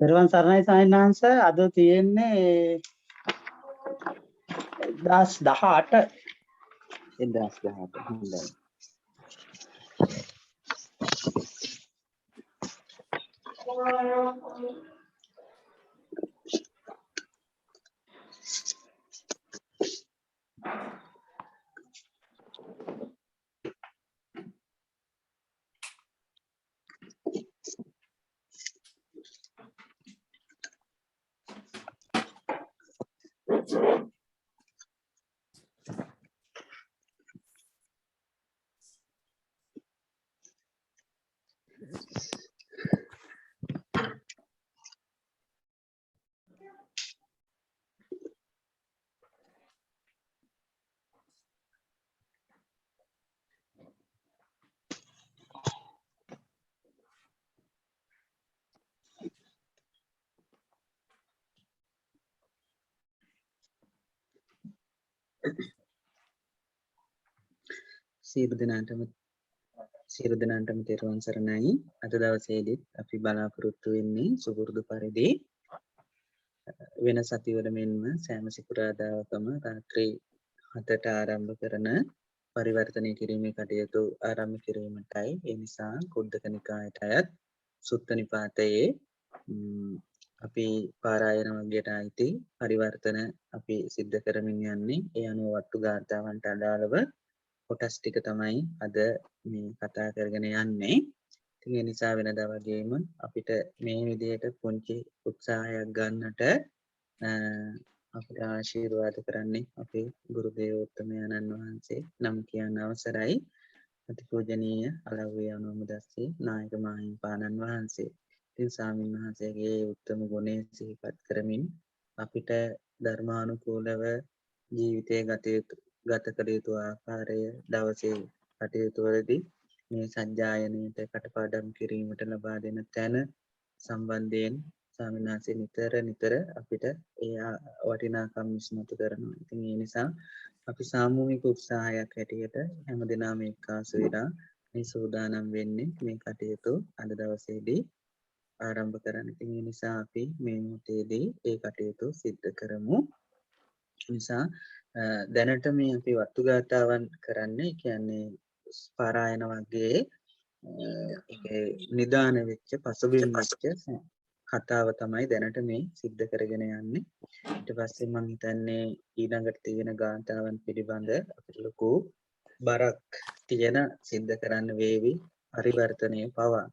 පෙරවන් සරණයි සාහිණාංශ අද තියෙන්නේ 2018 2018 හොඳයි. සියලු දෙනාටම තෙරුවන් සරණයි. අද දවසේදීත් අපි බලාපොරොත්තු වෙන්නේ සුපුරුදු පරිදි වෙන සතිවල මෙන්ම සෑම සිකුරාදාකම රාත්‍රී 7ට ආරම්භ කරන පරිවර්තනය කිරීමේ කටයුතු ආරම්භ කිරීමටයි. ඒ නිසා කුද්දක නිකායට අයත් සුත්ත නිපාතයේ අපි පාරායන වර්ගයට අයිති පරිවර්තන අපි සිද්ධ කරමින් යන්නේ. ඒ අනුව වට්ටු ගාථාවන්ට අදාළව කොටස් ටික තමයි අද මේ කතා කරගෙන යන්නේ. ඉතින් ඒ නිසා වෙනදා වගේම අපිට මේ විදිහට පුංචි උත්සාහයක් ගන්නට අපිට ආශිර්වාද කරන්නේ අපේ ගුරු දේවෝත්තමයන්න් වහන්සේ නම් කියන අවසරයි. අතිපූජනීය අලව්වේ අනුමුදස්සී නායක මාහිමිපාණන් වහන්සේ. ඉතින් ස්වාමීන් වහන්සේගේ උත්තම ගුණය සිහිපත් කරමින් අපිට ධර්මානුකූලව ජීවිතය ගත කළ යුතු ආකාරය දවසේ කටයුතු වලදී මේ සජ්ජායනයට කටපාඩම් කිරීමට ලබා දෙන තැන සම්බන්ධයෙන් ස්වාමීන් වහන්සේ නිතර අපිට ඒ වටිනාකම් විශ්මතු කරනවා. ඉතින් ඒ නිසා අපි සාමූහික උත්සාහයක් හැටියට හැමදෙනාම එක්කාසු වෙලා මේ සූදානම් වෙන්නේ මේ කටයුතු අද දවසේදී ආරම්භ කරන්න. ඉතින් ඒ නිසා අපි මේ මොහොතේදී ඒ කටයුතු සිද්ධ කරමු. නිසා දැනට මේ අපි වත්තු ගාථාවන් කරන්නේ කියන්නේ පාරායන වර්ගයේ නිදාන වෙච්ච පසුබිම් වෙච්ච කතාව තමයි දැනට මේ සිද්ධ කරගෙන යන්නේ. ඊට පස්සේ මම හිතන්නේ ඊළඟට තියෙන ගාථාවන් පිළිබඳ අපිට ලොකු බරක් තියෙන සිද්ධ කරන්න වේවි පරිවර්තනය පවා.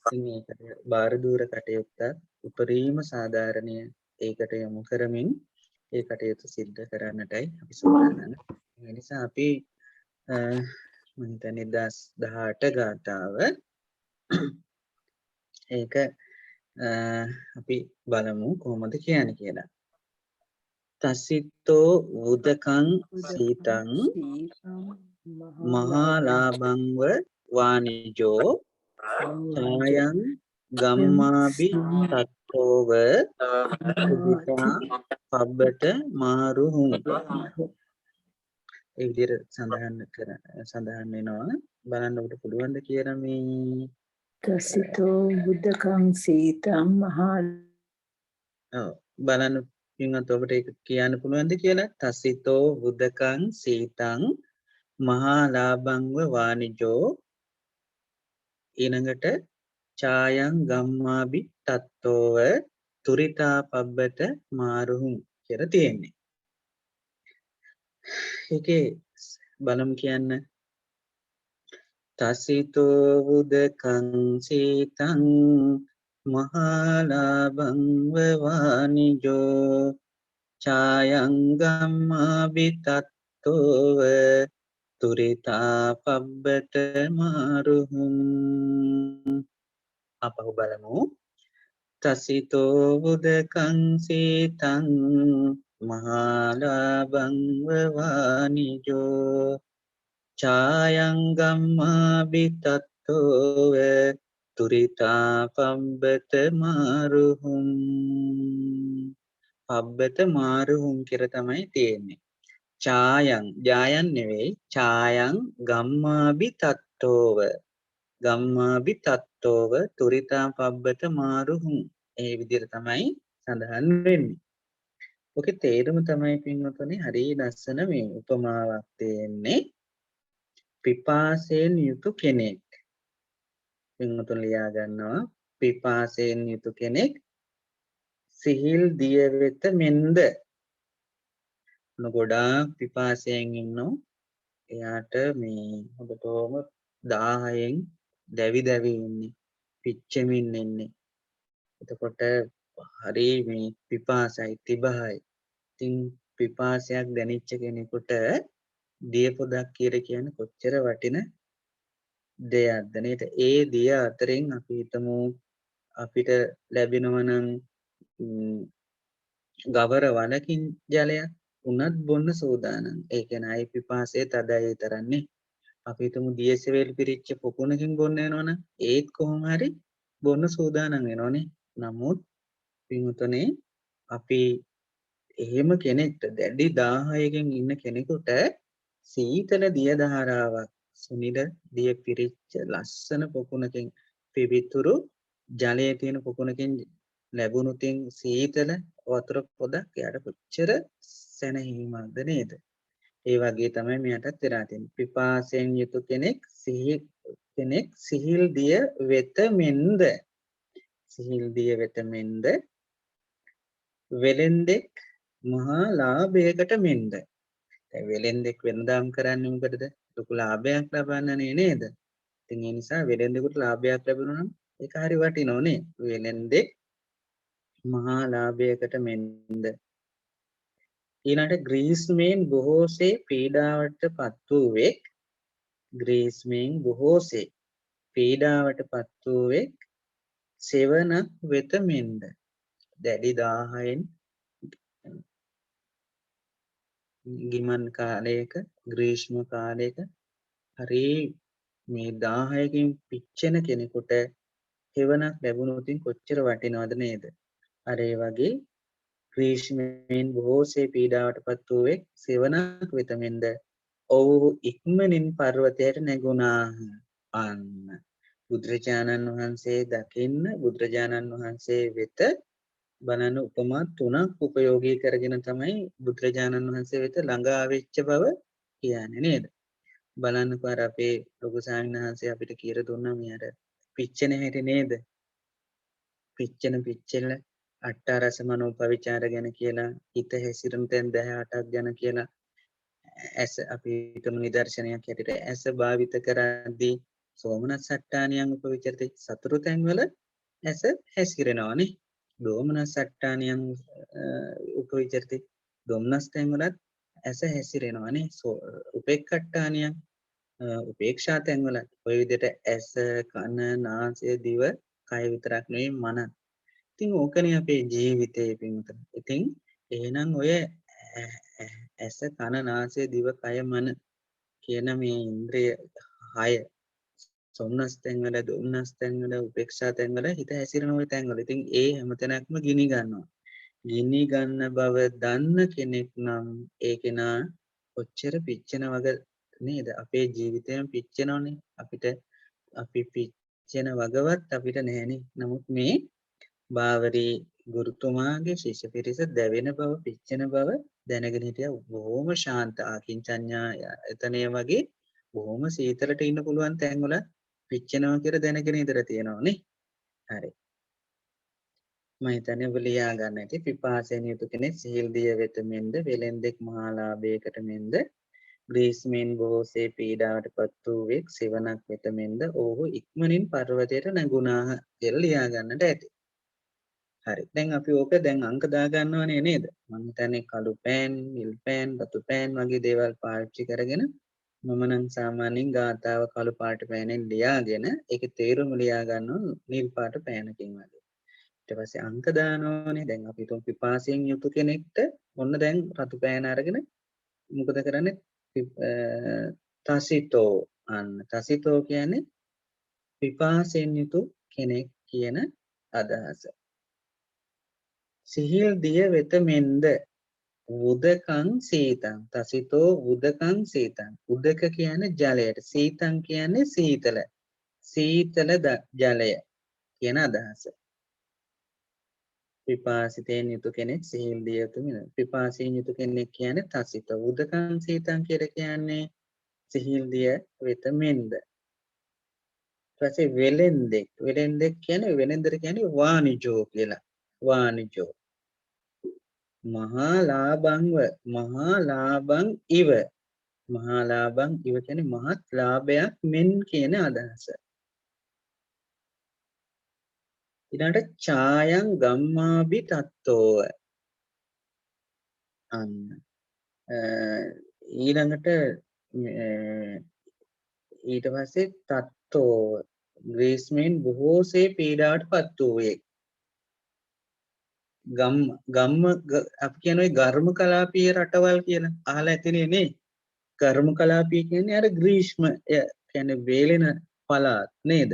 ඉතින් ඒකට බාර දූර කටයුත්ත උපරිම සාධාරණය ඒකට යොමු කරමින් ඒ කටයුතු සිද්ධ කරන්නටයි අපි සූදානම්. ඒ නිසා අපි මම හිතන්නේ 2018 ගාථාව ඒක අපි බලමු කොහොමද කියන්නේ කියලා. තසිතෝ උදකං සීතං මහාලාභංව වානිජෝ ඡායං ගම්මාභි තත්තෝව උදිතා පබ්බට මාරුහුම්. ඒ විදිහට සඳහන් වෙනවා. බලන්න ඔබට පුළුවන් ද කියලා මේ තසිතෝ බුද්ධකං සීතං මහා බලන්න පින්වත් ඔබට ඒක කියන්න පුළුවන්ද කියලා. තසිතෝ බුද්ධකං සීතං මහා ලාභංව වානිජෝ ඊළඟට ඡායං ගම්මාභි තත්තෝව තුරිතා පබ්බට මාරුහුම් කියලා තියෙන්නේ. ඒකේ බලමු කියන්න. තසිතෝ බුද්ධකං සීතං මහාලාභං වවානිජෝ ඡායං ගම්මාභි තත්තෝව තුරිතා පබ්බට මාරුහුම්. අපහු බලමු. තසිතෝ බුද්ධකං සීතං මහාලාභං වවානිජෝ ඡායං ගම්මාභි තත්තෝව තුරිතා පබ්බත මාරුහුම්. පබ්බත මාරුහුම් කියලා තමයි තියෙන්නේ. ඡායං ජායන් නෙවෙයි ඡායං ගම්මාභි තත්තෝව ගම්මාභි තත්තෝව තුරිතා පබ්බත මාරුහුම්. ඒ විදිහට තමයි සඳහන් වෙන්නේ. ඔකේ තේරුම තමයි පින්වතුනි හරි ලස්සන මේ උපමාවක් තියෙන්නේ. පිපාසයෙන් යුතු කෙනෙක්. පින්වතුන් ලියා ගන්නවා පිපාසයෙන් යුතු කෙනෙක් සිහිල් දිය වෙත මෙන්ද. ගොඩාක් පිපාසයෙන් ඉන්නෝ එයාට මේ හොඳටම දාහයෙන් දැවි දැවි ඉන්නේ පිච්චෙමින් ඉන්නේ. එතකොට හරි මේ පිපාසයි තිබහයි. ඉතින් පිපාසයක් දැනෙච්ච කෙනෙකුට දිය පොදක් කියලා කියන්නේ කොච්චර වටින දෙයක්ද නේද? ඒ දිය අතරින් අපි හිතමු අපිට ලැබෙනවා නම් ගවර වලකින් ජලයක් උනත් බොන්න සූදානම්. ඒ කියන්නේ අයි පිපාසය තදයි තරන්නේ. අපි හිතමු දියසෙවල් පිරිච්ච පොකුණකින් බොන්න වෙනවනම් ඒත් කොහොම හරි බොන්න සූදානම් වෙනවනේ. නමුත් පින්වතුනේ අපි එහෙම කෙනෙක්ට දැඩි 1000කින් ඉන්න කෙනෙකුට සීතල දිය ධාරාවක් සුනිල දිය පිරිච්ච ලස්සන පොකුණකින් පිවිතුරු ජලයේ තියෙන පොකුණකින් ලැබුණුතින් සීතල වතුර පොදක් යාට කොච්චර සැනහීමක්ද නේද? ඒ වගේ තමයි මෙයටත් වෙලා තියෙන්නේ. පිපාසයෙන් යුතු කෙනෙක් සිහිල් දිය වෙත මෙන්ද. සිහිල් දිය වෙත මෙන්ද වෙලෙන්දෙක් මහා ලාභයකට මෙන්ද. වෙලෙන්දෙක් වෙනදාම් කරන්නේ මොකටද? ලොකු ලාභයක් ලබන්නනේ නේද? ඉතින් ඒ නිසා වෙලෙන්දෙකුට ලාභයක් ලැබුණා නම් ඒක හරි වටිනව නේ. වෙලෙන්දෙක් මහා ලාභයකට මෙන්ද. ඊළඟට ග්‍රීස්මෙන් බොහෝසේ පීඩාවට පත් වූවෙක් ග්‍රීස්මෙන් බොහෝසේ පීඩාවට පත් වූවෙක් සෙවණක් වෙත මෙන්ද. දැඩි 1000න් ගිමන් කාලයක ග්‍රීෂ්ම කාලයක හරි මේ 1000කින් පිච්චෙන කෙනෙකුට හෙවණක් ලැබුණොත් කොච්චර වටිනවද නේද? අර ඒ වගේ ග්‍රීෂ්මෙන් බොහෝසේ පීඩාවට පත් වූවෙක් සෙවණක් වෙත මෙන්ද ඔව්හු ඉක්මනින් පර්වතයට නැගුණාහ. අන්න බුදුරජාණන් වහන්සේ දකින්න බුදුරජාණන් වහන්සේ වෙත බලන්න උපමා 3ක් උපයෝගී කරගෙන තමයි බුදුරජාණන් වහන්සේ වෙත ළඟා වෙච්ච බව කියන්නේ නේද? බලන්නකෝ අර අපේ ලොකු ස්වාමීන් වහන්සේ අපිට කියලා දුන්නා මේ අර පිච්චෙන හැටි නේද? පිච්චෙල අට්ඨාරස මනෝ පවිචාර ගැන කියලා හිත හැසිරෙන තැන් 18ක් ගැන කියලා ඇස අපි හිතමු නිදර්ශනයක් හැටියට ඇස භාවිත කරද්දී සෝමනස්සට්ඨානියන් උපවිචරිත සතර තැන්වල ඇස හැසිරෙනවානේ. දෝමනස්සට්ඨානියන් උපවිචරිත දොම්නස් තැන්වලත් ඇස හැසිරෙනවානේ. උපේක්ඛට්ඨානියන් උපේක්ෂා තැන්වලත් ඔය විදිහට ඇස කන නාසය දිව කය විතරක් නෙවෙයි මන. ඉතින් ඕකනේ අපේ ජීවිතේ පින්වතුනි. ඉතින් එහෙනම් ඔය ඇස කන නාසය දිව කය මන කියන මේ ඉන්ද්‍රිය 6 සොම්නස් තැන්වල දුම්නස් තැන්වල උපේක්ෂා තැන්වල හිත හැසිරෙන ওই තැන්වල. ඉතින් ඒ හැමතැනක්ම ගිනි ගන්නවා. ගිනි ගන්න බව දන්න කෙනෙක් නම් ඒ කෙනා කොච්චර පිච්චෙන වග නේද? අපේ ජීවිතේම පිච්චෙනවනේ. අපි පිච්චෙන වගවත් අපිට නැහැනේ. නමුත් මේ බාවරි ගුරුතුමාගේ ශිෂ්‍ය පිරිස දැවෙන බව පිච්චෙන බව දැනගෙන හිටියා. බොහොම ශාන්ත ආකින්චඤ්ඤා එතනිය වගේ බොහොම සීතලට ඉන්න පුළුවන් තැන්වල පිච්චෙනවා කියලා දැනගෙන ඉඳලා තියෙනවා නේ. හරි. මම හිතන්නේ ඔබ ලියා ගන්න ඇති. පිපාසයෙන් යුතු කෙනෙක් සිහිල් දිය වෙත මෙන්ද වෙලෙන්දෙක් මහා ලාභයකට මෙන්ද ග්‍රීස්මෙන් බොහෝසේ පීඩාවට පත් වූවෙක් සෙවණක් වෙත මෙන්ද ඔහු ඉක්මනින් පර්වතයට නැගුණාහ කියලා ලියා ගන්නට ඇති. හරි. දැන් අපි ඕක දැන් අංක දා ගන්නවනේ නේද? මම හිතන්නේ කළු පෑන්, නිල් පෑන්, රතු පෑන් වගේ දේවල් පාවිච්චි කරගෙන මම නම් සාමාන්‍යයෙන් ගාතාව කළු පාට පෑනෙන් ලියාගෙන ඒකේ තේරුම ලියා ගන්නවා නිල් පාට පෑනකින් වගේ. ඊට පස්සේ අංක දානෝනේ. දැන් අපි තුන් පිපාසයෙන් යුතු කෙනෙක්ට ඔන්න දැන් රතු පෑන අරගෙන මොකද කරන්නේ? තසිතෝ අන්න තසිතෝ කියන්නේ පිපාසයෙන් යුතු කෙනෙක් කියන අදහස. සිහිල් දිය වෙත මෙන්ද උදකං සීතං තසිතෝ උදකං සීතං. උදක කියන්නේ ජලයට, සීතං කියන්නේ සීතල. සීතල ජලය කියන අදහස. පිපාසිතෙන් යුතු කෙනෙක් සිහිල් දිය යුතු වෙනවා. පිපාසයෙන් යුතු කෙනෙක් කියන්නේ තසිත. උදකං සීතං කියලා කියන්නේ සිහිල් දිය වෙත මෙන්ද. ඊපස්සේ වෙලෙන්දෙක්. වෙලෙන්දෙක් කියන්නේ වෙලෙන්දර කියන්නේ වානිජෝ කියලා. වානිජෝ. මහා ලාභංව මහා ලාභං ඉව. මහා ලාභං ඉව කියන්නේ මහත් ලාභයක් මෙන් කියන අදහස. ඊළඟට ඡායං ගම්මාභි තත්තෝව. අන්න ඊළඟට ඊට පස්සේ තත්තෝව ග්‍රීස්මෙන් බොහෝසේ පීඩාවට පත් වූයේ. ගම්ම අපි කියන ඔය ගර්ම කලාපීය රටවල් කියලා අහලා ඇතිනේ නේ. ගර්ම කලාපීය කියන්නේ අර ග්‍රීෂ්මය කියන්නේ වේලෙන පළාත් නේද?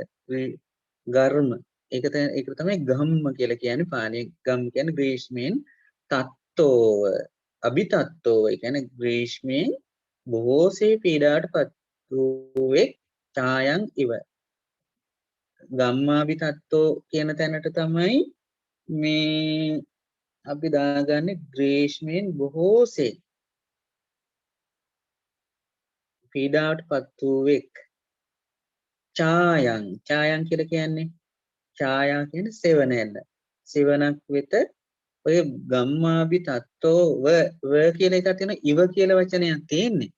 ගර්ම ඒක තමයි ගම්ම කියලා කියන්නේ පාලිය ගම් කියන්නේ ග්‍රීෂ්මෙන් තත්තෝව අභිතත්තෝව කියන්නේ ග්‍රීෂ්මෙන් බොහෝසේ පීඩාවට පත් වූයේ ඡායං ඉව. ගම්මාභි තත්තෝ කියන තැනට තමයි මේ අපි දාගන්නේ ග්‍රීෂ්මෙන් බොහෝසේ පීඩාවට පත් වූවෙක්. ඡායං කියලා කියන්නේ ඡායා කියන්නේ සෙවණැල්ල. සෙවණක් වෙත ඔය ගම්මාභි තත්තෝ ව කියන එක තියෙන ඉව කියලා වචනයක් තියෙන්නේ.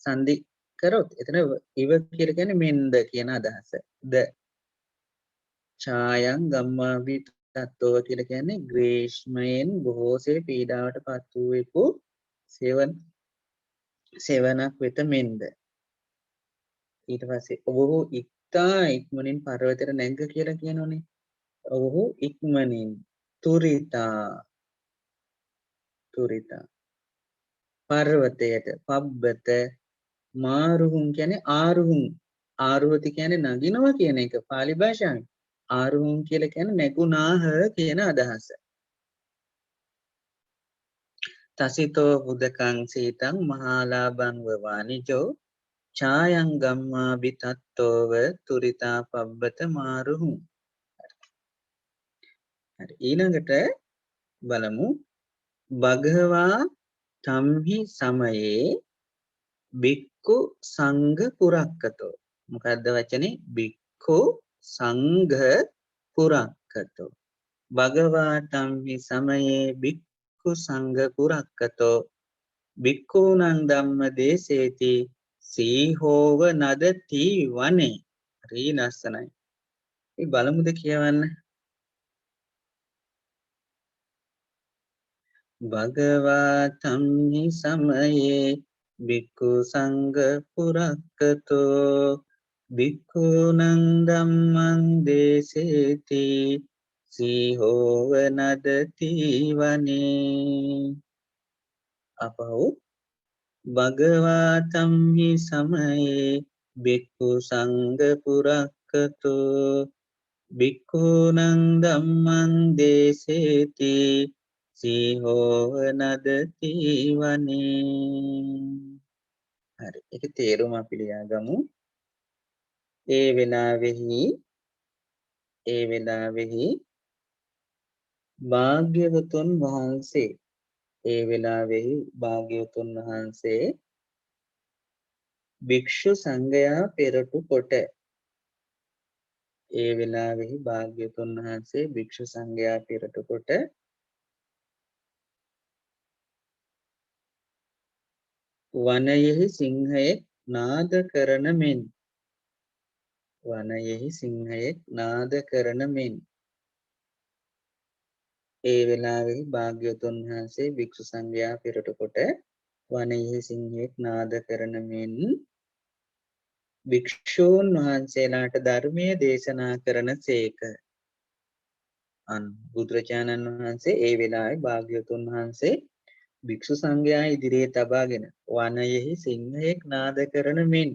සංදි කරොත් එතන ඉව කියලා කියන්නේ මෙන්ද කියන අදහස. ද ඡායං ගම්මාභි තත්තෝ කියලා කියන්නේ ග්‍රීෂ්මයෙන් බොහෝසේ පීඩාවට පත් වූවෙකු සෙවණක් වෙත මෙන්ද. ඊට පස්සේ ඔහු ඉක්තා ඉක්මනින් පර්වතයට නැග්ග කියලා කියනෝනේ. ඔහු ඉක්මනින් තුරිතා පර්වතයට පබ්බත මාරුහුන් කියන්නේ ආරුහති කියන්නේ නගිනවා කියන එක පාලි භාෂාවෙන්. ආරුහුන් කියලා කියන්නේ නැගුණාහ කියන අදහස. තසිතෝ උදකං සීතං මහාලාභං වවානිජෝ ඡායං ගම්මාභි තත්තෝව තුරිතා පබ්බත මාරුහුන්. හරි ඊළඟට බලමු භගවා තම්හි සමයේ බික්ඛු සංඝ පුරක්කතෝ. මොකද්ද වචනේ? බික්ඛු සංඝ පුරක්කතෝ. භගවා තම්හි සමයේ බික්ඛු සංඝ පුරක්කතෝ බික්ඛූනං ධම්ම දේසේති සීහෝව නදති වනේ. හරි ලස්සනයි. මේ බලමුද කියවන්න. භගවා තම්හි සමයේ බික්ඛු සංඝ පුරක්කතෝ බික්ඛූනං ධම්මං දේසේති සීහෝව නදති වනේ. අපහු භගවා තම්හි සමයේ බික්ඛු සංඝ පුරක්කතෝ බික්ඛූනං ධම්මං දේසේති සීහෝව නදති වනේ. හරි ඒක තේරුම අපි ලියාගමු. ඒ වෙලාවෙහි භාග්‍යවතුන් වහන්සේ භික්ෂු සංඝයා පෙරටු කොට. ඒ වෙලාවෙහි භාග්‍යවතුන් වහන්සේ භික්ෂු සංඝයා පෙරටු කොට වනයෙහි සිංහයෙක් නාද කරන මෙන් ඒ වෙලාවෙහි භාග්‍යවතුන් වහන්සේ භික්ෂු සංඝයා පෙරටු කොට වනයෙහි සිංහයෙක් නාද කරන මෙන් භික්ෂූන් වහන්සේලාට ධර්මය දේශනා කරන සේක. බුදුරජාණන් වහන්සේ ඒ වෙලාවේ භාග්‍යවතුන් වහන්සේ භික්ෂු සංඝයා ඉදිරියේ තබාගෙන වනයෙහි සිංහයෙක් නාද කරන මෙන්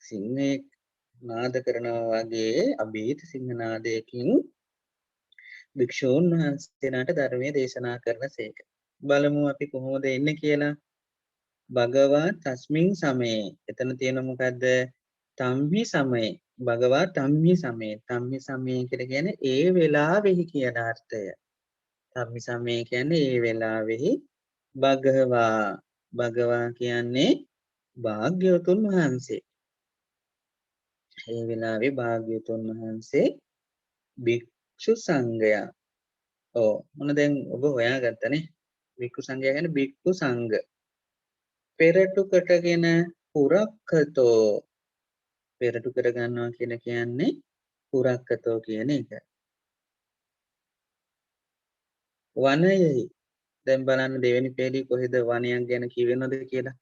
සිංහයෙක් නාද කරනවා වගේ අභීත සිංහනාදයකින් භික්ෂූන් වහන්සේලාට ධර්මය දේශනා කරන සේක. බලමු අපි කොහොමද එන්නේ කියලා. භගවා තස්මින් සමයේ එතන තියෙන මොකද්ද? තම්හි සමයේ භගවා ධම්මි සමේ ධම්මි සමේ කියලා කියන්නේ ඒ වෙලාවෙහි කියන අර්ථය. ධම්මි සමේ කියන්නේ ඒ වෙලාවෙහි භගවා කියන්නේ භාග්‍යවතුන් වහන්සේ. ඒ වෙලාවේ භාග්‍යවතුන් වහන්සේ භික්ෂු සංඝයා. ඔව් මොන දැන් ඔබ හොයාගත්තනේ. භික්ෂු සංඝයා කියන්නේ භික්ෂු සංඝ. පෙරටු කොටගෙන පුරක්කතෝ පෙරටු කර ගන්නවා කියලා කියන්නේ පුරක්කතෝ කියන එක. වනයෙහි දැන් බලන්න දෙවෙනි පේලි කොහෙද වනයක් ගැන කියවෙනවද කියලා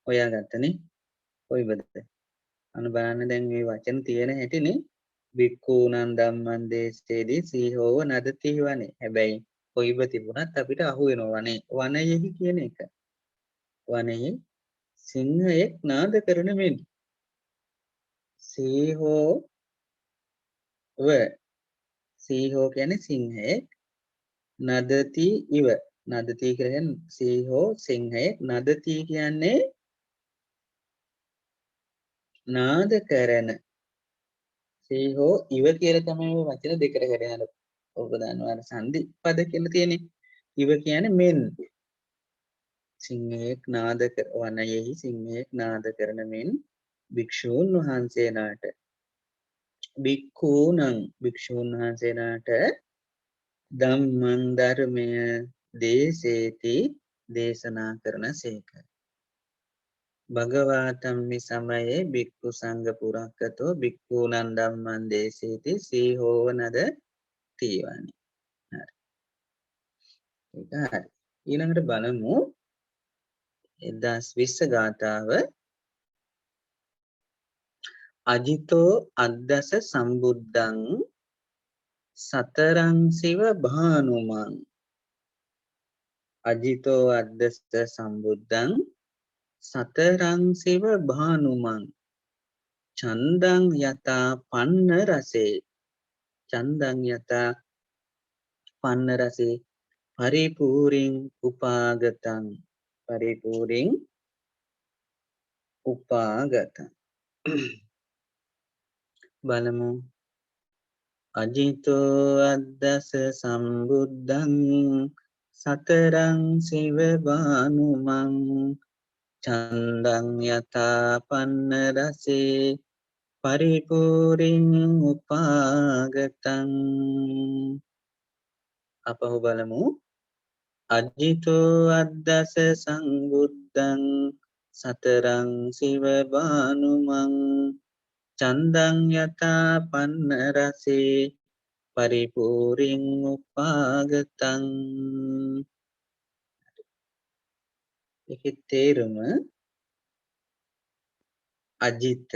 හොයාගත්තනේ. කොයිබද? අන්න බලන්න දැන් මේ වචන තියෙන හැටිනේ වික්ඛූනං ධම්මං දේශේදී සීහෝව නදති වනේ. හැබැයි කොයිබ තිබුණත් අපිට අහු වෙනවා වනයෙහි කියන එක. වනයෙහි සිංහයෙක් නාද කරන මෙන් සීහෝ සීහෝ කියන්නේ සිංහයෙක් නදති ඉව නදති කියන්නේ සීහෝ සිංහයෙක් නදති කියන්නේ නාද කරන සීහෝ ඉව කියලා තමයි මේ වචන දෙකට කඩන ඔබ දන්නවා සංදි පද කියලා තියෙන්නේ ඉව කියන්නේ මෙන් සිංහයෙක් නාද වනයෙහි සිංහයෙක් නාද කරන මෙන් භික්ෂූන් වහන්සේලාට භික්ඛූනං භික්ෂූන් වහන්සේලාට ධම්මං ධර්මය දේශේති දේශනා කරන සේක. භගවාතම්මි සමයේ භික්ඛු සංඝ පුරක්කතෝ භික්ඛූනං ධම්මං දේශේති සීහෝව නද තීවනි. හරි. ඒක හරි. ඊළඟට බලමු 1020 ගාථාව අජිතෝ අද්දස සම්බුද්ධං සතරං සිව භානුමං අජිතෝ අද්දස සම්බුද්ධං සතරං සිව භානුමං චන්දං යතා පන්න රසේ චන්දං යතා පන්න රසේ පරිපූරින් උපාගතං පරිපූරින් උපාගතං බලමු අජිතෝ අද්දස සම්බුද්ධං සතරං සිව භානුමං චන්දං යතා පන්න රසේ පරිපූරින් උපාගතං අපහු බලමු අජිතෝ අද්දස සංබුද්ධං සතරං සිව භානුමං චන්දං යතා පන්න රසේ පරිපූරින් උපාගතං ඒකේ තේරුම අජිත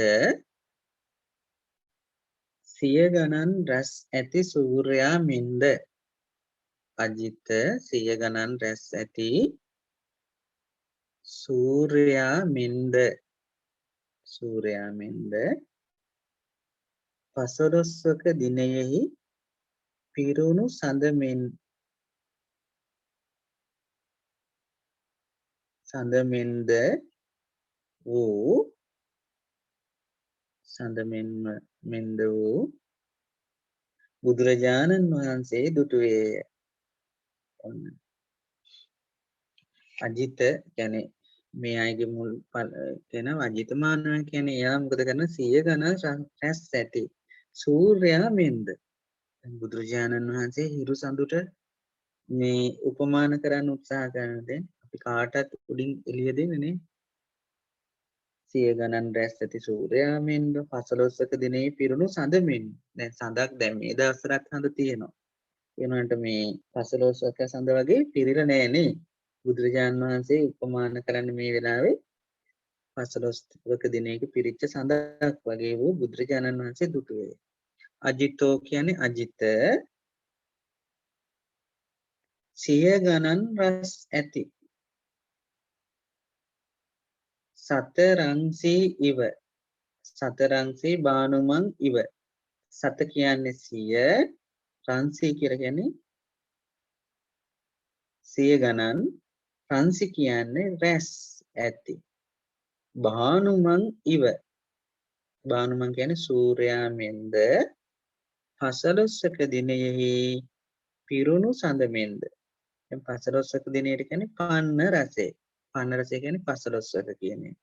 සිය ගණන් රැස් ඇති සූර්යා මෙන්ද අජිත සිය ගණන් රැස් ඇති සූර්යා මෙන්ද පසළොස්වක දිනයෙහි පිරුණු සඳමෙන්ද වූ බුදුරජාණන් වහන්සේ දුටුවේය. අජිත කියන්නේ මේ අයගේ මුල් කියන අජිත මානව කියන්නේ එයා මොකද කරන 100 ගණන් රැස් ඇති සූර්යයා මෙන්ද බුදුරජාණන් වහන්සේ හිරු සඳුට මේ උපමාන කරන්න උත්සාහ කරනදී අපි කාටත් උඩින් එළිය දෙන්නේ නේ 100 ගණන් රැස් ඇති සූර්යයා මෙන්ද 15ක දිනේ පිරුණු සඳ මෙන් දැන් සඳක් දැන් මේ දවස්වලත් සඳ තියෙනවා වෙනවට මේ 15ක සඳ වගේ පිරීලා නෑ නේ බුදුරජාණන් වහන්සේ උපමාන කරන්න මේ වෙලාවේ 15ක දිනයක පිරිච්ච සඳක් වගේ වූ බුදුරජාණන් වහන්සේ දුටුවේ. අජිතෝ කියන්නේ අජිත සිය ගණන් රැස් ඇති සතරංසී ඉව සතරංසී බානුමං ඉව සත කියන්නේ සිය රංසී කියලා කියන්නේ සිය ගණන් රංසි කියන්නේ රැස් ඇති බානුමං ඉව බානුමන් කියන්නේ සූර්යා මෙන්ද පසළොස්වක දිනයෙහි පිරුණු සඳ මෙන්ද. දැන් පසළොස්වක දිනයට කියන්නේ පන්න රසය. පන්න රසය කියන්නේ පසළොස්වක කියන්නේ.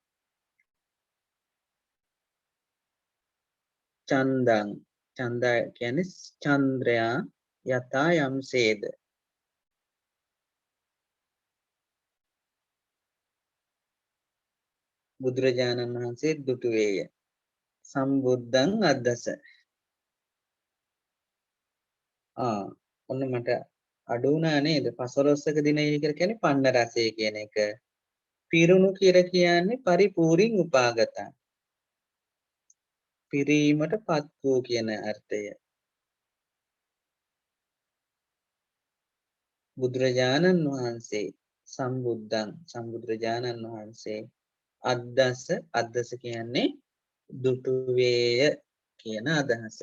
චන්දං චන්දා කියන්නේ චන්ද්‍රයා යතා යම්සේද. බුදුරජාණන් වහන්සේ දුටුවේය. සම්බුද්ධං අද්දස. ඔන්න මට අඩු වුණා නේද? පසළොස්වක දිනය කියලා කියන්නේ පන්න රසය කියන එක. පිරුණු කියලා කියන්නේ පරිපූර්ණ උපාගතං. පිරීමට පත් වූ කියන අර්ථය. බුදුරජාණන් වහන්සේ සම්බුද්ධං සම්බුදුරජාණන් වහන්සේ අද්දස කියන්නේ දුටුවේය කියන අදහස.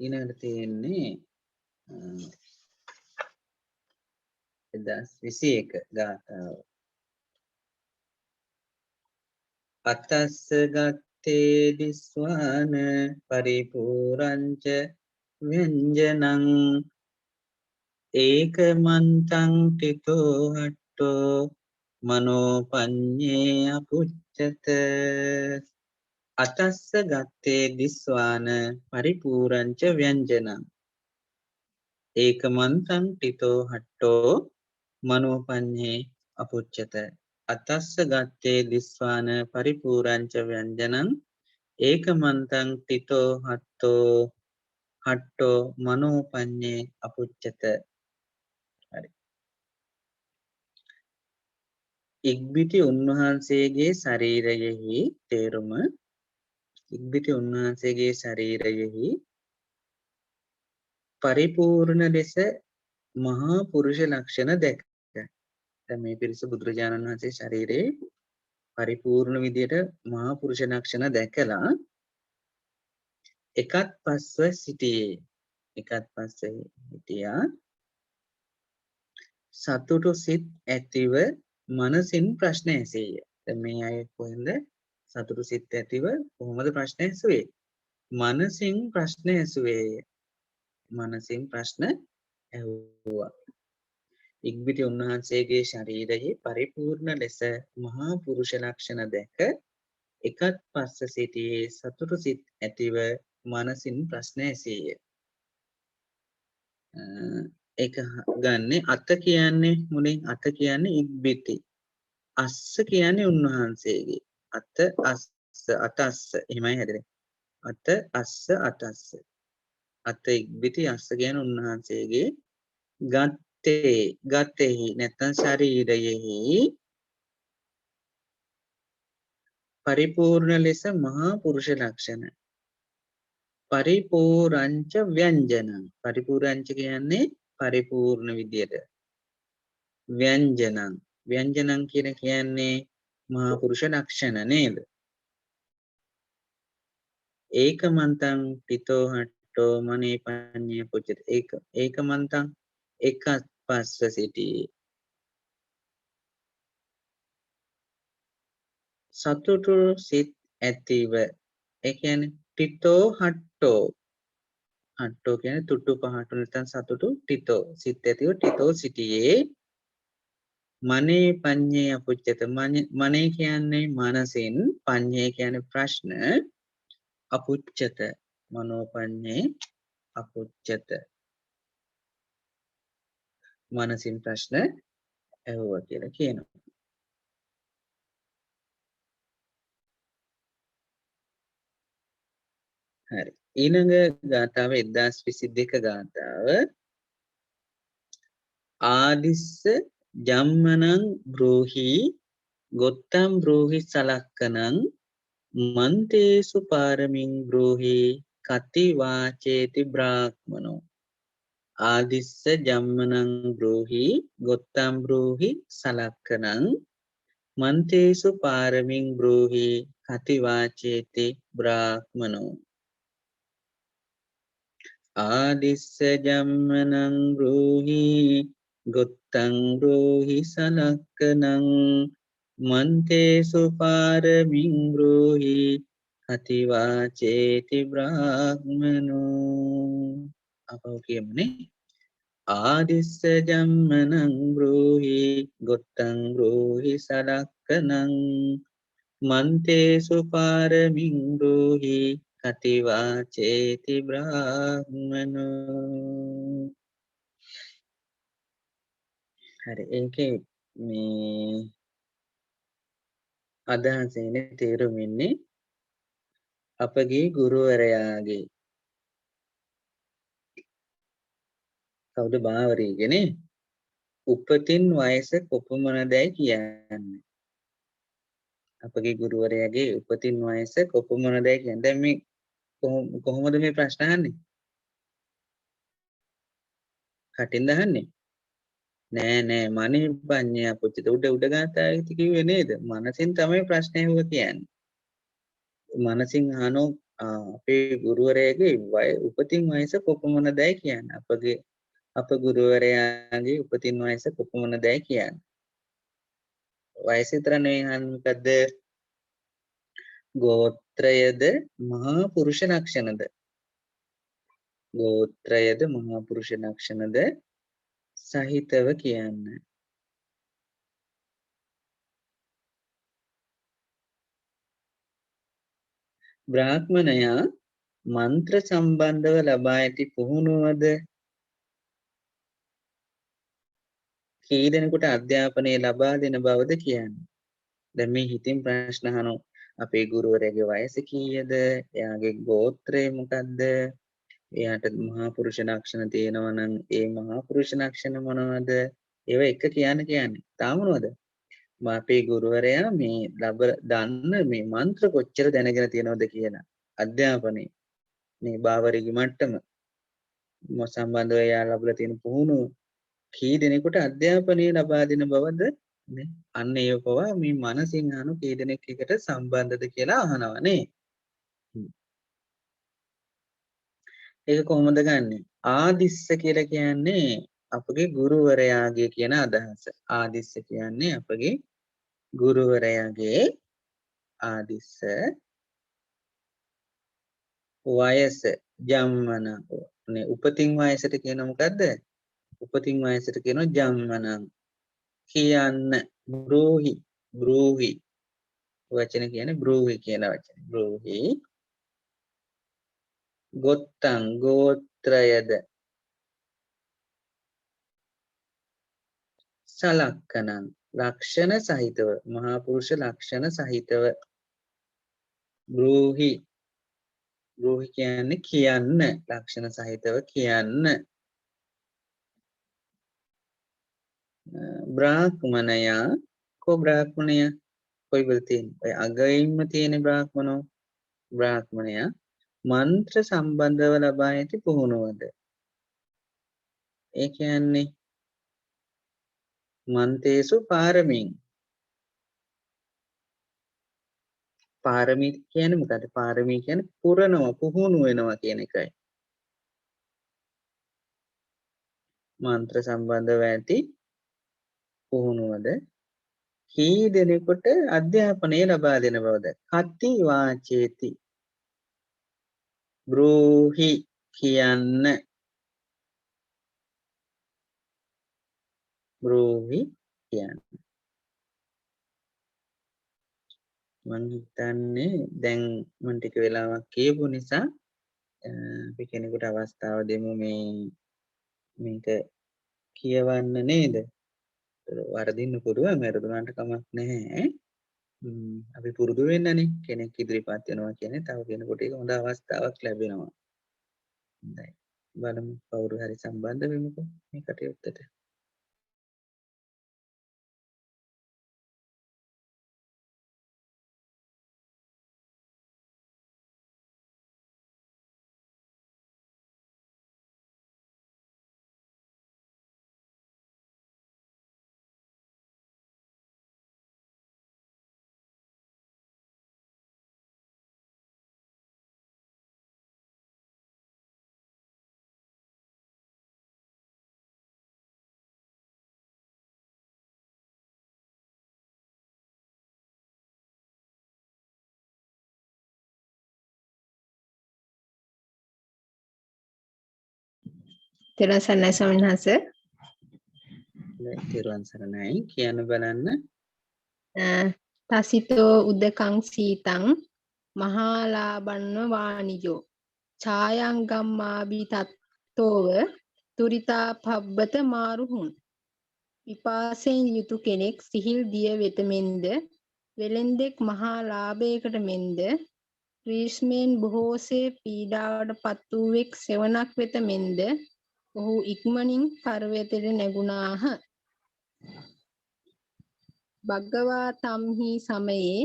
ඊළඟට තියෙන්නේ 2021 ගාථාව. අතස්ස ගත්තේ දිස්වාන පරිපූරංච ව්‍යංජනං ඒකමන්තං තිතෝ හට්ටෝ මනෝපඤ්ඤේ අපුච්චත. අතස්ස ගත්තේ දිස්වාන පරිපූරංච ව්‍යංජනං ඒකමන්තං තිතෝ හට්ටෝ මනෝපඤ්ඤේ අපුච්චත. අතස්ස ගත්තේ දිස්වාන පරිපූරංච ව්‍යංජනං ඒකමන්තං තිතෝ හට්ටෝ මනෝපඤ්ඤේ අපුච්චත. හරි. ඉක්බිති උන්වහන්සේගේ ශරීරයෙහි තේරුම. ඉක්බිති උන්වහන්සේගේ ශරීරයෙහි පරිපූර්ණ ලෙස මහා පුරුෂ ලක්ෂණ දැක්ක. දැන් මේ පිරිස බුදුරජාණන් වහන්සේ ශරීරයේ පරිපූර්ණ විදියට මහා පුරුෂ ලක්ෂණ දැකලා එකත් පස්ව සිටියේ. එකත් පස්සේ හිටියා. සතුටු සිත් ඇතිව මනසින් ප්‍රශ්න ඇසෙය. දැන් මේ අය කොහෙන්ද සතුටු සිත් ඇතිව කොහොමද ප්‍රශ්න ඇසුවේ? මනසින් ප්‍රශ්න ඇසුවේය. මනසින් ප්‍රශ්න ඇහුවා. ඉක්බිති උන්වහන්සේගේ ශරීරයේ පරිපූර්ණ ලෙස මහා පුරුෂ ලක්ෂණ දැක එකත් පස්ස සිටියේ සතුටු සිත් ඇතිව මනසින් ප්‍රශ්න ඇසෙය. ඒක ගන්නෙ අත කියන්නේ මුලින් අත කියන්නේ ඉක්බිති. අස්ස කියන්නේ උන්වහන්සේගේ. අතස්ස එහෙමයි හැදෙන්නේ. අතස්ස. අත ඉක්බිති අස්ස කියන්නේ උන්වහන්සේගේ ගතෙහි නැත්නම් ශරීරයෙහි පරිපූර්ණ ලෙස මහා පුරුෂ ලක්ෂණ. පරිපූර්ණංච ව්‍යංජනං. පරිපූර්ණංච කියන්නේ පරිපූර්ණ විදියට. ව්‍යංජනං කියන්නේ මහා පුරුෂ ලක්ෂණ නේද? ඒකමන්තං පිතෝ හට්ටෝ මනේ පඤ්ඤය පුච්චත. ඒකමන්තං එකත් පස්ව සිටියේ. සතුටු සිත් ඇතිව. ඒ කියන්නේ තිතෝ හට්ටෝ. හට්ටෝ කියන්නේ තුට්ටු පහටු නැත්නම් සතුටු තිතෝ. සිත් ඇතිව තිතෝ සිටියේ. මනේ පඤ්ඤේ අපුච්චත. මනේ කියන්නේ මනසින්, පඤ්ඤේ කියන්නේ ප්‍රශ්න, අපුච්චත මනෝපඤ්ඤේ අපුච්චත. මනසින් ප්‍රශ්න ඇහුවා කියලා කියනවා. හරි. ඊළඟ ගාථාව 1022 ගාථාව. ආදිස්ස ජම්මනං බ්‍රෝහි ගොත්තම් බ්‍රෝහි සලක්කනං මන්තේසු පාරමින් බ්‍රෝහි කති වාචේති බ්‍රාහ්මනෝ. ආදිස්ස ජම්මනං බ්‍රෝහි ගොත්තම් බ්‍රෝහි සලක්කනං මන්තේසු පාරමින් බ්‍රෝහි කති වාචේති බ්‍රාහ්මනෝ. ආදිස්ස ජම්මනං බ්‍රූහි ගොත්තං බ්‍රූහි සලක්කනං මන්තේසු පාරමින් බ්‍රූහි කතිවාචේති බ්‍රාහ්මනෝ අපව කියමුනේ ආදිස්ස ජම්මනං බ්‍රූහි ගොත්තං බ්‍රූහි සලක්කනං මන්තේසු පාරමින් බ්‍රූහි කතිවාචේති බ්‍රාහ්මනෝ හරි ඒකේ මේ අදහසේනේ තේරුම් වෙන්නේ අපගේ ගුරුවරයාගේ කවුද බාවරීගනේ උපතින් වයස කොපමණදැයි කියන්නේ අපගේ ගුරුවරයාගේ උපතින් වයස කොපමණදැයි කියන්නේ දැන් මේ කොහොමද මේ ප්‍රශ්න අහන්නේ කටින් අහන්නේ නෑ මනේ පඤ්ඤා පුච්චිත උඩ ගාතාවේදී කිව්වේ නේද මනසින් තමයි ප්‍රශ්නේ අහුව කියන්නේ මනසින් අහනෝ අපේ ගුරුවරයාගේ උපතින් වයස කොපමණදැයි කියන්නේ අප ගුරුවරයාගේ උපතින් වයස කොපමණදැයි කියන්නේ වයස විතර නෙවෙයි අහන්නේ මොකද්ද ගෝත්‍රයද මහා පුරුෂ ලක්ෂණද ගෝත්‍රයද මහා පුරුෂ ලක්ෂණද සහිතව කියන්න බ්‍රාහ්මණයා මන්ත්‍ර සම්බන්ධව ලබා ඇති පුහුණුවද කී දෙනෙකුට අධ්‍යාපනය ලබා දෙන බවද කියන්නේ දැන් මේ හිතින් ප්‍රශ්න අහනවා අපේ ගුරුවරයාගේ වයස කීයද එයාගේ ගෝත්‍රය මොකද්ද එයාට මහා පුරුෂ ලක්ෂණ තියෙනවා නම් ඒ මහා පුරුෂ ලක්ෂණ මොනවද ඒව එක කියන්නේ තාම මොනවද අපේ ගුරුවරයා මේ දන්න මේ මන්ත්‍ර කොච්චර දැනගෙන තියෙනවද කියලා අධ්‍යාපනයේ මේ බාවරිගි මට්ටම සම්බන්ධව එයා ලැබලා තියෙන පුහුණුව කී දෙනෙකුට අධ්‍යාපනය ලබා දෙන බවද අන්න ඒ පවා මේ මනසින් අහන කී දෙනෙක් එකට සම්බන්ධද කියලා අහනවා නේ ඒක කොහොමද ගන්නෙ ආදිස්ස කියලා කියන්නේ අපගේ ගුරුවරයාගේ කියන අදහස ආදිස්ස කියන්නේ අපගේ ගුරුවරයාගේ ආදිස්ස වයස ජම්මන නේ උපතින් වයසට කියන මොකද්ද උපතින් වයසට කියනවා ජම්මනං කියන්න බ්‍රූහි වචන කියන්නේ බ්‍රූහි කියන වචන බ්‍රූහි ගොත්තං ගෝත්‍රයද සලක්කනං ලක්ෂණ සහිතව මහා පුරුෂ ලක්ෂණ සහිතව බ්‍රූහි කියන්නේ කියන්න ලක්ෂණ සහිතව කියන්න බ්‍රාහ්මණයා කො බ්‍රාහ්මණය කොයිවල තියෙන ඔය අගයින්ම තියෙන බ්‍රාහ්මණයා මන්ත්‍ර සම්බන්ධව ලබා ඇති පුහුණුවද ඒ කියන්නේ මන්තේසු පාරමින් පාරමී කියන්නේ මොකද්ද පාරමී කියන්නේ පුරනවා පුහුණු වෙනවා කියන එකයි මන්ත්‍ර සම්බන්ධව ඇති පුහුණුවද කී දෙනෙකුට අධ්‍යාපනය ලබා දෙන බවද කති වාචේති බ්‍රූහි කියන්න බ්‍රූහි කියන්න මං හිතන්නේ දැන් මම ටික වෙලාවක් කියපු නිසා අපි කෙනෙකුට අවස්ථාව දෙමු මේක කියවන්න නේද වරදින්න පුළුවන් වැරදුනට කමක් නැහැ අපි පුරුදු වෙන්නනේ කෙනෙක් ඉදිරිපත් වෙනවා කියන්නේ තව කෙනෙකුට ඒක හොඳ අවස්ථාවක් ලැබෙනවා හොඳයි බලමු කවුරු හරි සම්බන්ධ වෙමුකෝ මේ කටයුත්තට තෙරුවන් සරණයි ස්වාමීන් වහන්සේ. තෙරුවන් සරණයි කියන්න බලන්න. තසිතෝ උදකං සීතං මහාලාබන්න වානිජෝ ඡායං ගම්මාබි තත්තෝව තුරිතා පබ්බත මාරුහුන්. විපාසයෙන් යුතු කෙනෙක් සිහිල් දිය වෙත මෙන්ද වෙලෙන්දෙක් මහා ලාභයකට මෙන්ද ග්‍රීෂ්මයෙන් බොහෝසේ පීඩාවට පත් වූවෙක් සෙවණක් වෙත මෙන්ද ඔහු ඉක්මනින් පර්වතයට නැගුණාහ. භග්ගවා තම්හි සමයේ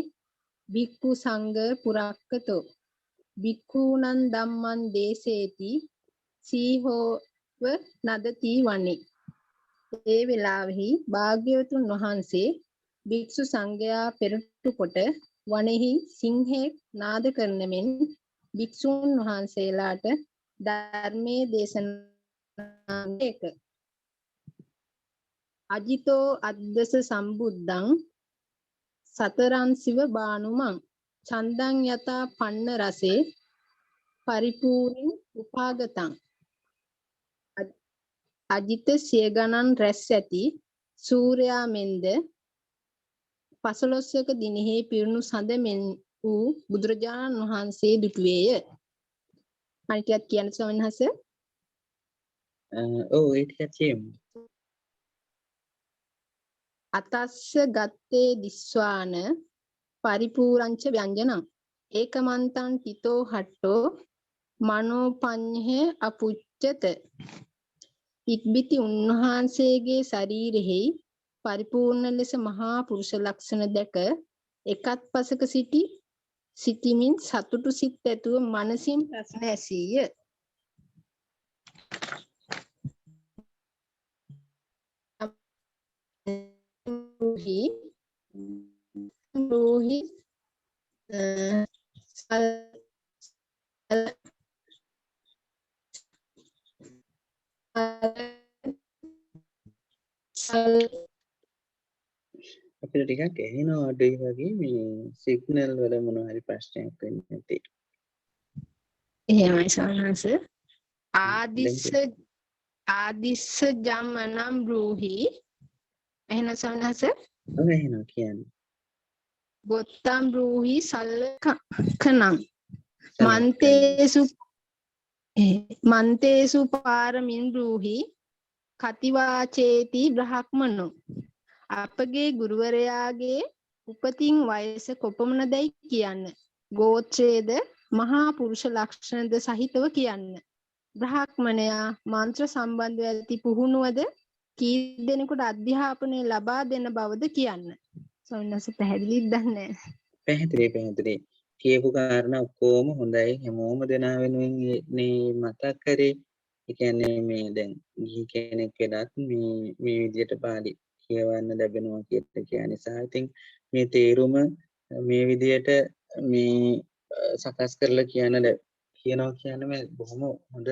භික්ඛු සංඝ පුරක්කතෝ භික්ඛූනං ධම්මං දේසේති සීහෝව නදති වනේ. ඒ වෙලාවෙහි භාග්‍යවතුන් වහන්සේ භික්ෂු සංඝයා පෙරටු කොට වනෙහි සිංහෙක් නාද කරන මෙන් භික්ෂූන් වහන්සේලාට ධර්මයේ දේශනා දෙක. අජිතෝ අද්දස සම්බුද්ධං සතරං සිව බානුමං චන්දං යතා පන්න රසේ පරිපූර්ණ උපාගතං. අජිත සිය ගණන් රැස් ඇති සූර්යා මෙන්ද 15ක දිනෙහි පිරුණු සඳ මෙන් වූ බුදුරජාණන් වහන්සේ දුටුවේය. අනිත්‍යත් කියන ස්වාමීන් වහන්සේ. ඔව් ඒක කියමු. අතස්ස ගත්තේ දිස්වාන පරිපූරංච ව්‍යංජනං ඒකමන්තං තිතෝ හට්ටෝ මනෝපඤ්ඤේ අපුච්චත. ඉක්බිති උන්වහන්සේගේ ශරීරෙහි පරිපූර්ණ ලෙස මහා පුරුෂ ලක්ෂණ දැක එකත් පසක සිටිමින් සතුටු සිත් ඇතුව මනසින් ප්‍රශ්න ඇසීය. රෝහි අපිට ටිකක් ඇහෙනවා අඩුයි වගේ මේ සිග්නල් වල මොන හරි ප්‍රශ්නයක් වෙන්නේ නැති. එහෙමයි සවනස. ආදිස්ස ජම්මනම් රූහි එහෙනම් සවනස ඔව් එහෙනම් කියන්නේ. බොත්තම් රූහි සල්කනං මන්තේසු පාරමින් රූහි කතිවාචේති බ්‍රහ්මනෝ. අපගේ ගුරුවරයාගේ උපතින් වයස කොපමණදයි කියන්න. ගෝත්‍රයේද මහා පුරුෂ ලක්ෂණද සහිතව කියන්න. බ්‍රහ්මණයා මන්ත්‍ර සම්බන්ධව ඇති පුහුණුවද කී දෙනෙකුට අධ්‍යාපනය ලබා දෙන බවද කියන්න. සොන්නස පැහැදිලිද දන්නේ? පැහැදිලි. කියපු කාරණා ඔක්කොම හොඳයි. හැමෝම දෙනා වෙනුවෙන් මේ මතක් කරේ. ඒ කියන්නේ මේ දැන් ගිහි කෙනෙක් වෙනත් මේ විදියට පාළි කියවන්න ලැබෙනවා කියන නිසා ඉතින් මේ තේරුම මේ විදියට මේ සකස් කරලා කියනවා කියන්නේ මේ බොහොම හොඳ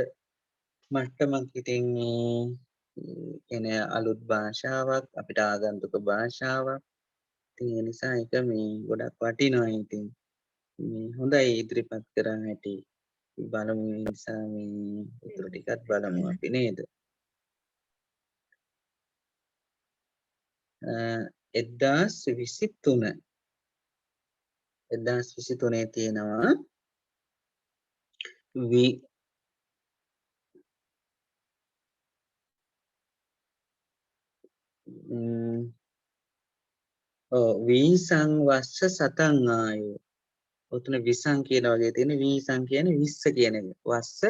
මට්ටමක්. ඉතින් කියන්නේ අලුත් භාෂාවක් අපිට ආගන්තුක භාෂාවක්. ඉතින් ඒ නිසා ඒක මේ ගොඩක් වටිනවා. ඉතින් මේ හොඳයි ඉදිරිපත් කරා හැටි බලමු. ඒ නිසා මේ උත්තර ටිකත් බලමු අපි නේද? 1023 තියෙනවා විසංවස්ස සතං ආයෝ. ඔතන විසං කියන වගේ තියෙන විසං කියන්නේ 20 කියන එක. වස්ස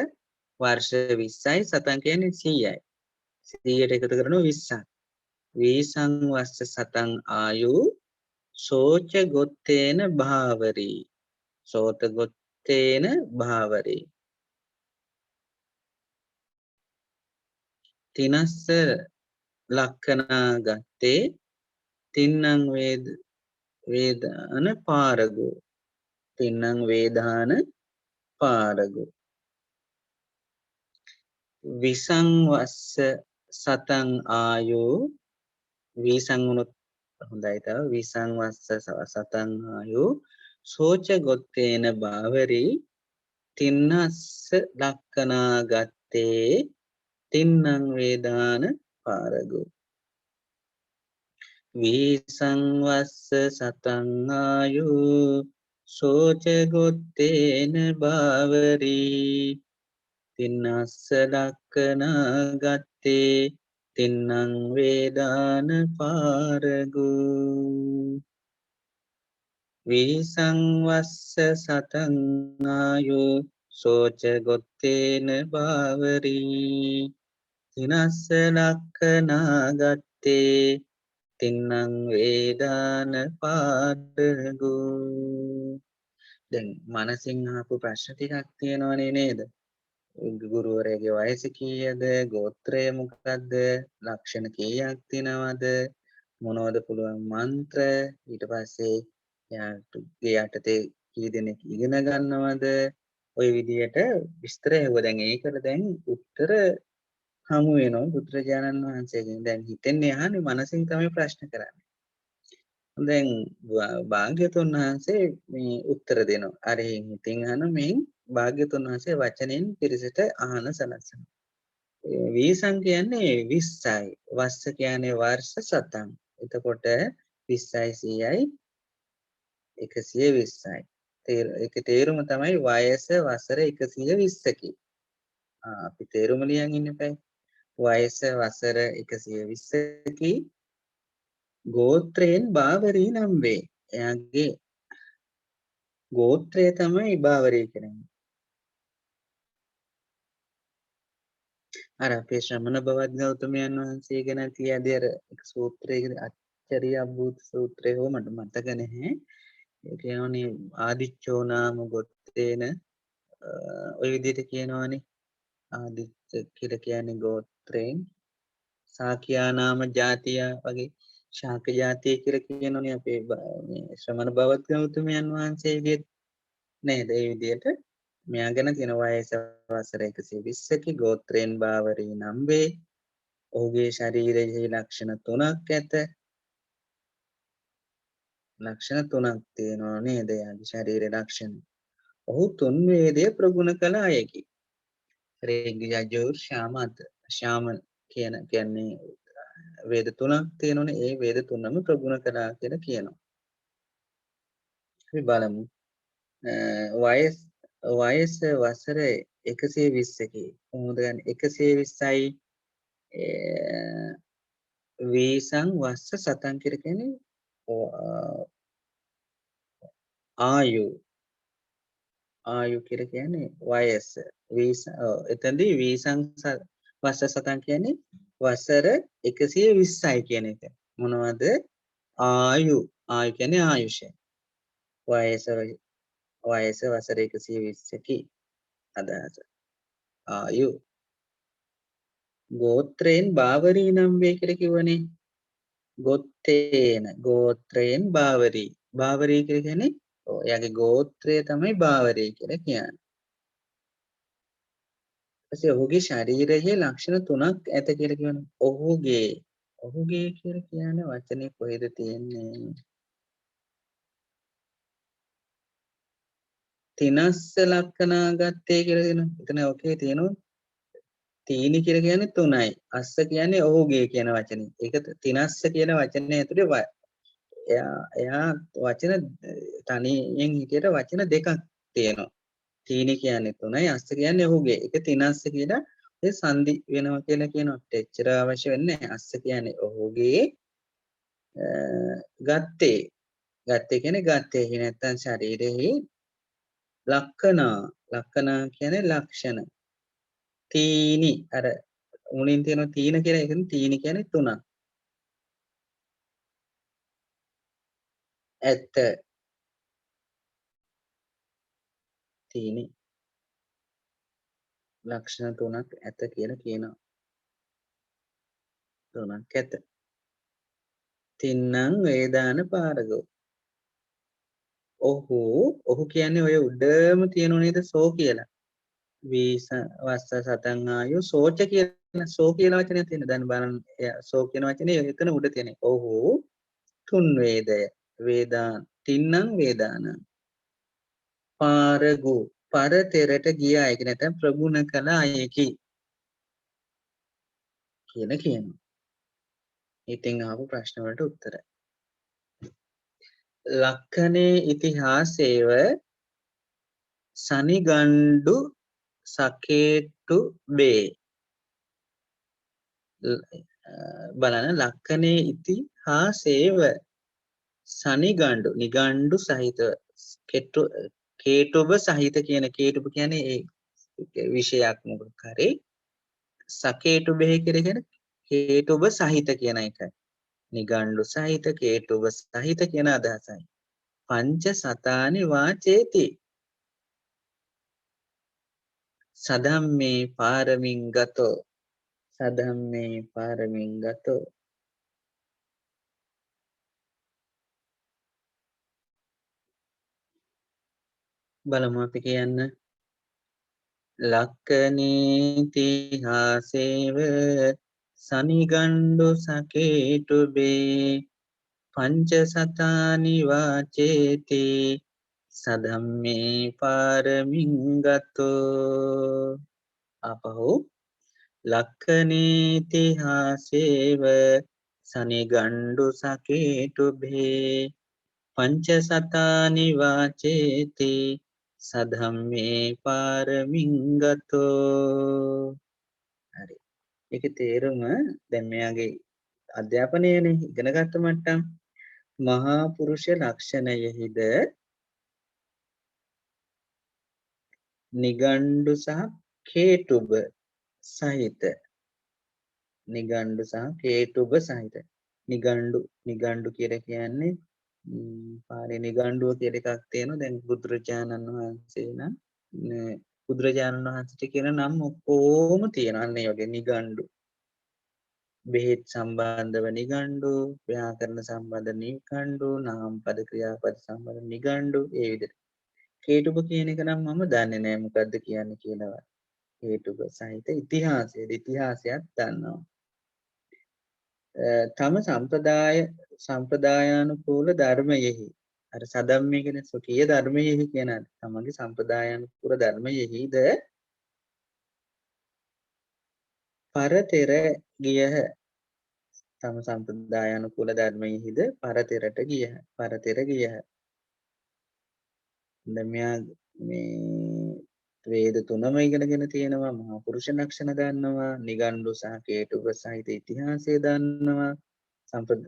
වර්ෂ 20යි සතං කියන්නේ 100යි. 100ට එකතු කරනවා 20ක්. විසංවස්ස සතං ආයෝ සෝච ගොත්තේන භාවරී. සෝත ගොත්තේන භාවරී. තිනස්ස ලක්කනා ගත්තේ තින්නං වේදාන පාරගෝ. තින්නං වේදාන පාරගෝ. විසංවස්ස සතං ආයෝ විසංගුණොත් හොඳයි. තව විසංවස්ස සතං ආයෝ සෝච ගොත්තේන භාවරී තින්නස්ස ලක්කනා ගත්තේ තින්නං වේදාන පාරගෝ වීසංවස්ස සතං ආයු සෝච ගොත්තේන බාවරී තින්නස්ස ලක්කනා ගත්තේ තින්නං වේදාන පාරගෝ වීසංවස්ස සතං ආයු සෝච ගොත්තේන බාවරී තිනස්ස ලක්කනා ගත්තේ තින්නං වේදාන පාරගෝ දැන් මනසින් අහපු ප්‍රශ්න ටිකක් තියෙනවනේ නේද ගුරුවරයාගේ වයස කීයද ගෝත්‍රය මොකක්ද ලක්ෂණ කීයක් තියෙනවද මොනවද පුළුවන් මන්ත්‍ර ඊට පස්සේ එයාගේ යටතේ කී දෙනෙක් ඉගෙන ගන්නවද ওই විදියට විස්තර හෙව්වා දැන් ඒකට දැන් උත්තර හමු වෙනවා බුදුරජාණන් වහන්සේගෙන් දැන් හිතෙන්නේ අහන්නේ මනසින් තමයි ප්‍රශ්න කරන්නේ දැන් භාග්‍යතුන් වහන්සේ මේ උත්තර දෙනවා අර හිතින් අහන මේ භාග්‍යතුන් වහන්සේ වචනෙන් පිරිසට අහන සලස්සන වීසං කියන්නේ 20යි වස්ස කියන්නේ වර්ෂ සතං එතකොට 20යි 100යි 120යි ඒක තේරුම තමයි වයස වසර 120කි අපි තේරුම ලියන් ඉන්න එපා වයස වසර 120කි ගෝත්‍රයෙන් බාවරී නම් වේ. එයාගේ ගෝත්‍රය තමයි බාවරී කියන්නේ. අර අපේ ශ්‍රමණ බවත් ගෞතමයන් වහන්සේ ගැන තියදී අර එක සූත්‍රයකදී අච්චරිය අභූත සූත්‍රය හෝ මට මතක නැහැ. ඒ කියන්නේ ආදිච්චෝ නාම ගොත්තේන ඔය විදිහට කියනවානේ. ආදිච්ච කියලා කියන්නේ ගෝත්‍රයෙන් සාකියා නාම ජාතිය වගේ ශාක ජාතිය කියලා කියනෝනේ අපේ මේ ශ්‍රමණ බවත් ගෞතමයන් වහන්සේගේ නේද ඒ විදිහට මෙයා ගැන තියෙන වයස වසර 120කි ගෝත්‍රයෙන් බාවරී නම් වේ ඔහුගේ ශරීරයේ ලක්ෂණ 3ක් ඇත ලක්ෂණ 3ක් තියෙනවා නේද යාගේ ශරීරයේ ලක්ෂණ ඔහු තුන් වේදයේ ප්‍රගුණ කළ අයකි රේග්‍යජෝ ශාමත ශාම කියන්නේ වේද 3ක් තියෙනෝනේ ඒ වේද 3ම ප්‍රගුණ කළා කියලා කියනවා අපි බලමු වයස වසර 120කි කොහොමද ගන්න 120යි වීසං වස්ස සතං කියලා කියන්නේ ආයු කියලා කියන්නේ වයස එතනදී වීසං වස්ස සතං කියන්නේ වසර 120යි කියන එක මොනවද ආයු කියන්නේ ආයුෂය වයස වසර 120කි අදහස ආයු ගෝත්‍රයෙන් බාවරී නම් වේ කියලා කිව්වනේ ගෝත්‍රයෙන් බාවරී කියලා කියන්නේ එයාගේ ගෝත්‍රය තමයි බාවරී කියලා කියන්නේ ඊපස්සේ ඔහුගේ ශරීරයේ ලක්ෂණ 3ක් ඇත කියලා කියනවා ඔහුගේ කියලා කියන්නේ වචනේ කොහෙද තියෙන්නේ තිනස්ස ලක්කනා ගත්තේ කියලා දෙනවා. එතන ඔකේ තියෙනවා තීනි කියලා කියන්නේ 3යි. අස්ස කියන්නේ ඔහුගේ කියන වචනේ. ඒක තිනස්ස කියන වචනේ ඇතුලේ එයා වචන තනියෙන් හිටියට වචන දෙකක් තියෙනවා. තීනි කියන්නේ 3යි අස්ස කියන්නේ ඔහුගේ. ඒක තිනස්ස කියලා ඒ සංදි වෙනවා කියලා කියනවා. එච්චර අවශ්‍ය වෙන්නේ නැහැ. අස්ස කියන්නේ ඔහුගේ ගත්තේ කියන්නේ ගත්තේ නැත්නම් ශරීරයේ ලක්කනා කියන්නේ ලක්ෂණ තීනි අර මුලින් තියෙන තීන කියලා එකෙන් තීනි කියන්නේ 3ක් ඇත්ත තීනි ලක්ෂණ 3ක් ඇත කියලා කියනවා 3ක් ඇත තින්නං වේදාන පාරගෝ ඔහු කියන්නේ ඔය උඩම තියෙනව නේද සෝ කියලා වස්ස සතං ආයු සෝච කියන සෝ කියන වචනේ තියෙන දැන් බලන්න සෝ කියන වචනේ එතන උඩ තියෙන ඔහු තුන් වේදය වේදාන තින්නං වේදාන පාරගු පරතරට ගියා ඒක නැත්නම් ප්‍රගුණ කළ අයකි කියලා කියනවා. ඉතින් ආපු ප්‍රශ්න වලට උත්තර. ලක්ඛනේ ඉතිහාසේව සනිගණ්ඩු සකේටු බේ. බලන්න ලක්ඛනේ ඉතිහාසේව සනිගණ්ඩු නිගණ්ඩු සහිත කේටුබ සහිත කියන කේටුබ කියන්නේ ඒ විෂයක් මොකක් හරි සකේටුබේ කියන කේටුබ සහිත කියන එකයි. නිගණ්ඩු සහිත කේටුබ සහිත කියන අදහසයි. පංච සතානි වාචේති සදම්මේ පාරමින් ගතෝ සදම්මේ පාරමින් ගතෝ බලමු අපි කියන්න ලක්ඛනීතිහාසේව සනිගණ්ඩු සකේටුබේ පංච සතානි වාචේති සදම්මේ පාරමින් ගතෝ අපහු ලක්ඛනීතිහාසේව සනිගණ්ඩු සකේටුබේ පංච සතානි වාචේති සදම්මේ පාරමින් ගතෝ. හරි. ඒකේ තේරුම දැන් මෙයාගේ අධ්‍යාපනයනේ ඉගෙන ගත්ත මට්ටම් මහා පුරුෂ ලක්ෂණයෙහිද නිගණ්ඩු සහ කේටුබ සහිත නිගණ්ඩු සහ කේටුබ සහිත නිගණ්ඩු කියලා කියන්නේ පාරේ නිගණ්ඩුව කියලා එකක් තියෙනවා. දැන් බුදුරජාණන් වහන්සේ නම් බුදුරජාණන් වහන්සේට කියන නම් ඔක්කොම තියෙනවා. අන්න ඒ වගේ නිගණ්ඩු. බෙහෙත් සම්බන්ධව නිගණ්ඩු, ව්‍යාකරණ සම්බන්ධ නිගණ්ඩු, නාමපද ක්‍රියාපද සම්බන්ධ නිගණ්ඩු ඒ විදිහට. කේටුබ කියන එක නම් මම දන්නේ නැහැ මොකද්ද කියන්නේ කියලා. කේටුබ සහිත ඉතිහාසයත් දන්නවා. තම සම්ප්‍රදායානුකූල ධර්මයෙහි අර සදම්මේ කියන සොකීය ධර්මයෙහි කියන තමගේ සම්ප්‍රදායානුකූල ධර්මයෙහිද පරතෙර ගියහ. තම සම්ප්‍රදායානුකූල ධර්මයෙහිද පරතෙර ගියහ. දැන් මෙයා මේ වේද තුනම ඉගෙනගෙන තියෙනවා. මහා පුරුෂ ලක්ෂණ දන්නවා. නිගණ්ඩු සහ කේටුබ සහිත ඉතිහාසය දන්නවා.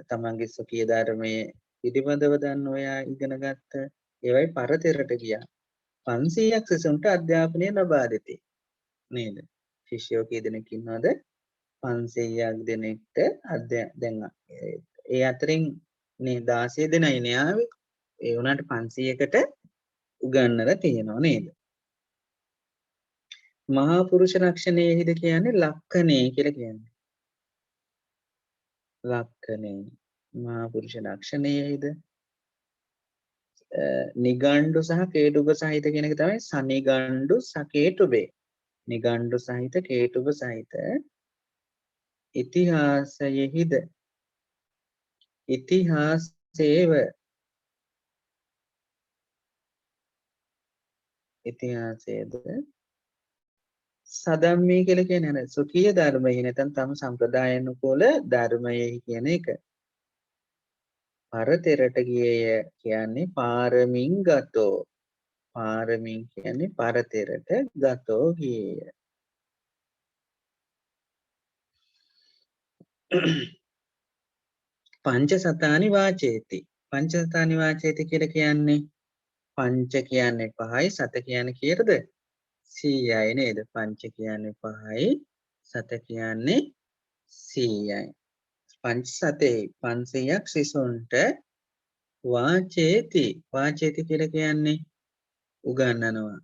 තමන්ගේ සොකීය ධර්මයේ පිළිබඳව දන්න ඔයා ඉගෙන ගත්ත ඒවයි පරතරට ගියා. 500ක් සිසුන්ට අධ්‍යාපනය ලබා දෙති. නේද? ශිෂ්‍යයෝ කී දෙනෙක් ඉන්නවද? 500ක් දෙනෙක්ට දැන් ඒ අතරින් මේ 16 දෙනයි නේ ආවේ. ඒ වුණාට 500කට උගන්වලා තියෙනවා නේද? මහා පුරුෂ ලක්ෂණයෙහිද කියන්නේ ලක්ඛනේ කියලා කියන්නේ. ලක්ඛනේ මහා පුරුෂ ලක්ෂණයෙහිද නිගණ්ඩු සහ කේටුබ සහිත කියන එක තමයි සනිගණ්ඩු සකේටුබේ. නිගණ්ඩු සහිත කේටුබ සහිත ඉතිහාසයෙහිද ඉතිහාසයේද සදම්මේ කියලා කියන්නේ අර සුඛීය ධර්මයෙහි නැත්නම් තම සම්ප්‍රදායනුකූල ධර්මයෙහි කියන එක. පරතරට ගියේය කියන්නේ පාරමින් ගතෝ. පාරමින් කියන්නේ පරතරට ගතෝ ගියේය. පංච සතානි වාචේති. පංච සතානි වාචේති කියලා කියන්නේ පංච කියන්නේ 5යි සත කියන්නේ කීයටද? 100යි නේද? පංච කියන්නේ 5යි සත කියන්නේ 100යි. පංච සතේ 500ක් සිසුන්ට වාචේති කියලා කියන්නේ උගන්වනවා.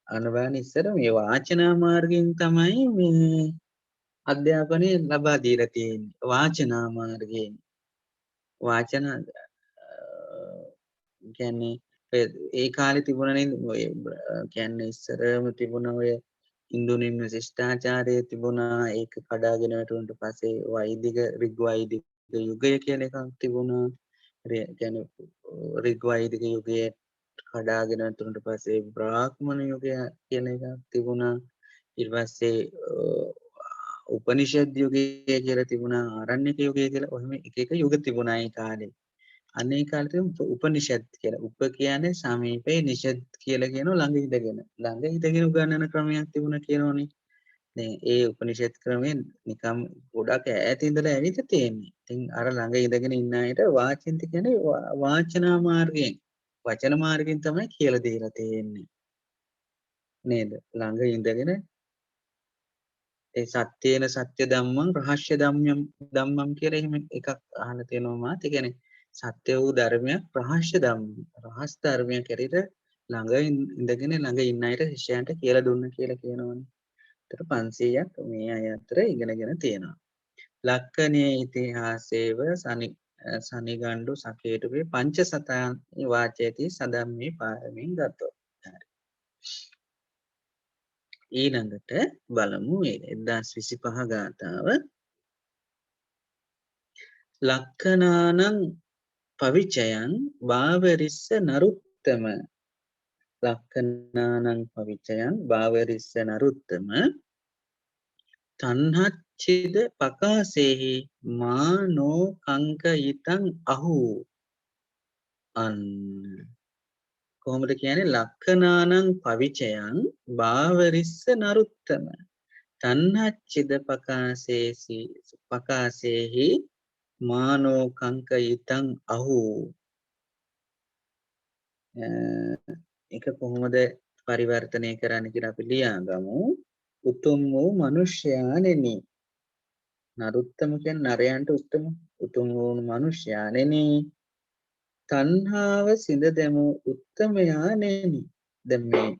අනුබාන ඉස්සර මේ වාචනා මාර්ගයෙන් තමයි මේ අධ්‍යාපනය ලබා දීලා තියෙන්නේ. වාචනා මාර්ගයෙන්. වාචන කියන්නේ ඒ කාලේ තිබුණනේ ඔය කියන්නේ ඉස්සරම තිබුණ ඔය ඉන්දුනිම්න ශිෂ්ටාචාරය තිබුණා. ඒක කඩාගෙන වැටුණට පස්සේ වෛදික ඍග්වෛදික යුගය කියලා එකක් තිබුණා. කියන්නේ ඍග්වෛදික යුගය කඩාගෙන වැටුණට පස්සේ බ්‍රාහ්මණ යුගය කියන එකක් තිබුණා. ඊට පස්සේ උපනිෂද් යුගය කියලා තිබුණා ආරණ්‍යක යුගය කියලා ඔහෙම එක එක යුග තිබුණා ඒ කාලේ. අනේ කාලේ තිබුණ උපනිෂද් කියලා. උප කියන්නේ සමීපේ නිෂද් කියලා කියනවා ළඟ ඉඳගෙන. ළඟ ඉඳගෙන උගන්වන ක්‍රමයක් තිබුණා කියනෝනේ. දැන් ඒ උපනිෂද් ක්‍රමයෙන් නිකම් ගොඩක් ඈත ඉඳලා ඇවිත් තියෙන්නේ. ඉතින් අර ළඟ ඉඳගෙන ඉන්න අයට වාචින්ත කියන්නේ වාචනා මාර්ගයෙන් වචන මාර්ගයෙන් තමයි කියලා දීලා තියෙන්නේ. නේද? ළඟ ඉඳගෙන ඒ සත්‍යේන සත්‍ය ධම්මං රහස්‍ය ධම්මම් කියලා එහෙම එකක් අහලා තියෙනවා මාත්. ඒ කියන්නේ සත්‍ය වූ ධර්මයක් රහස්‍ය ධම්ම. රහස් ධර්මයක් ඇරෙට ළඟ ඉඳගෙන ළඟ ඉන්න අයට ශිෂ්‍යයන්ට කියලා දුන්න කියලා කියනවනේ. ඒතර 500ක් මේ අය අතර ඉගෙනගෙන තියෙනවා. ලක්කනේ ඉතිහාසේව සනිගණ්ඩු සකේතුගේ පංච සතයන් වාචයති සදම්මේ පාරමින් ගතෝ. ඊළඟට බලමු මේ 1025 ගාථාව. ලක්කනානං පවිචයන් භාවරිස්ස නරුත්තම. ලක්කනානං පවිචයන් භාවරිස්ස නරුත්තම තණ්හච්ඡිද පකාසේහි මානෝ කංකයිතං අහු. අන්න කොහොමද කියන්නේ? ලක්කනානං පවිචයන් භාවරිස්ස නරුත්තම තණ්හච්ඡිද පකාසේහි මානෝ කංකයිතං අහු. ඒක කොහොමද පරිවර්තනය කරන්න කියලා අපි ලියාගමු. උතුම් වූ මිනිසයාණෙනි. නරුත්තම කියන්නේ නරයන්ට උතුම් වූ මිනිසයාණෙනි. තණ්හාව සිඳ දෙමු උත්තමයාණෙනි. දැන් මේ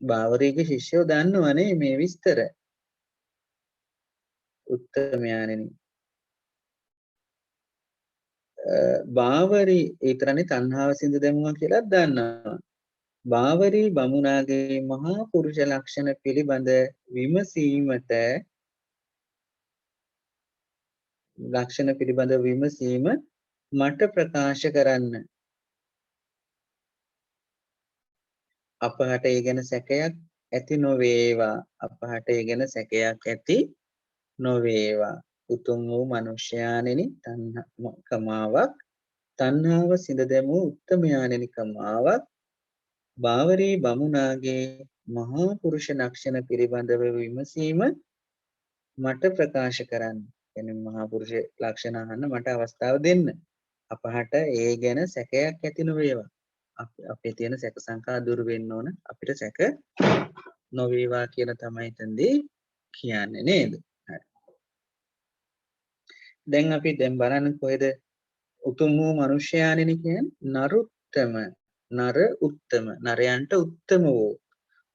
බාවරීගේ ශිෂ්‍යෝ දන්නවනේ මේ විස්තර. උත්තමයාණෙනි. බාවරී ඊතරනේ තණ්හාව සිඳ දෙමුවා කියලා දන්නවා. බාවරී බමුණාගේ මහා පුරුෂ ලක්ෂණ පිළිබඳ විමසීම මට ප්‍රකාශ කරන්න. අපහට ඒ ගැන සැකයක් ඇති නොවේවා. අපහට ඒ ගැන සැකයක් ඇති නොවේවා. උතුම් වූ මිනිසයාණෙනි කමාවක් තණ්හාව සිඳ දෙමු උත්තමයාණෙනි කමාවක් බාවරී බමුණාගේ මහා පුරුෂ ලක්ෂණ පිළිබඳව විමසීම මට ප්‍රකාශ කරන්න. එනම් මහා පුරුෂ ලක්ෂණ අහන්න මට අවස්ථාව දෙන්න. අපහට ඒ ගැන සැකයක් ඇති නොවේවා. අපේ තියෙන සැක සංකා දුරු වෙන්න ඕන. අපිට සැක නොවේවා කියලා තමයි එතනදී කියන්නේ නේද? හරි. දැන් අපි බලන්න කොහෙද උතුම් වූ මිනිසයාණෙනි කියන්නේ? නරුත්තම නර උත්තම නරයන්ට උත්තම වූ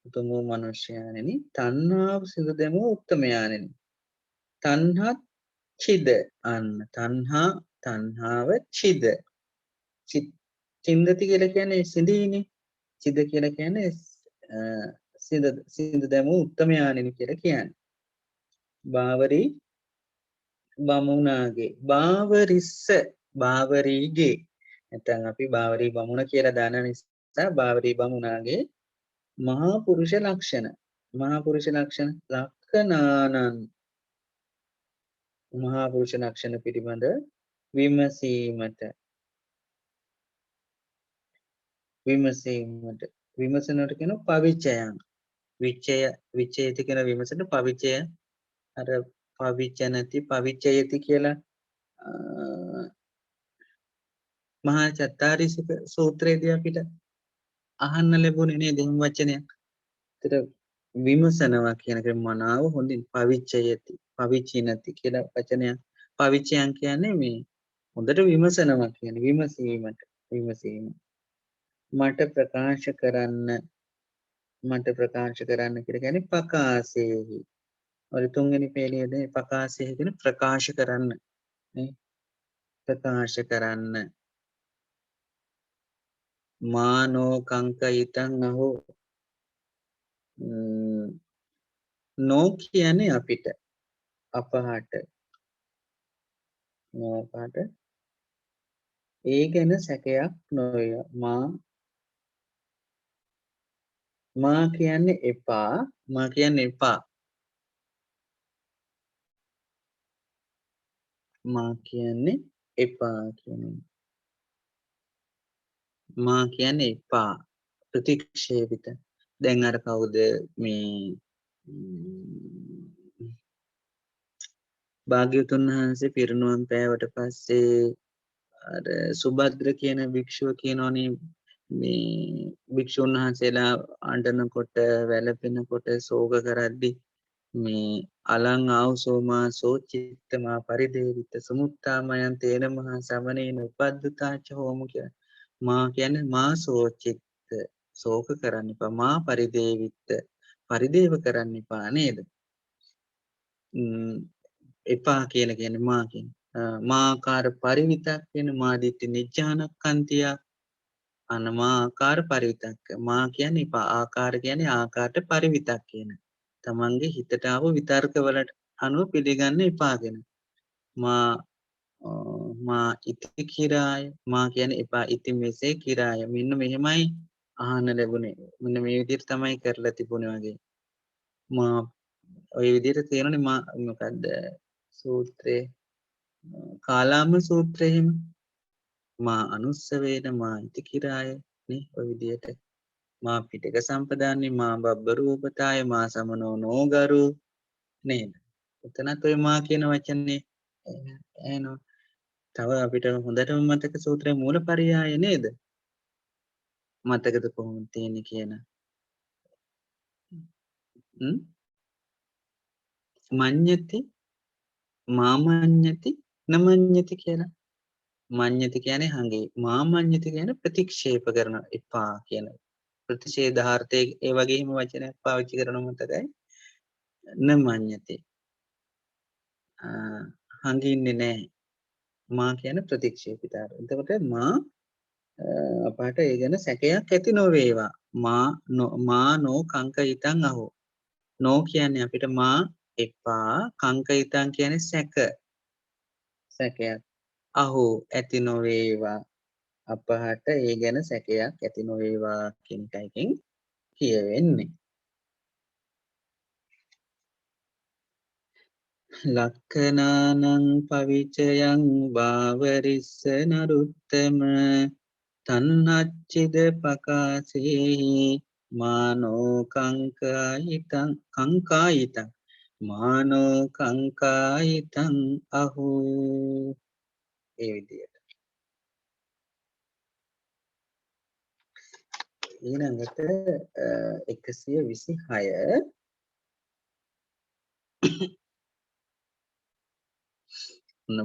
උතුම් වූ මිනිසයාණෙනි තණ්හාව සිඳ දෙමු උත්තමයාණෙනි. තණ්හා චිද අන්න තණ්හාව චිද චින්දති කියලා කියන්නේ සිඳීනේ. චිද කියලා කියන්නේ සිඳ දෙමු උත්තමයාණෙනි කියලා කියන්නේ. බාවරී බමුණාගේ බාවරිස්ස බාවරීගේ නැත්නම් අපි බාවරී බමුණ කියලා දාන නිසා බාවරී බමුණාගේ මහා පුරුෂ ලක්ෂණ ලක්කනානං මහා පුරුෂ ලක්ෂණ පිළිබඳ විමසීමට විමසනට කියන පවිචයන් විචයති කියන විමසන පවිචය අර පවිචනති පවිචයති කියලා මහා චත්තාරීසක සූත්‍රයේදී අපිට අහන්න ලැබුණේ නේද එහෙම වචනයක්. ඒතර විමසනවා කියන එක මනාව හොඳින් පවිචයති පවිචිනති කියලා වචනයක්. පවිචයන් කියන්නේ මේ හොඳට විමසනවා කියන විමසීම. මට ප්‍රකාශ කරන්න කියලා කියන්නේ පකාසේහි. ඔය තුන්වෙනි පේළියේදී පකාසේහි කියන ප්‍රකාශ කරන්න නේ. ප්‍රකාශ කරන්න. මානෝ කංකයිතං අහෝ නෝ කියන්නේ අපිට අපහට ඒ ගැන සැකයක් නොවේ. මා කියන්නේ එපා මා කියන්නේ එපා කියන්නේ. මා කියන්නේ එපා ප්‍රතික්ෂේපිත. දැන් අර කවුද මේ භාග්‍යවතුන් වහන්සේ පිරිනුවම් පෑවට පස්සේ අර සුභද්‍ර කියන භික්ෂුව කියනෝනේ මේ භික්ෂුන් වහන්සේලා අඬනකොට වැළපෙනකොට ශෝක කරද්දි මේ අලං ආවසෝමා සෝචිත්තමා පරිදේවිත සමුත්තාමයන් තේන මහා සමනේන උපද්දතාච හෝම කියන මා කියන්නේ මා සෝචිත්ත ශෝක කරන්න එපා මා පරිදේවිත පරිදේව කරන්න එපා නේද එපා කියලා කියන්නේ මා කියන්නේ මාකාර පරිවිතක් වෙන මාදිත්‍ය නිජ්ජානක්ඛන්තිය අනමාකාර පරිවිතක්ක මා කියන්නේ එපා ආකාර කියන්නේ ආකාරට පරිවිතක් කියන තමන්ගේ හිතට ආව විතර්ක වලට අනුව පිළිගන්න එපාගෙන මා ඉති කිරාය මා කියන්නේ එපා ඉති මෙසේ කිරාය මෙන්න මෙහෙමයි අහන්න ලැබුණේ මෙන්න මේ විදිහට තමයි කරලා තිබුණේ වගේ මා ඔය විදිහට තියෙනනේ මා මොකද්ද සූත්‍රයේ කාලාම සූත්‍රයෙහිම මා අනුස්සවේන මා ඉති කිරාය නේ ඔය විදිහට මා පිටක සම්පදාන්නේ මා බබ්බරූපතාය මා සමනෝ නෝගරු නේද එතනත් ඔය මා කියන වචනේ එනවා තව අපිට හොඳටම මතක සූත්‍රයේ මූලපරියාය නේද මතකද කොහොමද තියෙන්නේ කියන මඤ්ඤති මාමඤ්ඤති නමඤ්ඤති කියලා මඤ්ඤති කියන්නේ හංගේ මාමඤ්ඤති කියන්නේ ප්‍රතික්ෂේප කරන එපා කියන ප්‍රතිෂේධාර්ථයේ ඒ වගේම වචනයක් පාවිච්චි කරන මතකයි නමඤ්ඤති හංගින්නේ නැහැ මා කියන ප්‍රතික්ෂේපිතාර එතකොට මා අපට ඒ ගැන සැකයක් ඇති නොවේවා මා නෝ කංකයිතං අහෝ නෝ කියන්නේ අපිට මා එපා කංකයිතං කියන්නේ සැකයක් අහෝ ඇති නොවේවා අපහට ඒ ගැන සැකයක් ඇති නොවේවා කියන එකකින් කියවෙන්නේ ලක්ඛනානං පවිචයං වාවරිස්ස නරුත්තම තන්නච්චිද පකාසේහි මානෝ කංකායිතං මානෝ කංකායිතං අහෝ ඒ විදියට ඊළඟට 126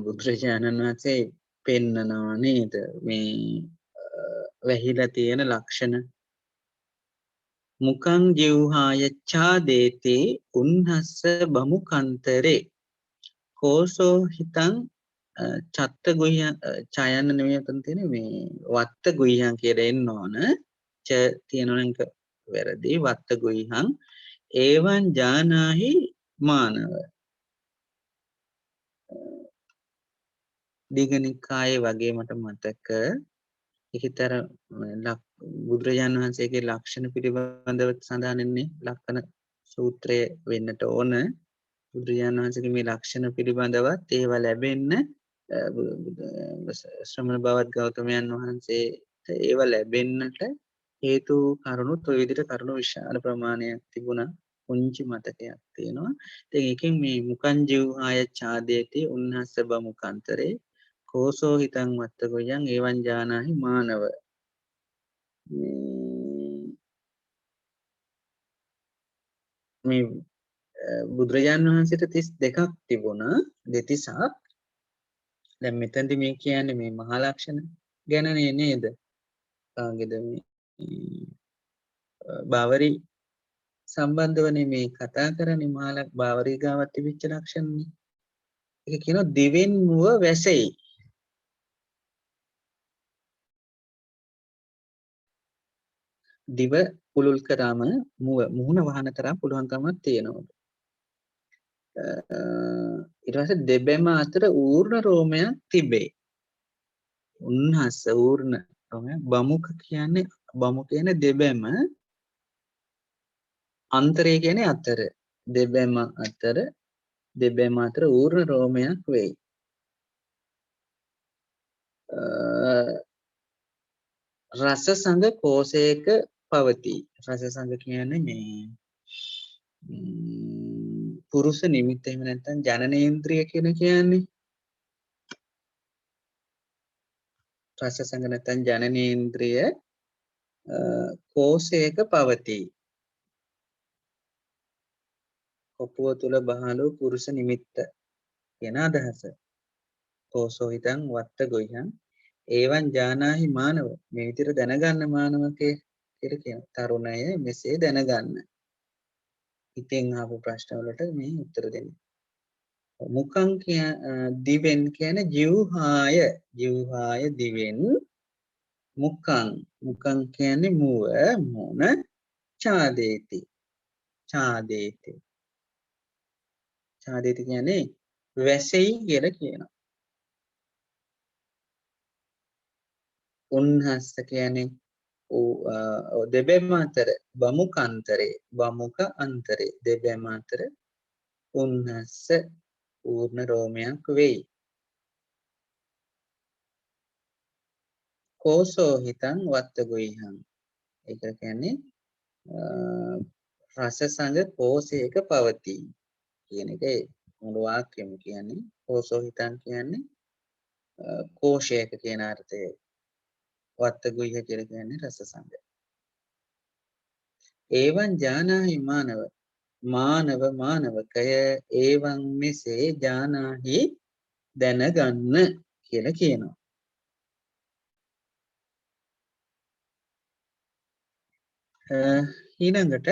බුදුරජාණන් වහන්සේ පෙන්නනවා නේද මේ වැහිලා තියෙන ලක්ෂණ මුකං ජීවහාය ඡාදේති උන්නස්ස බමුකන්තරේ කෝසෝ හිතං චත්ත ගුහ්‍යං ඡායන්න නෙමෙයි අතන තියෙන්නේ මේ වත්ත ගුහ්‍යං කියලා එන්න ඕන ච තියෙනවනම් වැරදි වත්ත ගුහ්‍යං ඒවං ජානාහි මානව දීඝනිකායේ වගේ මට මතක ඒකතර බුදුරජාණන් වහන්සේගේ ලක්ෂණ පිළිබඳව සඳහන් වෙන්නේ ලක්ෂණ සූත්‍රය වෙන්නට ඕන බුදුරජාණන් වහන්සේගේ මේ ලක්ෂණ පිළිබඳවත් ඒවා ලැබෙන්න ශ්‍රමණ බවත් ගෞතමයන් වහන්සේට ඒවා ලැබෙන්නට හේතු කරුණුත් ඔය විදිහට කරුණු විශාල ප්‍රමාණයක් තිබුණා පුංචි මතකයක් තියෙනවා ඉතින් ඒකෙන් මේ මුකං ජීවහාය ඡාදේති උන්නස්ස බමුකන්තරේ කෝසෝ හිතං වත්ත ගොයං ඒවං ජානාහි මානව මේ බුදුරජාණන් වහන්සේට 32ක් තිබුණා දෙතිසක් දැන් මෙතනදි මේ කියන්නේ මේ මහා ලක්ෂණ ගැනනේ නේද කාගේද මේ බාවරි සම්බන්ධවනේ මේ කතා කරන්නේ මහා බාවරි ගාවත් තිබිච්ච ලක්ෂණනේ ඒක කියනවා දිවෙන් මුව වැසෙයි දිව පුළුල් කරාම මුහුණ වහන තරම් පුළුවන්කමක් තියෙනවා ඊට පස්සේ දෙබැම අතර ඌර්ණ රෝමයක් තිබේ උන්හස්ස ඌර්ණ රෝමය බමුක කියන්නේ දෙබැම අන්තරය කියන්නේ අතර දෙබැම අතර ඌර්ණ රෝමයක් වෙයි රස සංග කෝෂයක පවතී. රස සංග කියන්නේ මේ පුරුෂ නිමිත්ත එහෙම නැත්නම් ජනනේන්ද්‍රිය කියන්නේ රස සංග නැත්නම් ජනනේන්ද්‍රිය කෝෂයක පවතී. කොපුව තුල බහලු පුරුෂ නිමිත්ත කියන අදහස. කෝසෝ හිතං වත්ත ගොයහං ඒවන් ජානාහි මානව මේ විදිහට දැනගන්න මානවකේ කියලා කියන තරුණය මෙසේ දැනගන්න. ඉතින් ආපු ප්‍රශ්න වලට මේ උත්තර දෙන්න. මුඛං දිවෙන් කියන්නේ ජීවහාය දිවෙන් මුඛං කියන්නේ මුව මොන ඡාදේති කියන්නේ වැසෙයි කියලා කියනවා. උන්හස්ස කියන්නේ දෙබැම අතර බමුක අන්තරේ දෙබැම අතර උන්හස්ස පූර්ණ රෝමයක් වෙයි. කෝසෝ හිතං වත්ත ගොයිහං ඒක කියන්නේ රස සංග කෝෂයක පවතී කියන එක මුළු වාක්‍යෙම කියන්නේ. කෝසෝ හිතං කියන්නේ කෝෂයක කියන අර්ථය. වත්ත ගොයිහ කියලා කියන්නේ රස සංග. ඒවන් ජානාහි මානවකය ඒවන් මෙසේ ජානාහි දැනගන්න කියලා කියනවා. ඊළඟට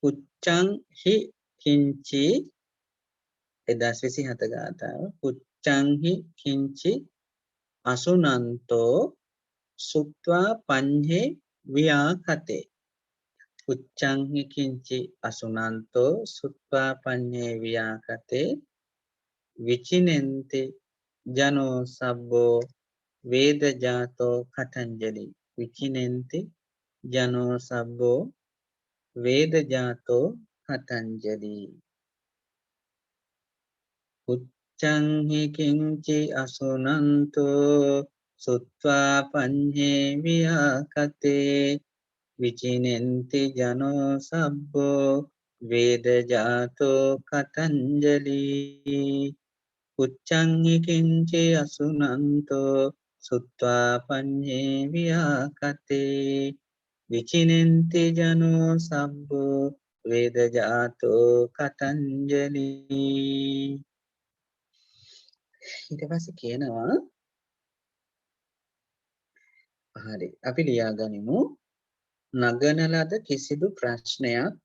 පුච්ඡං හි කිංචි 1027 ගාථාව. පුච්ඡං හි කිංචි අසුනන්තෝ සුත්වා පඤ්ඤේ වියාකතේ. පුච්ඡං හි කිංචි අසුනන්තෝ සුත්වා පඤ්ඤේ වියාකතේ විචිනෙන්ති ජනෝ සබ්බෝ වේද ජාතෝ කතංජලි. විචිනෙන්ති ජනෝ සබ්බෝ වේද ජාතෝ කතංජලි. පුච්ඡං හි කිංචි අසුනන්තෝ සුත්වා පඤ්ඤේ වියාකතේ විචිනෙන්ති ජනෝ සබ්බෝ වේද ජාතෝ කතංජලි. පුච්ඡං හි කිංචි අසුනන්තෝ සුත්වා පඤ්ඤේ වියාකතේ විචිනෙන්ති ජනෝ සබ්බෝ වේද ජාතෝ කතංජලි. ඊට පස්සේ කියනවා හරි අපි ලියා ගනිමු. නගන ලද කිසිදු ප්‍රශ්නයක්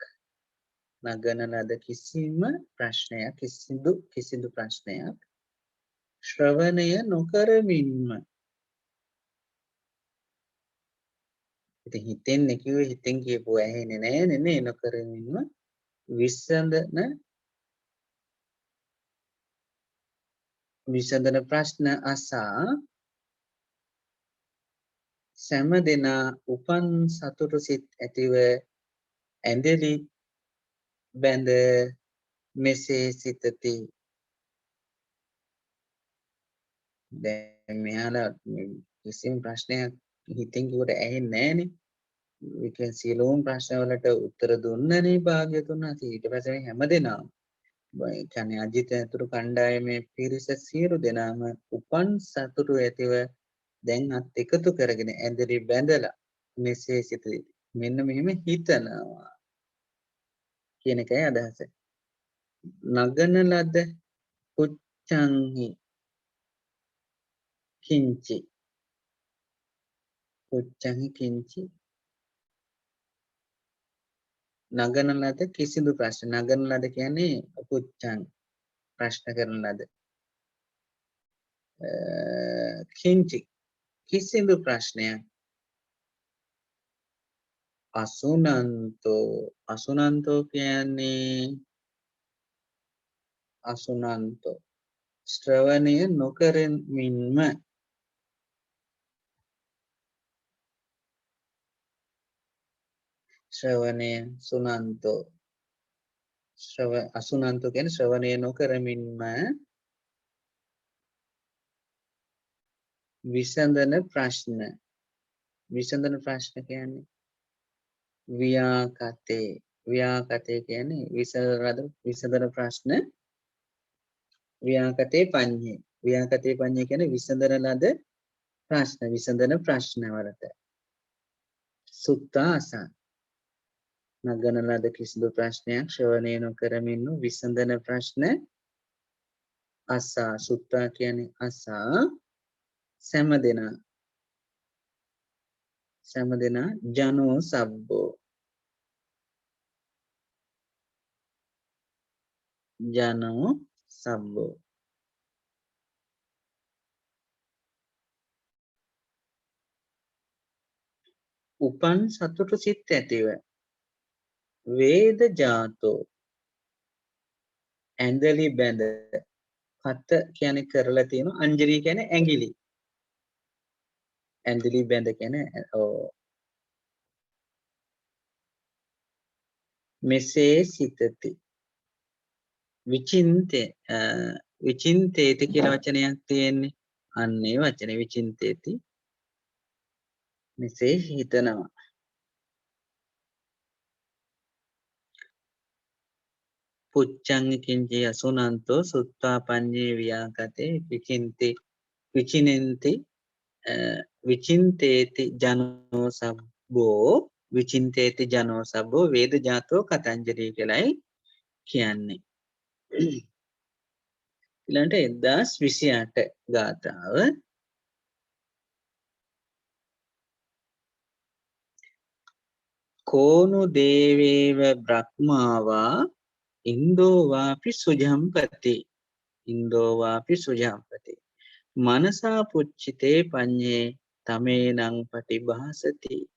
ශ්‍රවණය නොකරමින්ම. ඉතින් හිතෙන්නේ කිව්වේ හිතෙන් කියපුවා ඇහෙන්නේ නැහැ නේ නොකරමින්ම විසඳන ප්‍රශ්න අසා සෑම දෙනා උපන් සතුටු සිත් ඇතිව ඇඳලි බැඳ මෙසේ සිතති. දැන් මෙයාලා කිසිම ප්‍රශ්නයක් හිතෙන් කිව්වට ඇහෙන්නේ නැහනේ. විකන් සියලුම ප්‍රශ්න වලට උත්තර දුන්නනේ භාග්‍යතුන් වහන්සේ. ඊට පස්සේ හැමදෙනාම ඒ කියන්නේ අජිත ඇතුළු කණ්ඩායමේ පිරිස සියලු දෙනාම උපන් සතුටු ඇතිව දැන් අත් එකතු කරගෙන ඇඳලි බැඳලා මෙසේ සිතති. මෙන්න මෙහෙම හිතනවා කියන එකයි අදහස. නගන ලද පුච්ඡංහි කිංචි නගන ලද කිසිදු ප්‍රශ්න. නගන ලද කියන්නේ පුච්ඡං ප්‍රශ්න කරන ලද. කිංචි කිසිදු ප්‍රශ්නයක්. අසුනන්තෝ කියන්නේ ශ්‍රවණය නොකරමින්ම. ශ්‍රවණය සුනන්තෝ අසුනන්තෝ කියන්නේ ශ්‍රවණය නොකරමින්ම විසඳන ප්‍රශ්න කියන්නේ ව්‍යාකතේ කියන්නේ විසඳන ප්‍රශ්න ව්‍යාකතේ පඤ්ඤේ කියන්නේ විසඳන ලද ප්‍රශ්න විසඳන ප්‍රශ්න වලට සුත්තා අසං නගන ලද කිසිදු ප්‍රශ්නයක් ශ්‍රවණය නොකරමින් විසඳන ප්‍රශ්න අසා සුත්තා කියන්නේ අසා සෑම දෙනා ජනෝ සබ්බෝ උපන් සතුටු සිත් ඇතිව වේද ජාතෝ ඇඳලි බැඳ කත කියන්නේ කරලා තියෙන අංජලි කියන්නේ ඇඟිලි ඇඳලි බැඳ කියන්නේ මෙසේ සිතති විචින්තේති කියලා වචනයක් තියෙන්නේ අන්නේ වචනේ විචින්තේති මෙසේ හිතනවා පුච්ඡං කිංචේ අසුනන්තෝ සුත්තා පඤ්ඤේ ව්‍යාකතේ විචින්තේති ජනෝ සබ්බෝ වේද ජාතෝ කතංජලි කියලායි කියන්නේ ඊළඟට 1028 ගාථාව කෝනු දේවේව බ්‍රහ්මාවා ඉන්දෝ වාපි සුජම්පති මනසා පුච්චිතේ පඤ්ඤේ තමේනං පටිභාසති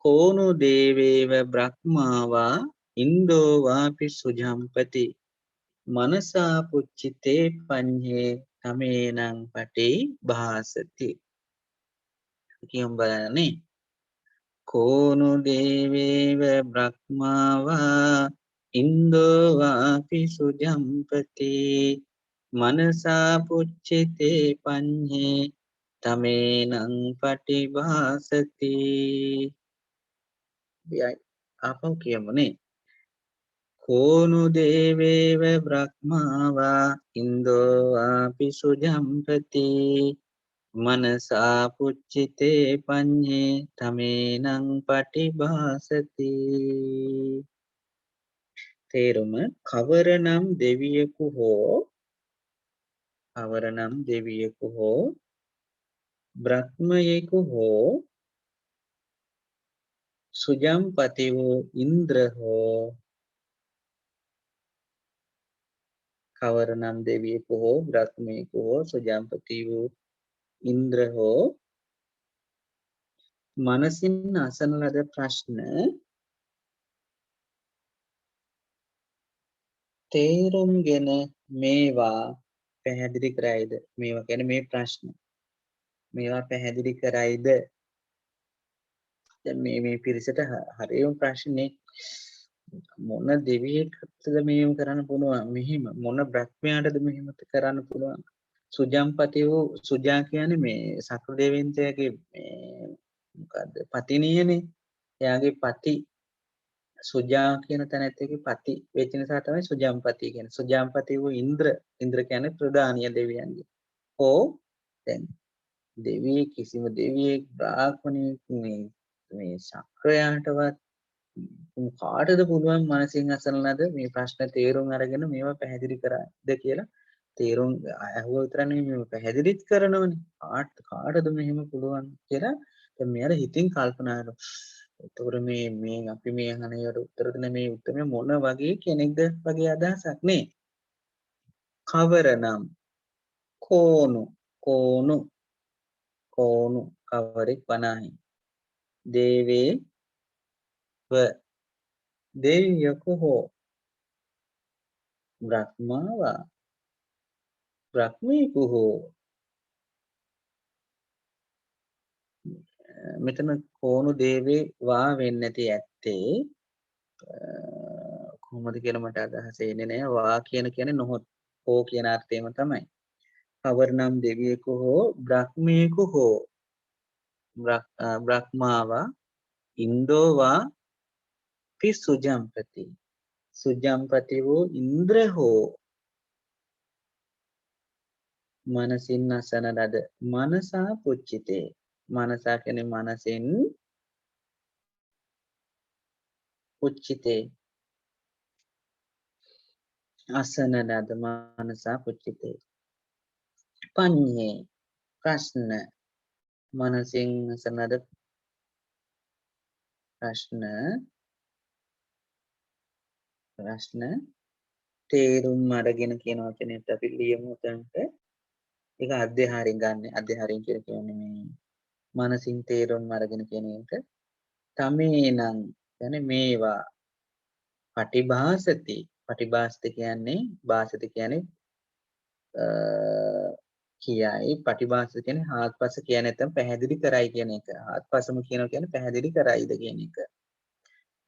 කෝනු දේවේව බ්‍රහ්මාවා ඉන්දෝ වාපි සුජම්පති මනසා පුච්චිතේ පඤ්ඤේ තමේනං පටිභාසති කියමු බලන්නේ කෝනු දේවේව බ්‍රහ්මාවා ඉන්දෝ වාපි සුජම්පති මනසා පුච්චිතේ පඤ්ඤේ තමේනං පටිභාසති ආපහු කියමුනේ කෝනු දේවේව බ්‍රහ්මාවා ඉන්දෝ වාපි සුජම්පති මනසා පුච්චිතේ පඤ්ඤේ තමේනං පටිභාසති තේරුම කවරනම් දෙවියෙකු හෝ බ්‍රහ්මයෙකු හෝ සුජම්පති වූ ඉන්ද්‍ර හෝ කවරනම් දෙවියෙකු හෝ බ්‍රහ්මයෙකු හෝ සුජම්පති වූ ඉන්ද්‍ර හෝ මනසින් අසන ලද ප්‍රශ්න තේරුම්ගෙන මේවා පැහැදිලි කරයිද මේවා කියන්නේ මේ ප්‍රශ්න මේවා පැහැදිලි කරයිද දැන් මේ පිරිසට හරියම ප්‍රශ්නේ මොන දෙවියෙක්ද මෙහෙම කරන්න පුළුවන් මෙහිම මොන බ්‍රහ්මයාටද මෙහෙම කරන්න පුළුවන් සුජම්පති වූ සුජා කියන්නේ මේ සක්‍ර දෙවියන්ගේ මොකද්ද පතිනියනේ එයාගේ පති සුජා කියන තැනැත්තගේ පති වෙච්ච නිසා තමයි සුජම්පති කියන්නේ සුජම්පති වූ ඉන්ද්‍ර කියන්නේ ප්‍රධානීය දෙවියන්ගේ ඕ දැන් දෙවියෙක් කිසිම දෙවියෙක් බ්‍රාහ්මණයෙක් මේ සක්‍රයාටවත් කාටද පුළුවන් මනසින් අසන ලද මේ ප්‍රශ්න තේරුම් අරගෙන මේවා පැහැදිලි කරාද කියලා තේරුම් අහුව විතර නෙමෙයි මේවා පැහැදිලිත් කරනවනේ කාටද මෙහෙම පුළුවන් කියලා දැන් මෙයාලා හිතින් කල්පනා කරනවා එතකොට මේ අපි මේ අහන ඒවාට උත්තර දෙන මේ උත්තරම මොන වගේ කෙනෙක්ද වගේ අදහසක් නේ කවරනම් කෝනු කවරෙක් වනාහි දෙවියෙකු හෝ බ්‍රහ්මයෙකු හෝ මෙතන කෝණු දේවේ වා වෙන්නේ නැති ඇත්තේ කොහොමද කියලා මට අදහස එන්නේ නැහැ. වා කියන්නේ නොහොත් හෝ කියන අර්ථයම තමයි. කවරනම් දෙවියෙකු හෝ බ්‍රහ්මයෙකු හෝ බ්‍රහ්මාවා ඉන්දෝවා පි සුජම්පති සුජම්පති වූ ඉන්ද්‍ර හෝ මනසින් අසන ලද මනසා පුච්චිතේ මනසා කියන්නේ මනසින් පුච්චිතේ අසන ලද මනසා පුච්චිතේ පඤ්ඤේ ප්‍රශ්න මනසින් අසන ලද ප්‍රශ්න තේරුම් අරගෙන කියන වචනයත් අපි ලියමු උතන්ට. ඒක අධ්‍යහාරයෙන් ගන්න. අධ්‍යහාරයෙන් කියන්නේ මේ මනසින් තේරුම් අරගෙන කියන එක. තමේනම් කියන්නේ මේවා පටිභාසති. පටිභාසති කියන්නේ භාසති කියන්නේ කියයි. පටිභාසති කියන්නේ හාත්පස කියන්නේ නැත්නම් පැහැදිලි කරයි කියන එක. හාත්පසම කියනවා කියන්නේ පැහැදිලි කරයිද කියන එක.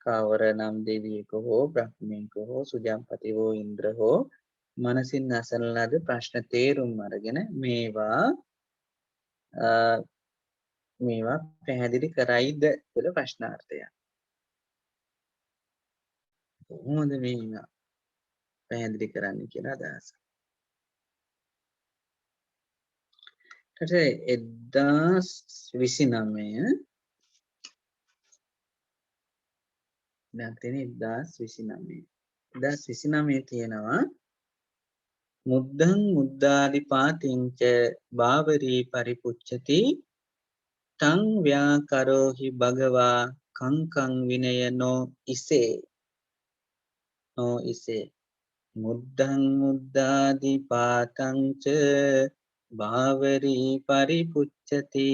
කවර නම් දෙවියෙකු හෝ බ්‍රහ්මයෙකු හෝ සුජම්පති හෝ ඉන්ද්‍ර හෝ මනසින් අසන ලද ප්‍රශ්න තේරුම් අරගෙන මේවා පැහැදිලි කරයිද කියලා ප්‍රශ්නාර්ථය. කොහොමද මේවා පැහැදිලි කරන්නේ කියලා අදහස. ඊට 1029 දැන් තියෙන 1029 තියෙනවා මුද්දං මුද්දාදිපාතිංච බාවරී පරිපුච්ඡති තං ව්‍යාකරෝහි භගවා කංකං විනයනෝ ඉසේ මුද්දං මුද්දාදිපාතංච බාවරී පරිපුච්ඡති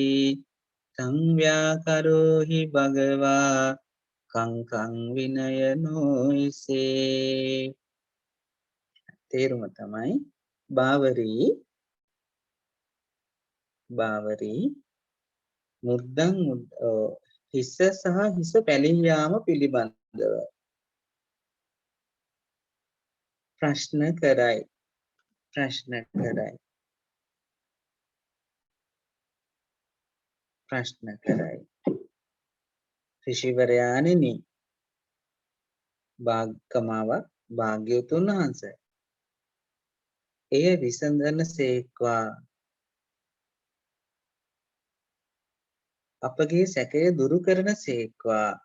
තං ව්‍යාකරෝහි භගවා කංකං විනයනෝ ඉසේ. තේරුම තමයි බාවරී මුද්දං හිස සහ හිස පැලින් යාම පිළිබඳව ප්‍රශ්න කරයි. ඍෂිවරයාණෙනි භාග්කමාවක් භාග්‍යවතුන් වහන්සේ එය විසඳන සේක්වා අපගේ සැකය දුරු කරන සේක්වා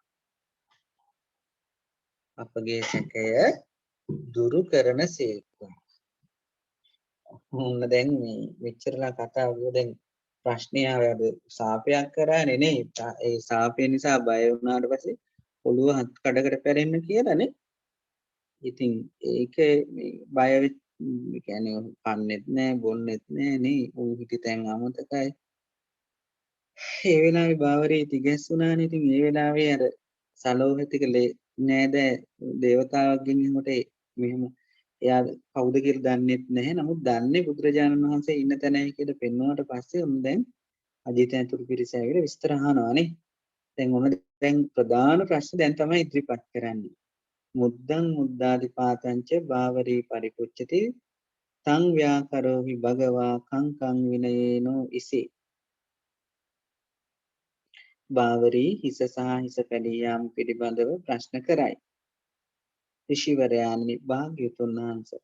දැන් මේ මෙච්චරලා කතා වුණා. දැන් ප්‍රශ්නය ආවද සාපයක් කරානේ නේ. ඒ සාපය නිසා බය වුණාට පස්සේ ඔළුව හත් කඩකට පැරෙන්න කියලානේ. ඉතින් ඒක මේ බය කියන්නේ කන්නේත් නෑ බොන්නෙත් නෑ නේ. උන් හිටි තැන් අමතකයි. ඒ වෙලාවේ බාවරේ තිගැස්සුණානේ. ඉතින් ඒ වෙලාවේ අර සලෝහිතික නෑද දේවතාවක්ගෙන් එහෙමට මෙහෙම එයා කවුද කියලා දන්නෙත් නැහැ. නමුත් දන්නේ බුදුරජාණන් වහන්සේ ඉන්න තැනයි කියලා පෙන්වුවාට පස්සේ උන් දැන් අජිතයන්තුරු පිරිස ඇවිල්ලා විස්තර අහනවානේ. දැන් ප්‍රධාන ප්‍රශ්න දැන් තමයි ඉදිරිපත් කරන්නේ. මුද්දං මුද්දාදිපාතංච බාවරී පරිපුච්ඡති තං ව්‍යාකරෝහි භගවා කංකං විනයේනෝ ඉසේ. බාවරී හිස සහ හිස පැලී යාම පිළිබඳව ප්‍රශ්න කරයි. ඍෂිවරයාණනි භාග්‍යවතුන් වහන්සේ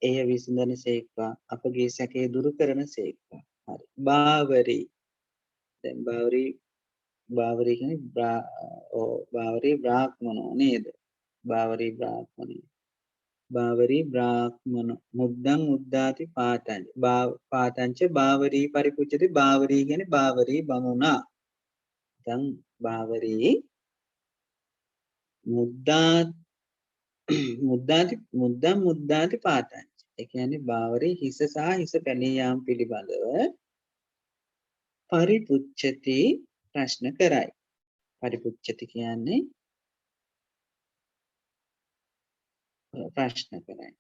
එය විසඳන සේක්වා අපගේ සැකය දුරු කරන සේක්වා. හරි. දැන් බාවරී කියන්නේ බාවරී බ්‍රාහ්මණෝ නේද? බාවරී බ්‍රාහ්මණ මුද්දං මුද්දාති පාතංච බාවරී පරිපුච්ඡති. බාවරී කියන්නේ බාවරී බමුණා. දැන් බාවරී මුද්දාති පාතංච. ඒ කියන්නේ බාවරී හිස සහ හිස පැලී යාම පිළිබඳව පරිපුච්ඡති ප්‍රශ්න කරයි. පරිපුච්ඡති කියන්නේ ප්‍රශ්න කරයි.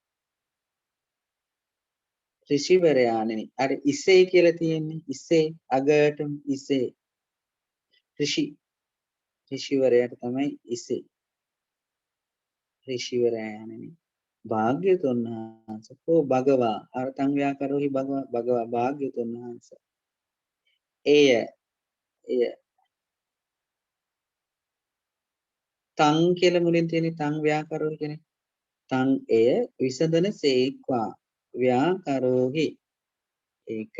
ඍෂිවරයාණෙනි අර ඉසේ කියලා තියෙන්නේ. ඉසේ අගටම ඉසේ ඍෂිවරයාට තමයි ඉසේ. ඍෂිවරයා යන්නේ භාග්‍යතුන් වහන්සේ. කෝ භගවා අර්ථං ව්‍යාකරෝහි භගවා භාග්‍යතුන් වහන්සේ. එය තං කියලා මුලින් තියෙන තං ව්‍යාකරෝහි කියන්නේ තං එය විසඳන සේක්වා ව්‍යාකරෝහි ඒක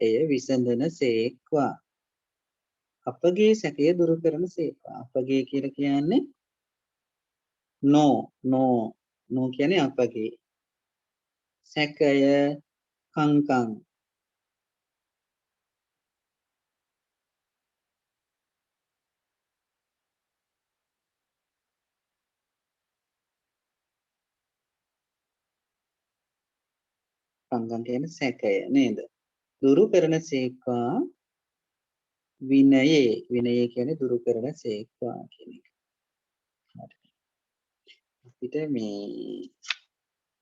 එය විසඳන සේක්වා අපගේ සැකය දුරු කරන සේක්වා. අපගේ කියලා කියන්නේ නෝ කියන්නේ අපගේ සැකය කංකං කංකං කියන්නේ සැකය නේද? දුරු කරන සේක්වා විනයේ කියන්නේ දුරු කරන සේක්වා කියන එක. අපිට මේ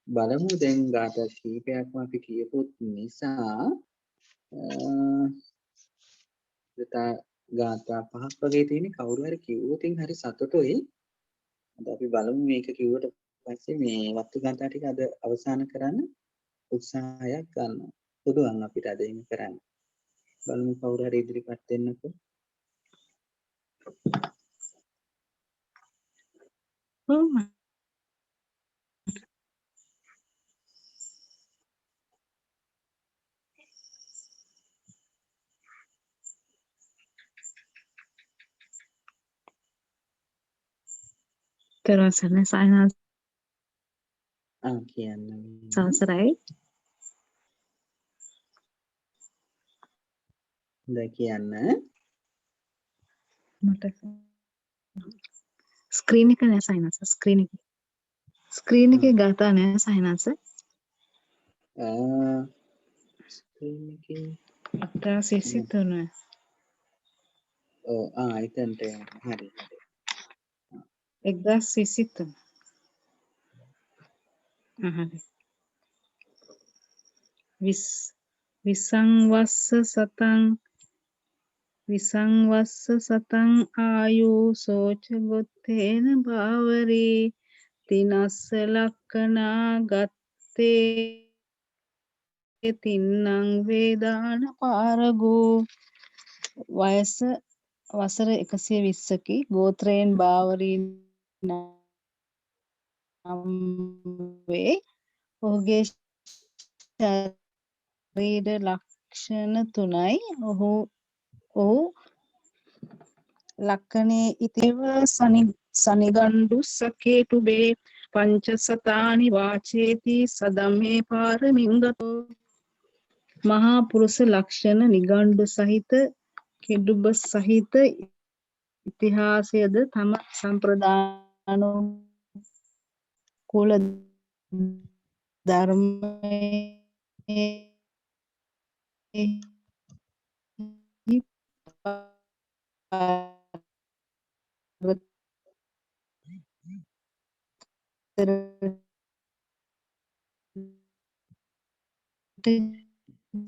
බලමු දැන් ගාථා කීපයක්ම අපි කියපොත් නිසා ගාථා පහක් වගේ තියෙන කවුරු හරි කිව්වොතින් හරි සතුටුයි. අද අපි බලමු මේක කිව්වට පස්සේ මේ වත්තු ගාථා ටික අද අවසන් කරන්න උත්සාහයක් ගන්නවා. පුළුවන් අපිට අද එහෙම කරන්න. බලමු කවුරු හරි ඉදිරිපත් වෙන්නකෝ. තෙරුවන් සරණයි කියන්න. සවසරයි. දැන් කියන්න. මට ස්ක්‍රීන් එක නෑ සයිනස්. ස්ක්‍රීන් එකේ ගාථා නෑ සයිනස්. ස්ක්‍රීන් එකේ අත්තා සිසිතුන. එතනට හරි. 1023. හරි. විසංවස්ස සතං ආයු සෝච ගොත්තේන භාවරේ තිනස්ස ලක්කනා ගත්තේ තින්නං වේදාන පාරගෝ. වයස වසර 120කි. ගෝත්‍රයෙන් භාවරී නම් වේ. ඔහුගේ ශරීර ලක්ෂණ 3යි. ඔහු ලක්කනේ ඉතිව සනිගණ්ඩු සකේටුබේ පංචසතානි වාචේති සදම්මේ පාරමිංගතෝ. මහා පුරුෂ ලක්ෂණ නිගණ්ඩු සහිත කෙඩුබ සහිත ඉතිහාසයද තම සම්ප්‍රදානුකූල ධර්මයේ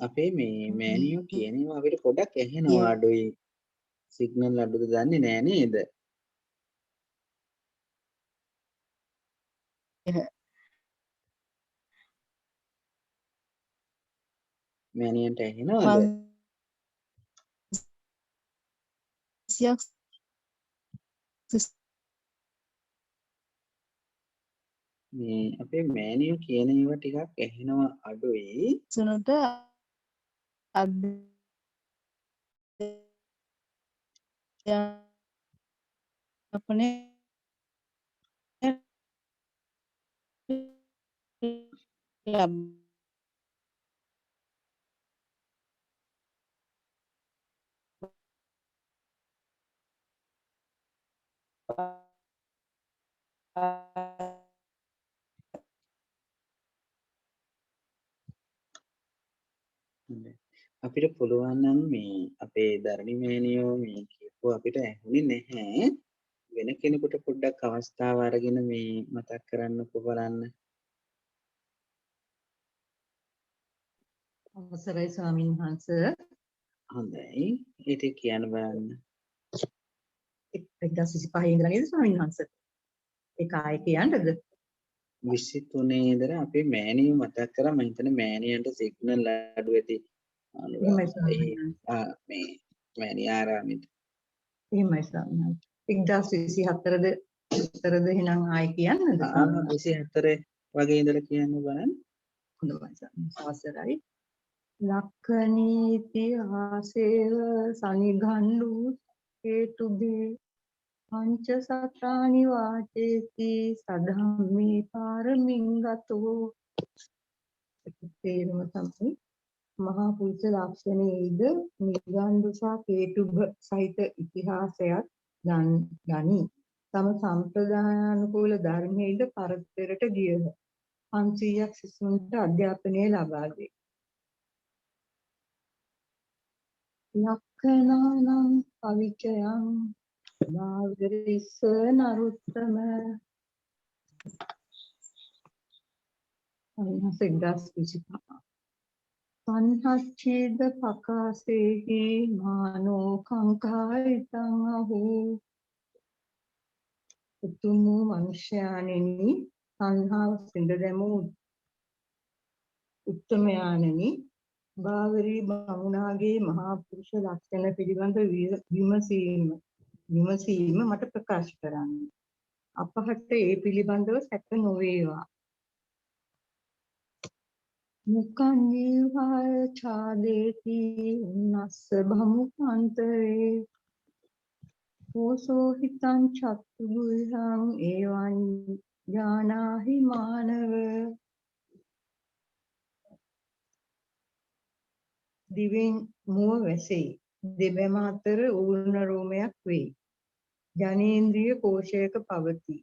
අපේ මේ මෑනියෝ කියනවා අපිට පොඩක් ඇහෙනවා අඩුයි. සිග්නල් අඩුද දන්නේ නෑ නේද? මෑනියන්ට ඇහෙනවද? මේ අපේ මෑනියෝ කියන ඒවා ටිකක් ඇහෙනවා අඩුයි. සුනට අපනේ අපිට පුළුවන් නම් මේ අපේ ධර්ණි මෑනියෝ මේ කියපුව අපිට ඇහුනේ නැහැ. වෙන කෙනෙකුට පොඩ්ඩක් අවස්ථාව අරගෙන මේ මතක් කරන්නකෝ බලන්න. අවසරයි ස්වාමීන් වහන්සේ. හොඳයි. ඒක කියන්න බලන්න. 1025 ඉඳලා නේද ස්වාමීන් වහන්සේ? ඒක ආයේ කියන්නද? 23 ඉඳලා අපේ මෑණියෝ මතක් කරා මම හිතන්නේ මෑණියන්ට සිග්නල් අඩු ඇති එහෙමයි ස්වාමීන් වහන්සේ. මේ මෑණිය ආරාමෙට එහෙමයි ස්වාමීන් වහන්සේ. 1024ද උත්තරද එහෙනම් ආයේ කියන්නද? 24 වගේ ඉඳලා කියන්න බලන්න. හොඳයි ස්වාමීන් වහන්සේ. අවසරයි. ලක්ඛනීති ආසේව සනිඝණ්ඩු හේතුබේ පංච සත්‍රානි වාචේති සධම්මේ පාරමින් ගතෝ. තේරුම තමයි මහා පුරුෂ ලක්ෂණයේද නිගණ්ඩු සහ හේතුබ සහිත ඉතිහාසයක් ගනි. තම සම්ප්‍රදායානුකූල ධර්මයේද පරතරට ගියහ. 500ක් සිසුන්ට අධ්‍යාපනය ලබා දී. ලක්ඛනානං පවිචයං නාගරිස්ස නරුත්තම අනිහසෙක්දාස් විසිපා සංහච්ඡේද පකාසේහි මානෝ කංකායිතං අහෝ. උතුම් මනුෂ්‍යයන්ෙනි සංහාව සිඳ දැමූ උත්තමයාණෙනි බාවරී බමුණාගේ මහා පුරුෂ ලක්ෂණ පිළිබඳ විමසීම මට ප්‍රකාශ කරන්න. අපහට ඒ පිළිබඳව සැක නොවේවා. මුකං ජීවාය ඡාදේති උන්නස්ස භමුකාන්තරේ ඕසෝ හිතං චත්තු ගුහං ඒවං ඥානාහි මානව. දිවෙන් මුව වැසෙයි. දෙබැම අතර ඌර්ණ රෝමයක් වෙයි. ජනේන්ද්‍රිය කෝෂයක පවතී.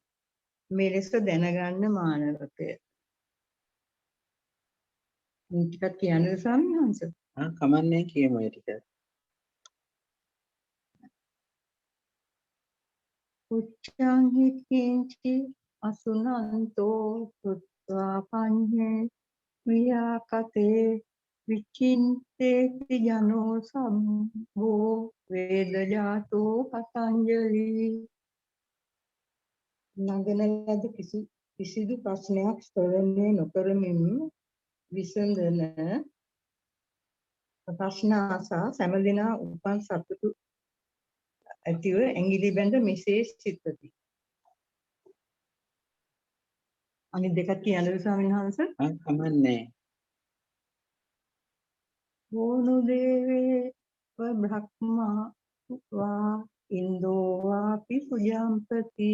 මෙලෙස දැනගන්න මානවකය. මේ ටිකක් කියන්නද ස්වාමීන් වහන්සේ? කමන්නේ කියමු ඒ ටික. උච්ඡං හි කිංචි අසුනන්තෝ පුත්වා පඤ්ඤේ වියාකතේ විචින්තේති ජනෝ සම්භෝ වේදජාතෝ පතංජලි. නගන ලද කිසිදු ප්‍රශ්නයක් ශ්‍රවණය නොකරමින් විසඳන ප්‍රශ්න ආසා සෑම දිනා උපන් සතුටු ඇතිව ඇඟිලි බැඳ මෙසේ සිතති. අනිත් දෙකක් කියන්නද ස්වාමීන් වහන්සේ? කමන්නේ. ඕනු දේවේ බ්‍රහ්මා වා ඉන්දෝ වාපි සුජම්පති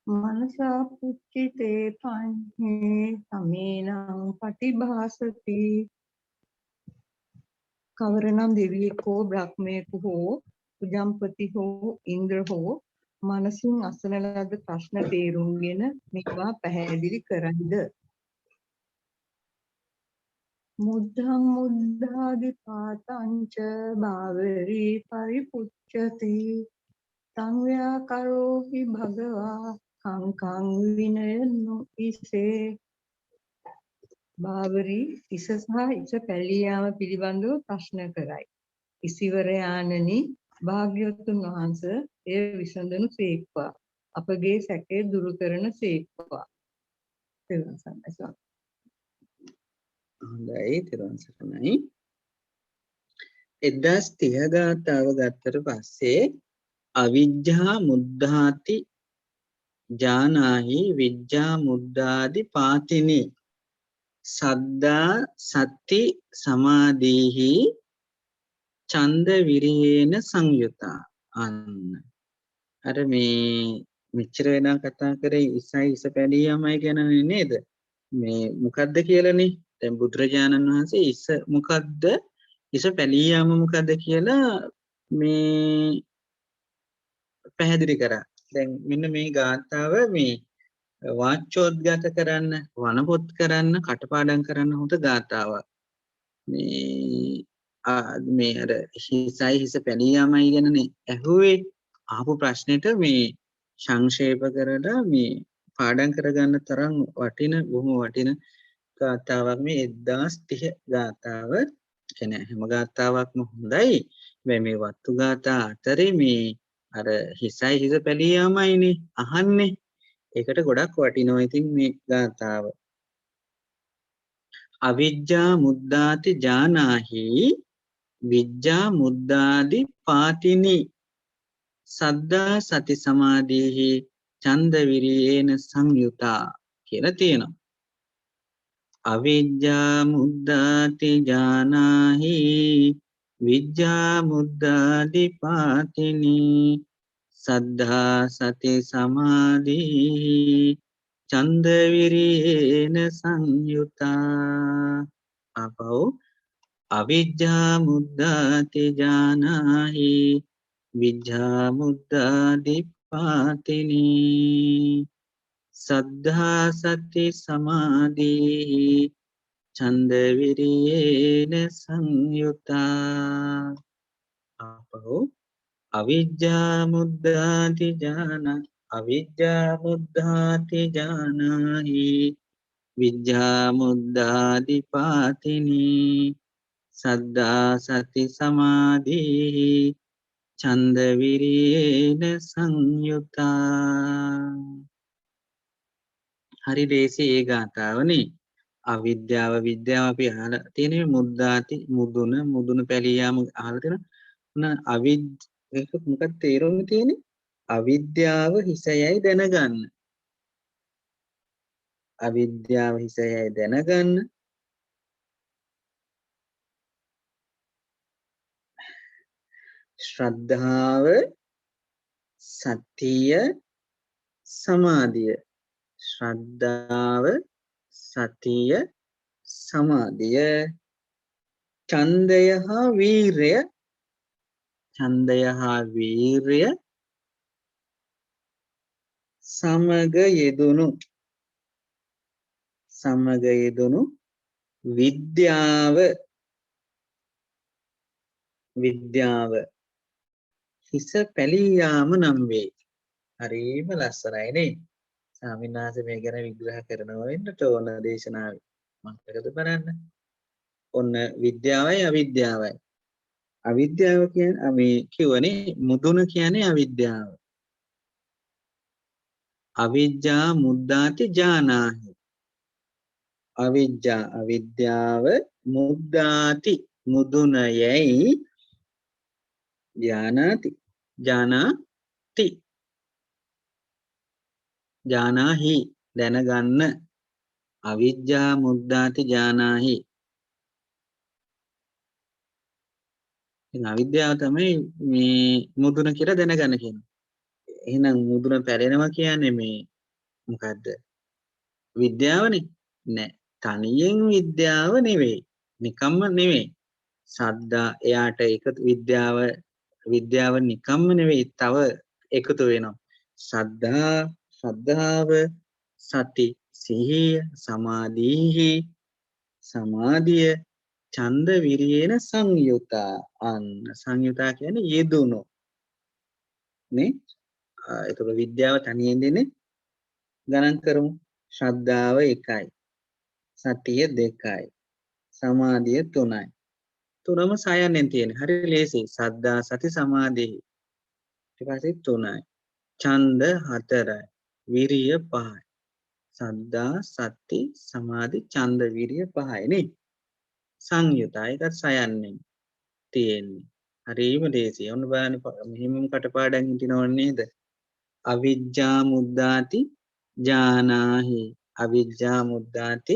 මනසා පුච්චිතේ පඤ්ඤේ සමේනං පටිභාසති. කවරනම් දෙවියෙක් හෝ බ්‍රහ්මයෙක් හෝ සුජම්පති හෝ ඉන්ද්‍ර හෝ මනසින් අසන ලද ප්‍රශ්න තේරුම්ගෙන මේවා පැහැදිලි කරයිද? මුද්ධං මුද්ධාදි පාතංච භාවරී පරිපුච්ඡති තං ව්‍යාකරෝහි භගවා කංකං විනයනු ඉසේ. භාවරී ඉස සහ ඉස පැලී යාම පිළිබඳව ප්‍රශ්න කරයි. ඉසිවරයාණනි භාග්‍යවතුන් වහන්සේ එය විසඳනු සේක්වා. අපගේ සැකය දුරු කරන සේක්වා. හොඳයි තෙරුවන් සරණයි. 1030 ගාථාව ගත්තට පස්සේ අවිජ්ජා මුද්ධාති ජානාහි විජ්ජා මුද්ධාදි පාතිනි සද්දා සති සමාධීහි ඡන්ද විරේන සංයුතා. අන්න අර මේ මෙච්චර වෙනා කතා කරේ ඉසයි ඉස පැලියමයි කියනනේ නේද? මේ මොකද්ද කියලානේ. දැන් බුදුරජාණන් වහන්සේ ඉස මොකද්ද ඉස පැලියම මොකද්ද කියලා මේ පැහැදිලි කරා. දැන් මෙන්න මේ ගාථාව මේ වාචෝද්ගත කරන්න, වනපොත් කරන්න, කටපාඩම් කරන්න හොඳ ගාථාවක්. මේ අර හිසයි හිස පැලියමයි ගැනනේ ඇහුවේ. ආපු ප්‍රශ්නෙට මේ සංක්ෂේප කරලා මේ පාඩම් කරගන්න තරම් වටින බොහොම වටින ගාථාවක් මේ 1030 ගාථාව. කියන්නේ හැම ගාථාවක්ම හොඳයි. මේ වත්තු ගාථා අතරේ මේ අර හිසයි හිස පැලියාමයිනේ අහන්නේ. ඒකට ගොඩක් වටිනවා ඉතින් මේ ගාථාව. අවිජ්ජා මුද්දාති ජානාහි විජ්ජා මුද්දාදි පාතිනි සද්දා සති සමාධිහි ඡන්ද විරියේන සංයුතා කියලා තියෙනවා. අවිජ්ජා මුද්දාති ජානාහි විජ්ජා මුද්දාදි පාතිනි සද්ධා සති සමාධිහි ඡන්ද විරියේන සංයුතා. අපෝ අවිජ්ජා මුද්දාති ජානාහි විජ්ජා මුද්දාදි පාතිනි සද්ධා සති සමාධිහි ඡන්ද විරියේන සංයුතා. අපෝ අවිජ්ජා මුද්දාති ජානාහි විජ්ජා මුද්දාදි පාතිනි සද්දා සති සමාධිහි ඡන්ද විරියේන සංයුතා. හරි දේශී ඒ ගාථාවනේ. අවිද්‍යාව විද්‍යාව අපි අහලා තියෙනේ මුද්දාති මුදුන පැලියාම අහලා තියෙනවා. ඒක මොකක්ද තේරුම තියෙන්නේ? අවිද්‍යාව හිසයයි දැනගන්න. අවිද්‍යාව හිසයයි දැනගන්න. ශ්‍රද්ධාව සතිය සමාධිය. ශ්‍රද්ධාව සතිය සමාධිය ඡන්දය හා වීරය. ඡන්දය හා වීරය සමග යෙදුණු විද්‍යාව හිස පැලියාම නම් වේ. හරිම ලස්සනයි නේ. ස්වාමීන් වහන්සේ මේ ගැන විග්‍රහ කරනවා වෙන්නට ඕන දේශනාවේ. මම එකද බලන්න. ඔන්න විද්‍යාවයි අවිද්‍යාවයි. අවිද්‍යාව කියන්නේ මේ කියවනේ මුදුන කියන්නේ අවිද්‍යාව. අවිජ්ජා මුද්දාති ජානාහි. අවිද්‍යාව මුද්දාති මුදුනයයි ජානාහි දැනගන්න. අවිජ්ජා මුද්දාති ජානාහි. අවිද්‍යාව තමයි මේ මුදුන කියලා දැනගන්න කියන්නේ. එහෙනම් මුදුන පැලෙනවා කියන්නේ මේ මොකද්ද? විද්‍යාවනේ. නෑ. තනියෙන් විද්‍යාව නෙවෙයි. නිකම්ම නෙවෙයි. සද්දා එයාට එකතු විද්‍යාව නිකම්ම නෙවෙයි. තව එකතු වෙනවා. ශ්‍රද්ධාව සති සිහිය සමාධිය ඡන්ද විරියේන සංයුතා. අන්න සංයුතා කියන්නේ යෙදුණු නේ. එතකොට විද්‍යාව තනියෙන් දෙන්නේ ගණන් කරමු. ශ්‍රද්ධාව 1යි සතිය 2යි සමාධිය 3යි. තුනම සයන්ෙන් තියෙන. හරි ලේසි. සද්දා සති සමාධිය ඊට පස්සේ 3යි. ඡන්ද 4යි විරිය 5යි. සද්දා සති සමාධි ඡන්ද විරිය 5යි නේ. සංයුතයි ඒකත් සයන්ෙන් තියෙන්නේ. හරිම ලේසි. ඔන්න බලන්න මෙහෙමම කටපාඩම් හිටිනව නේද? අවිජ්ජා මුද්දාති ජානාහි. අවිජ්ජා මුද්දාති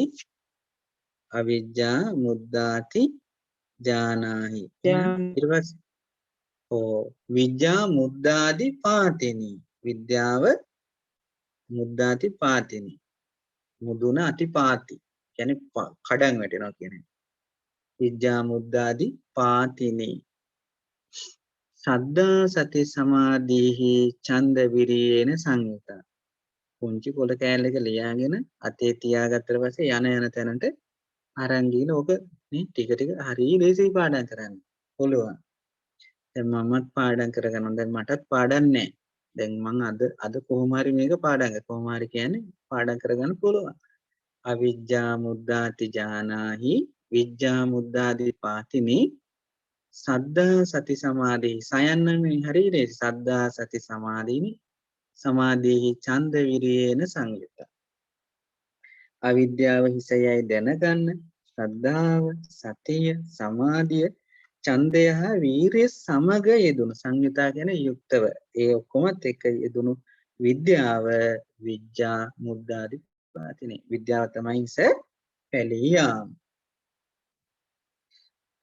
ජානාහි. ඊට පස්සේ විජ්ජා මුද්දාදි පාතිනි. විද්‍යාව මුද්දාති පාතිනි. මුදුන අතිපාති කියන්නේ කඩන් වැටෙනවා කියන්නේ. විජ්ජා මුද්දාදි පාතිනි සද්දා සති සමාධිහි ඡන්ද විරියේන සංයුතා. පුංචි පොළ කෑල්ලක ලියාගෙන අතේ තියාගත්තට පස්සේ යන තැනට අරන් ගිහින් ඕක මේ ටික හරි ලේසි පාඩම් කරන්න පුළුවන්. දැන් මමත් පාඩම් කරගන්නවා. දැන් මටත් පාඩම් නැහැ. දැන් මම අද කොහොම හරි මේක පාඩම් කරා. කොහොම හරි කියන්නේ පාඩම් කරගන්න පුළුවන්. අවිජ්ජා මුද්දාති ජානාහි විජ්ජා මුද්දාදි පාතිනි සද්ධා සති සමාධි සයන්නම හරිනේ සද්ධා සති සමාධිනි සමාධිහි ඡන්ද විරියේන සංයුත අවිද්‍යාව හිසයයි දැනගන්න ශ්‍රද්ධාව සතිය සමාධිය ඡන්දය හා වීරිය සමග යෙදුණු සංයුතා කියන යුක්තව ඒ ඔක්කොමත් එක යෙදුණු විද්‍යාව විඥා මුද්දාදි පාතිනේ විද්‍යාව තමයි හිස පැලී යාම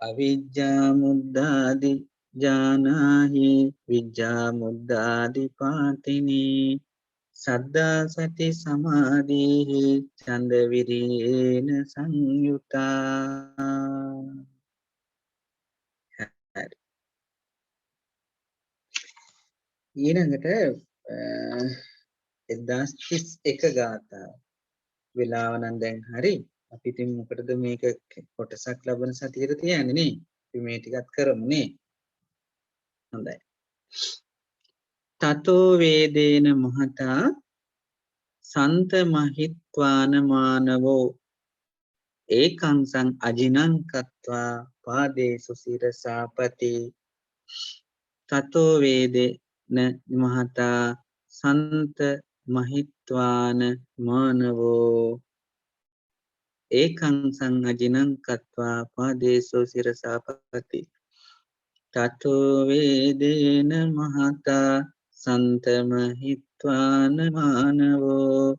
අවිජ්ජා මුද්දාදි ජානාහි විජ්ජා මුද්දාදි පාතිනි සද්දා සති සමාධිහි ඡන්ද විරියේන සංයුතා හරි ඊළඟට 1031 ගාථා වෙලාව නම් දැන් හරි අපි ඉතින් මොකටද මේක කොටසක් ලබන සතියේ තියන්නේ නේ අපි මේ ටිකත් කරමු නේ හොඳයි තතෝ වේදේන මහතා සන්ත මහිත්වාන මානවෝ ඒකංසං අජිනං කତ୍වා පාදේසු සිරසාපති තතෝ වේදේන මහතා සන්ත මහිත්වාන මානවෝ ඒකංසං අජිනං කତ୍වා පාදේසු සිරසාපති තතෝ වේදේන මහතා සන්තම හිත්වාන මානවෝ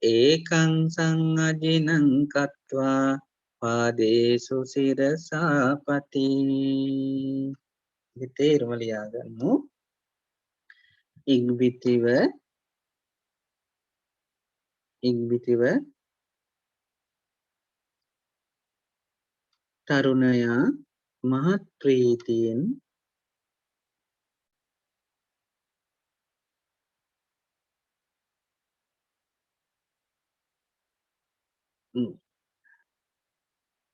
ඒකං සංඅජිනං කତ୍වා පාදේසු සිරසාපති විතේරම ලියා ගන්නු ඉක්බිතිව තරුණයා මහත් ප්‍රීතියෙන්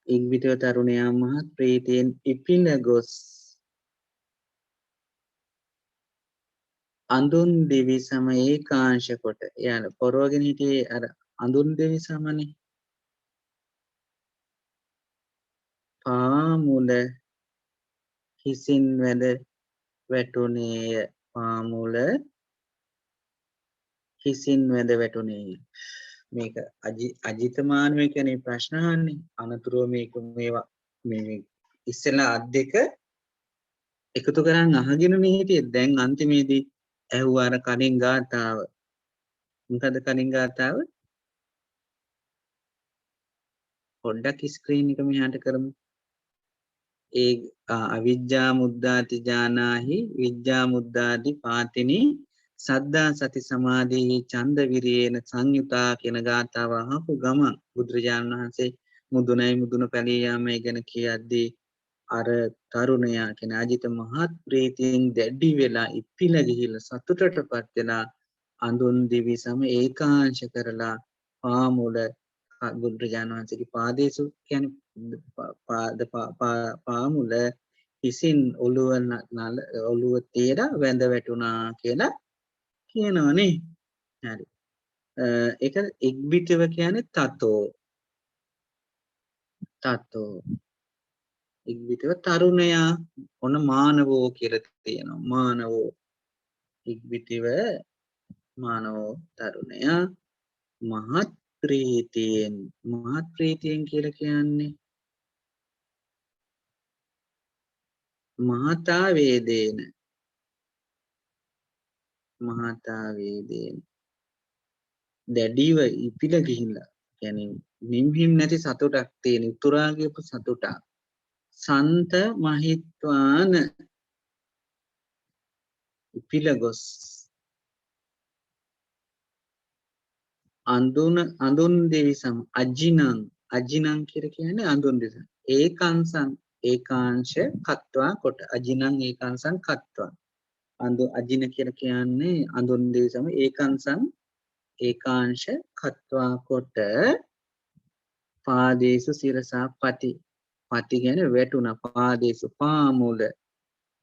ඉක්බිතිව තරුණයා මහත් ප්‍රීතියෙන් ඉපිල ගොස් අඳුන් දෙවි සම ඒකාංශ කොට යන පොරවගෙන හිටියේ අර අඳුන් දෙවි සමනේ පාමුල හිසින් වැද වැටුනේය පාමුල හිසින් වැද වැටුනේය මේක අජිතමානව කියන්නේ ප්‍රශ්න අහන්නේ අනතුරුව මේක මේවා මේ ඉස්සෙල්ලා අත් දෙක එකතු කරන් අහගෙන මේ හිටියේ දැන් අන්තිමේදී ඇහුවා අර කලින් ගාතාව මොකද කලින් ගාතාව පොඩ්ඩක් ස්ක්‍රීන් එක මෙහාට කරමු ඒ අවිජ්ජා මුද්දාති ජානාහි විජ්ජා මුද්දාති පාතිනි සද්දා සති සමාධිහි ඡන්ද විරියේන සංයුතා කියන ගාථාව අහපු ගමන් බුදුරජාණන් වහන්සේ මුදුනයි මුදුන පැලී යාම ගැන කියද්දී අර තරුණයා කියන අජිත මහත් ප්‍රීතියෙන් දැඩි වෙලා ඉපිල ගිහිල්ලා සතුටටපත් වෙලා අඳුන් දිවි සම ඒකාංශ කරලා පාමුල බුදුරජාණන් වහන්සේගේ පාදේසු කියන්නේ පාමුල හිසින් ඔළුව තේරා වැඳ වැටුණා කියලා කියනවනේ හරි ඒක ඉක්බිතිව කියන්නේ තතෝ ඉක්බිතිව තරුණයා ඔන්න මානවෝ කියලා තියෙනවා මානවෝ ඉක්බිතිව මානවෝ තරුණයා මහත් ප්‍රීතියෙන් කියලා කියන්නේ මහතා වේදේන දැඩිව ඉපිල ගිහිල්ලා කියන්නේ නිම්හිම් නැති සතුටක් තියෙන උතුරා ගියපු සතුටක් සන්ත මහිත්වාන ඉපිල ගොස් අඳුන් දෙවි සම අජිනං කියලා කියන්නේ අඳුන් දෙවි ඒකාංශ කତ୍වා කොට අජිනං ඒකාංශං කତ୍වා අජින කියලා කියන්නේ අඳුන් දෙවි සම ඒකාංශ කତ୍වා කොට පාදේසු සිරසා පති කියන්නේ වැටුණා පාදේසු පාමුල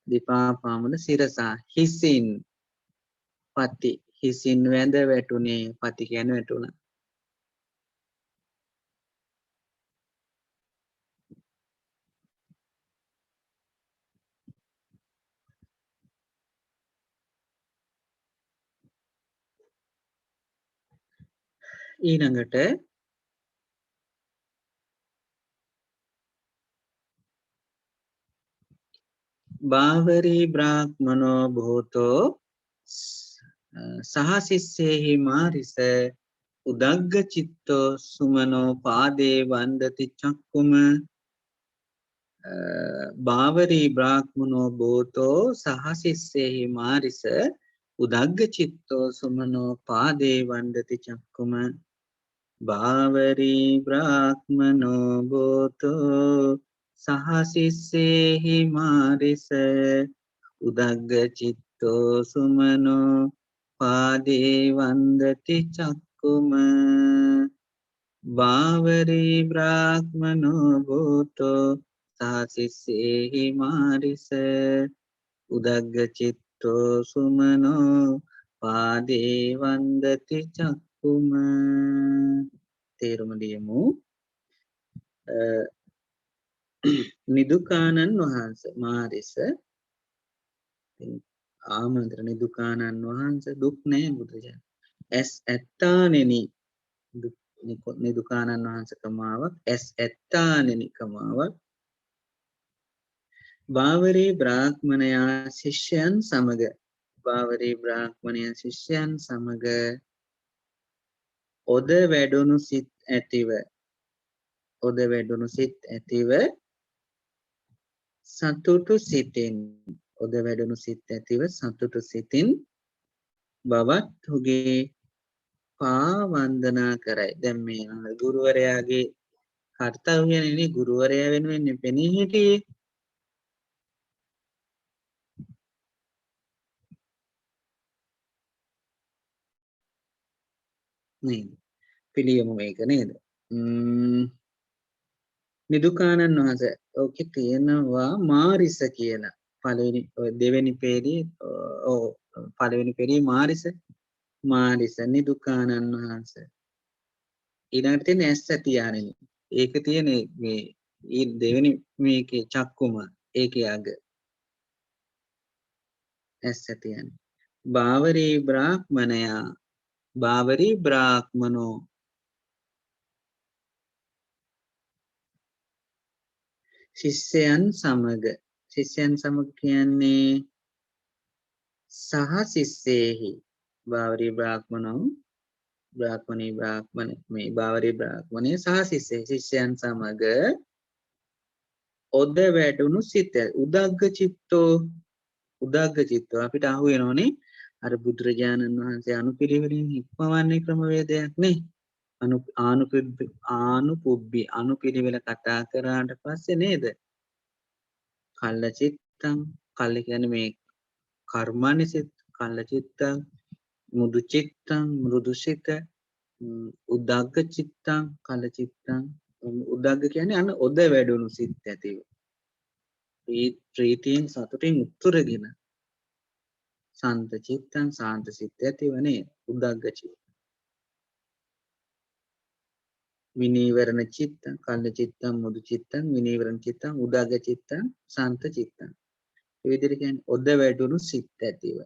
දීපා පාමුල සිරසා හිසින් පති හිසින් වැඳ වැටුනේ පති කියන්නේ වැටුණා ඊළඟට බාවරී බ්‍රාහ්මනෝ භූතෝ සහසිස්සේහි මාරිස උදග්ග චිත්තෝ සුමනෝ පාදේ වන්දති චක්කුම බාවරී බ්‍රාහ්මනෝ භූතෝ සහසිස්සේහි මාරිස උදග්ග චිත්තෝ සුමනෝ පාදේ වන්දති චක්කුම බාවරී බ්‍රාහ්මනෝ භූතෝ සහසිස්සේහි මාරිස උදග්ග චිත්තෝ සුමනෝ පාදේ වන්දති චක්කුම බාවරී බ්‍රාහ්මනෝ භූතෝ සහසිස්සේහි මාරිස උදග්ග චිත්තෝ සුමනෝ පාදේ වන්දති චක්කුම තේරුම ලියමු. නිදුකානන් වහන්සේ මාරිස ආමන්ත්‍ර නිදුකානන් වහන්සේ දුක් නෑ බුදුජානක ඇස් ඇත්තානෙනි නිදුකානන් වහන්සේ කමාවක් ඇස් ඇත්තානෙනි කමාවක් බාවරී බ්‍රාහ්මණයා ශිෂ්‍යයන් සමග බාවරී බ්‍රාහ්මණයා ශිෂ්‍යයන් සමග ඔද වැඩුණු සිත් ඇතිව ඔද වැඩුණු සිත් ඇතිව සතුටු සිතින් ඔද වැඩුණු සිත් ඇතිව සතුටු සිතින් බවත් ඔහුගේ පා වන්දනා කරයි. දැන් මේ ගුරුවරයාගේ කර්තව්‍යනේ ගුරුවරයා වෙනුවෙන් පෙනී හිටියේ. නේද? පිළියමු මේක නේද? නිදුකානන් වහන්සේ ඕකේ තියෙනවා මාරිස කියලා. පළවෙනි දෙවෙනි පේරිය පළවෙනි පේරිය මාරිස නිදුකානන් වහන්සේ. ඊළඟට තියෙන ඇස් ඇතියානෙනි. ඒක තියෙන මේ දෙවෙනි මේකේ චක්කුම ඒකේ අග ඇස් ඇතියානෙ. බාවරී බ්‍රාහ්මණයා බාවරී බ්‍රාහ්මනෝ ශිෂ්‍යයන් සමග කියන්නේ සහ ශිෂ්‍යේහි බාවරී බ්‍රාහ්මනෝ මේ බාවරී බ්‍රාහ්මණය සහ ශිෂ්‍යයන් සමග ඔද වැඩුණු සිත උදග්ග චිත්තෝ අපිට අහු වෙනෝනේ අර බුදුරජාණන් වහන්සේ අනුපිළිවෙලින් හික්මවන්නේ ක්‍රමවේදයක් නේ. අනුපිළිවෙල කතා කරාට පස්සේ නේද? කල්ල චිත්තං කල්ල කියන්නේ මේ කර්මන්නේ සිත් කල්ල චිත්තං මුදු චිත්තං මෘදු සිත උදග්ග චිත්තං කල්ල චිත්තං උදග්ග කියන්නේ අන්න ඔද වැඩුණු සිත් ඇතිව ප්‍රීතියෙන් සතුටින් උත්තරගෙන සාන්ත චිත්තං සාන්ත සිත් ඇතිවනේ උදග්ග චිත්ත විනීවරණ චිත්තං කල්ල චිත්තං මුදු චිත්තං විනීවරණ චිත්තං උදග්ග චිත්තං සාන්ත චිත්තං ඒ විදිහට කියන්නේ ඔද වැඩුණු සිත් ඇතිව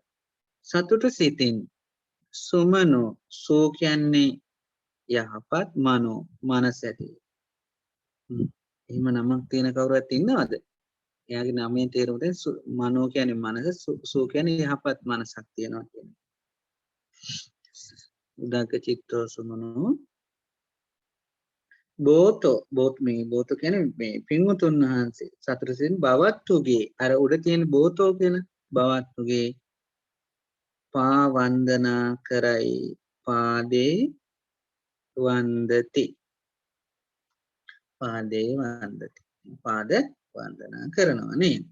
සතුට සිතින් සුමනෝ සෝ කියන්නේ යහපත් මනෝ මනස ඇතිව එහෙම නමක් තියෙන කවුරුත් ඉන්නවද? එයාගේ නමේ තේරුම දැන් මනෝ කියන්නේ මනස සෝ කියන්නේ යහපත් මනසක් තියෙනවා කියන්නේ. උදග්ග චිත්තෝ සුමනෝ බෝතෝ කියන්නේ මේ පින්වතුන් වහන්සේ සතරසින් බවත්තුගේ අර උඩ තියෙන බෝතෝ කියන බවත්තුගේ පා වන්දනා කරයි පාදේ වන්දති පාද වන්දනා කරනවා නේද?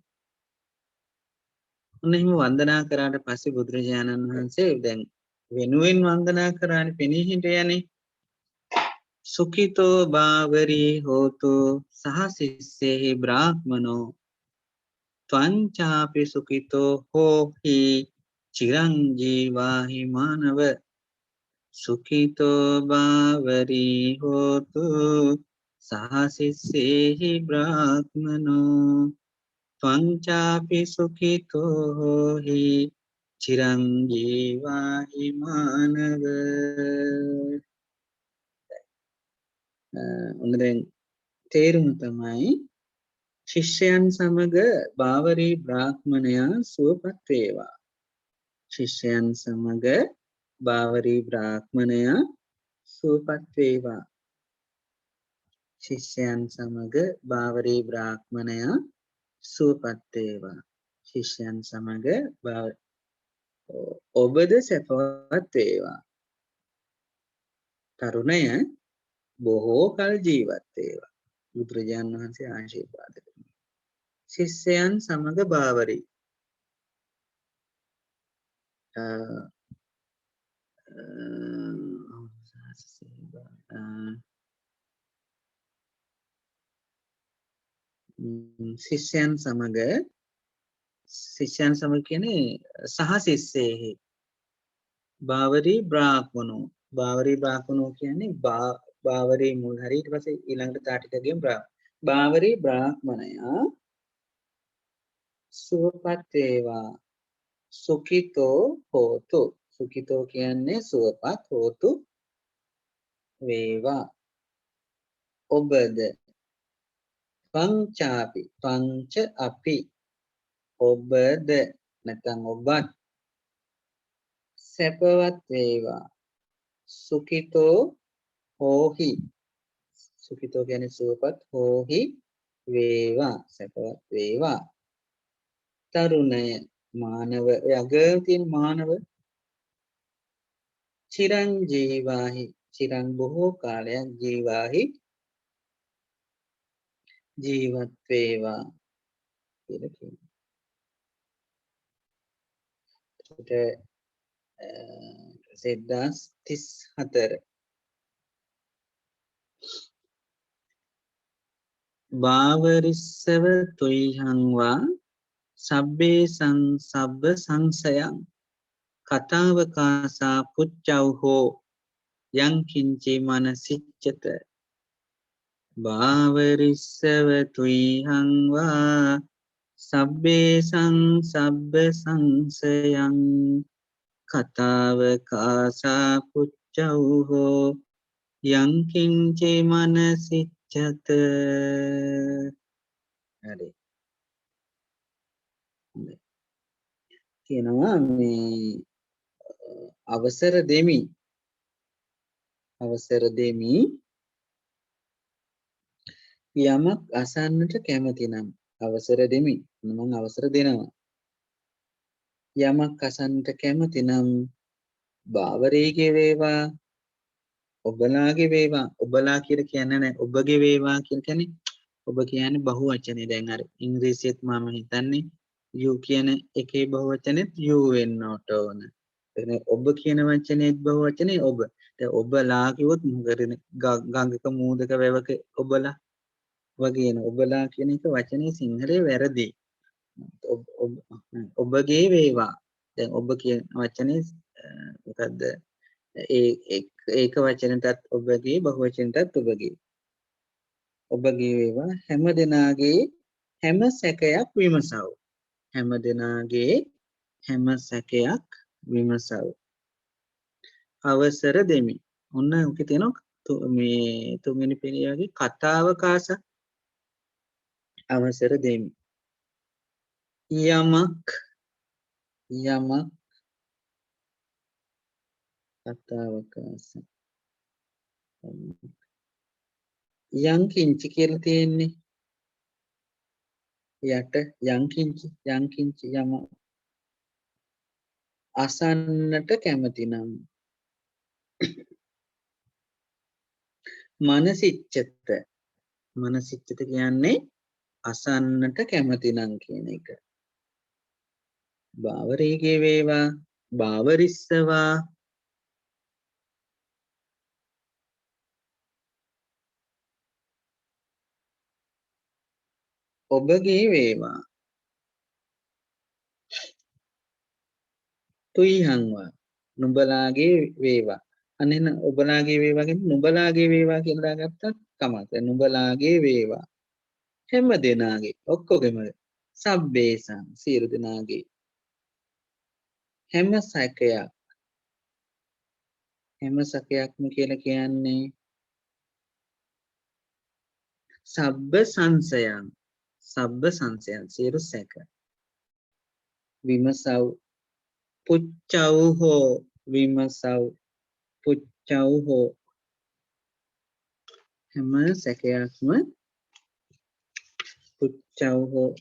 ඔන්න එහෙම වන්දනා කරාට පස්සේ බුදුරජාණන් වහන්සේ දැන් වෙනුවෙන් වන්දනා කරානේ පෙනී හිටියනේ. සුඛිතෝ බාවරී හෝතෝ සහ සිස්සේහි බ්‍රාහ්මනෝ ත්වංචාපි සුඛිතෝ හෝහි චිරං ජීවාහි මානව සුඛිතෝ බාවරී හෝතෝ සහ සිස්සේහි බ්‍රාහ්මනෝ ත්වංචාපි සුඛිතෝ හෝහි චිරං ජීවාහි මානව ඔන්න දැන් තේරුම තමයි ශිෂ්‍යයන් සමග බාවරී බ්‍රාහ්මණයා සුවපත් වේවා. ශිෂ්‍යයන් සමග බාවරී බ්‍රාහ්මණයා සුවපත් වේවා. ශිෂ්‍යයන් සමග බාවරී බ්‍රාහ්මණයා සුවපත් වේවා. ශිෂ්‍යයන් සමග ඔබද සැපවත් වේවා. තරුණය බොහෝ කල් ජීවත් වේවා. බුදුරජාණන් වහන්සේ ආශිර්වාද කරනවා. ශිෂ්‍යයන් සමග බාවරී ශිෂ්‍යයන් සමග කියන්නේ සහ ශිෂ්‍යයෙහි බාවරී බ්‍රාහ්මණෝ. බාවරී බ්‍රාහ්මණෝ කියන්නේ බාවරී මුල් හරි ඊට පස්සේ ඊළඟට තාටිකගෙන් බාවරී බ්‍රාහ්මණයා සුවපත් වේවා. සුඛිතෝ හෝතු. සුඛිතෝ කියන්නේ සුවපත්, හෝතු වේවා. ඔබද පංචාපි පංච අපි ඔබද නැත්නම් ඔබත් සැපවත් වේවා. සුඛිතෝ හෝහි. සුඛිතෝ කියන්නේ සුවපත්, හෝහි වේවා, සැපවත් වේවා. තරුණය මානව යග තියෙන මානව චිරංජීවාහි. චිරං බොහෝ කාලයක් ජීවාහි ජීවත් වේවා කියලා කියනවා. සෙද්දාස් 34 බාවරිස්සව තුයිහංවා සබ්බේ සබ්බ සංසයං කතාවකාසා පුච්චව්හෝ යං කිංචි මනසිච්චත. බාවරිස්සව තුයිහංවා සබ්බේ සබ්බ සංසයං කතාවකාසා පුච්චව්හෝ යං කිංචි මනසිච්චත. හරි. කියනවා මේ අවසර දෙමි යමක් අසන්නට කැමති නම් අවසර දෙමි. මම අවසර දෙනවා. යමක් අසන්නට කැමති නම් බාවරීගේ වේවා ඔබලාගේ වේවා. ඔබලා කියලා කියන්නේ නැහැ, ඔබගේ වේවා කියන්නේ ඔබ කියන්නේ බහු වචනේ. දැන් අර ඉංග්‍රීසියෙත් මම හිතන්නේ you කියන එකේ බහු වචනේත් you වෙන්න ඕන. එතන ඔබ කියන වචනේත් බහු වචනේ ඔබ. දැන් ඔබලා කිව්වොත් මොකද ගංගක මූදක වැවක ඔබලා වගේ නේ. ඔබලා කියන එක වචනේ සිංහලේ වැරදි. ඔබගේ වේවා. දැන් ඔබ කියන වචනේ මොකද්ද? ඒක වචනටත් ඔබගේ, බහු වචනටත් ඔබගේ. ඔබගේ වේවා. හැම දෙනාගේ හැම සැකයක් විමසව. හැම දෙනාගේ හැම සැකයක් විමසව. අවසර දෙමි. ඔන්න ඔකේ තියෙනවා මේ තුන්වෙනි පිරියාගේ කතාවකාස. අවසර දෙමි. යමක් කතාවකාස. යං කිංචි කියලා තියෙන්නේ යට. යං කිංචි යම අසන්නට කැමති නම් මනසිච්චත කියන්නේ අසන්නට කැමති නම් කියන එක. බාවරීගේ වේවා බාවරිස්සවා ඔබගේ වේවා තුයිහංවා නුඹලාගේ වේවා. අන්න ඔබලාගේ වේවා කියන්නේ නුඹලාගේ වේවා කියලා දාගත්තත් කමක්. නුඹලාගේ වේවා හැම දෙනාගේ ඔක්කොගෙම සබ්බේසං සියලු දෙනාගේ හැම සැකයක්ම කියලා කියන්නේ සබ්බ සංසයන් සියලු සැක විමසව් පුච්චව් හෝ විමසව් පුච්චව් හෝ හැම සැකයක්ම පුච්චව් හෝ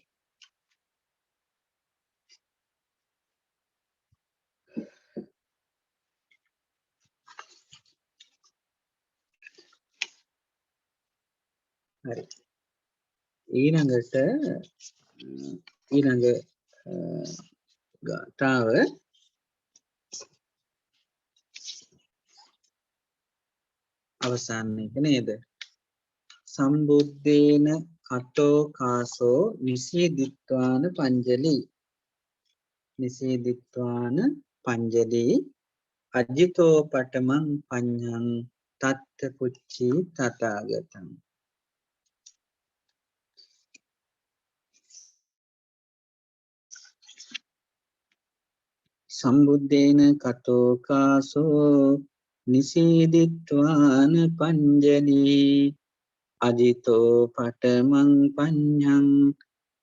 හරි ඊළඟට ඊළඟ ගාථාව අවසාන එක නේද සම්බුද්දේන කටෝ කාසෝ නිසීදිත්වාන පංජලි අජිතෝ පටමං පඤ්ඤං තත්ත පුච්චි තථාගතං සම්බුද්දේන කතෝ කාසෝ නිසීදිත්වාන පංජලි අජිතෝ පටමං පඤ්ඤං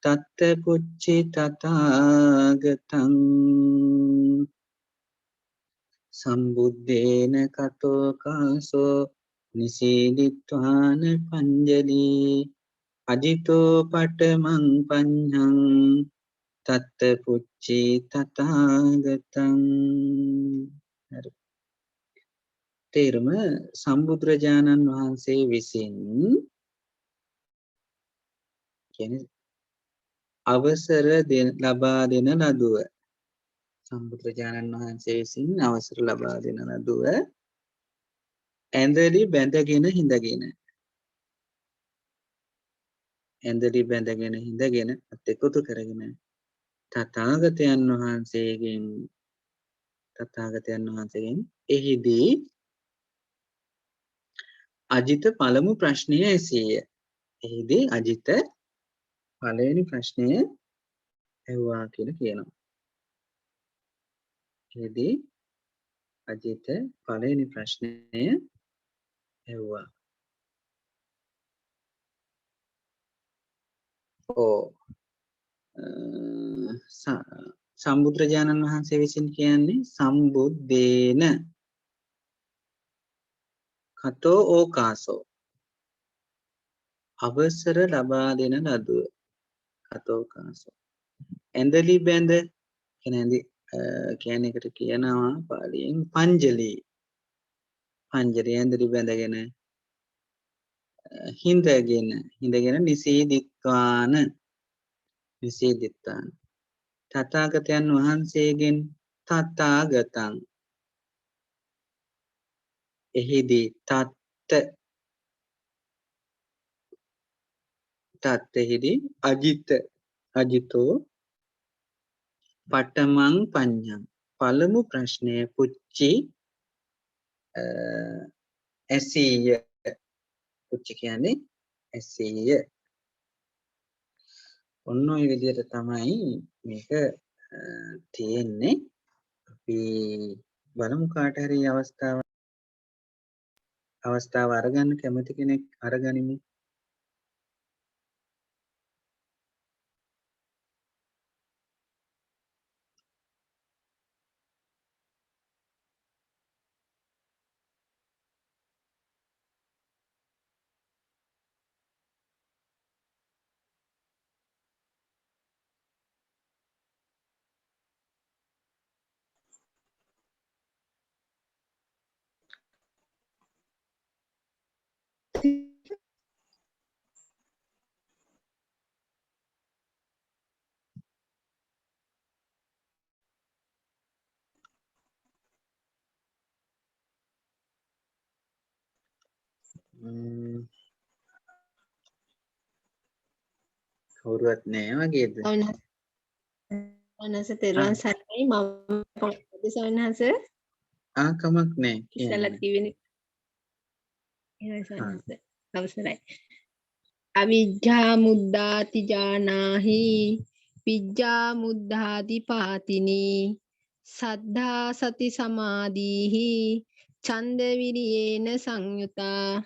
තත්ත පුච්චි තථාගතං සම්බුද්දේන කතෝ කාසෝ නිසීදිත්වාන පංජලි අජිතෝ පටමං පඤ්ඤං තත්ත පුච්චි තථාගතං හරි තේරුම සම්බුදුරජාණන් වහන්සේ විසින් කියන්නේ අවසර ලබා දෙන ලදුව සම්බුදුරජාණන් වහන්සේ විසින් අවසර ලබා දෙන ලදුව ඇඳලි බැඳගෙන හිඳගෙන අත් එකතු කරගෙන තථාගතයන් වහන්සේගෙන් එහිදී අජිත පළමු ප්‍රශ්නය ඇසීය. එහිදී අජිත පළවෙනි ප්‍රශ්නය ඇහුවා කියලා කියනවා. එහිදී අජිත පළවෙනි ප්‍රශ්නය ඇහුවා. සම්බුදුරජාණන් වහන්සේ විසින් කියන්නේ සම්බුද්දේන කතෝ ඕකාසෝ අවසර ලබා දෙන ලදුව කතෝ කාසෝ ඇඳලි බැඳ කියන එකට කියනවා පාලියෙන් පංජලි ඇඳලි බැඳගෙන හිඳගෙන නිසීදිත්වාන තථාගතයන් වහන්සේගෙන් තථාගතං එහිදී තත්ත්ෙහිදී අජිතෝ පටමං පඤ්ඤං පළමු ප්‍රශ්නය පුච්චි ඇසීය පුච්චි කියන්නේ ඇසීය ඔන්න ඔය විදිහට තමයි මේක තියෙන්නේ අපි බලමු කාට හරි අවස්ථාව අරගන්න කැමති කෙනෙක් අරගනිමු කවුරුවත් නෑ වගේද සවනහස තෙරුවන් සරණයි මම සවනහස කමක් නෑ ඉස්සලා කිව්වෙනේ සවනහස අවසරයි අවිජ්ජා මුද්දාති ජානාහි විජ්ජා මුද්ධාති පාතිනි සද්ධා සති සමාධීහි ඡන්ද විරියේන සංයුතා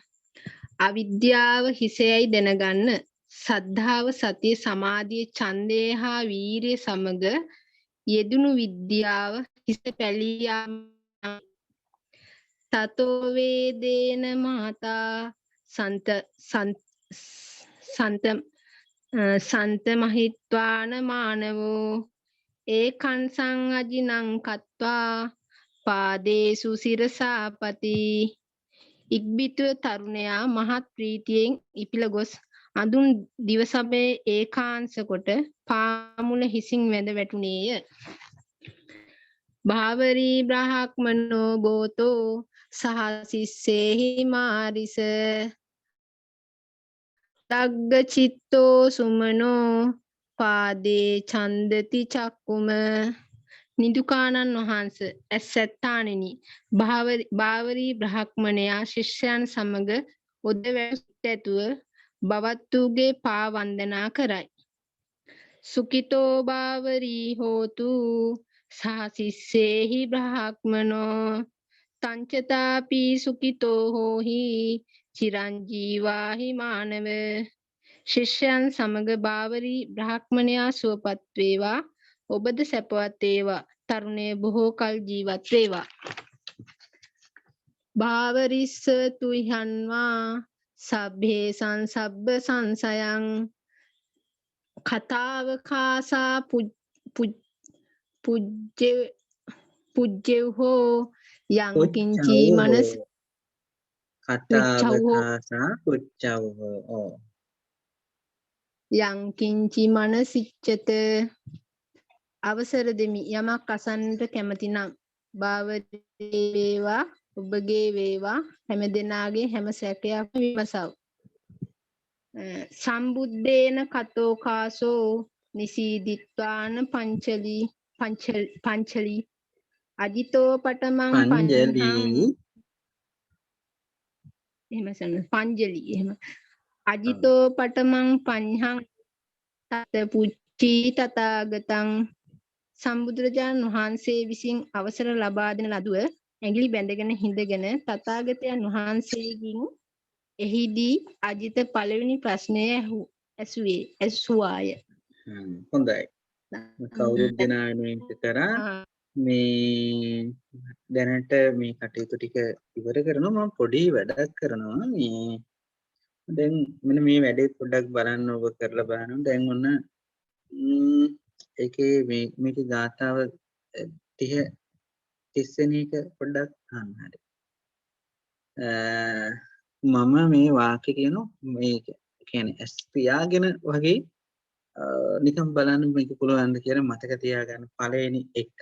අවිද්‍යාව හිසෙයි දැනගන්න. සද්ධාව සතිය සමාධිය ඡන්දය හා වීරිය සමග යෙදුණු විද්‍යාව හිස පැලියාම තතෝ වේදේන මාතා සන්ත මහිත්වාන මානවෝ ඒකං සංඅජිනං කତ୍වා පාදේසු සිරසාපති. ඉක්බිතුව තරුණයා මහත් ප්‍රීතියෙන් ඉපිල ගොස් අඳුන් දිවසබේ ඒකාංශ කොට පාමුල හිසින් වැඳ වැටුණේය. භාවරී බ්‍රහ්මනෝ බෝතෝ සහ සිස්සේහි මාරිස දග්ග චිත්තෝ සුමනෝ පාදේ ඡන්දති චක්කුම. නිදුකානන් වහන්ස ඇසැත්තානෙනි භාවරී බ්‍රහ්මණයා ශිෂ්‍යයන් සමග ඔදවැසුත් ඇතුව බවත්තුගේ පා වන්දනා කරයි. සුකිතෝ භාවරී හෝතු සහසිස්සේහි බ්‍රහ්මනෝ තංචතාපි සුකිතෝ හෝහි චිරංජීවාහි මානව. ශිෂ්‍යයන් සමග භාවරී බ්‍රහ්මණයා සුවපත් වේවා. ඔබද සැපවත් වේවා. තරුණය බොහෝ කල් ජීවත් වේවා. භාවරිස්ස තුයිහන්වා සබ්බේ සංසබ්බ සංසයං කතාව කාසා පුජ්ජෙව්හෝ යං කිංචි මනස කතාවකාසා පුච්චව්ව. යං කිංචි මනසිච්ඡත. අවසර දෙමි යමක් අසන්නට කැමති නම්. භාවරී වේවා ඔබගේ වේවා හැම දෙනාගේ හැම සැකයක්ම විමසව්. සම්බුද්දේන කතෝ කාසෝ නිසීදිත්වාන පංචලි අජිතෝ පටමං පංජලී පංජලි එහෙම අජිතෝ පටමං පඤ්හං තත පුච්චි තථාගතං. සම්බුදුරජාණන් වහන්සේ විසින් අවසර ලබා දෙන ලදුව ඇඟිලි බැඳගෙන හිඳගෙන තථාගතයන් වහන්සේගෙන් එහිදී අජිත පළවෙනි ප්‍රශ්නය ඇසුවාය. හොඳයි. කවුරුත් දෙනාවෙන් කරා මේ දැනට මේ කටයුතු ටික ඉවර කරනවා. මම පොඩි වැඩක් කරනවා. මේ දැන් මෙන්න මේ වැඩේ පොඩ්ඩක් බලන්න ඔබ කරලා බලන්න. දැන් ඔන්න ඒකේ මේකේ ගාථාව 30 වෙනි එක පොඩ්ඩක් අහන්න හරි. මම මේ වාක්‍ය කියනවා මේක කියන්නේ ඇස් පියාගෙන වගේ නිකන් බලන්න මේක පුළුවන්ද කියලා මතක තියාගන්න. පළවෙනි එක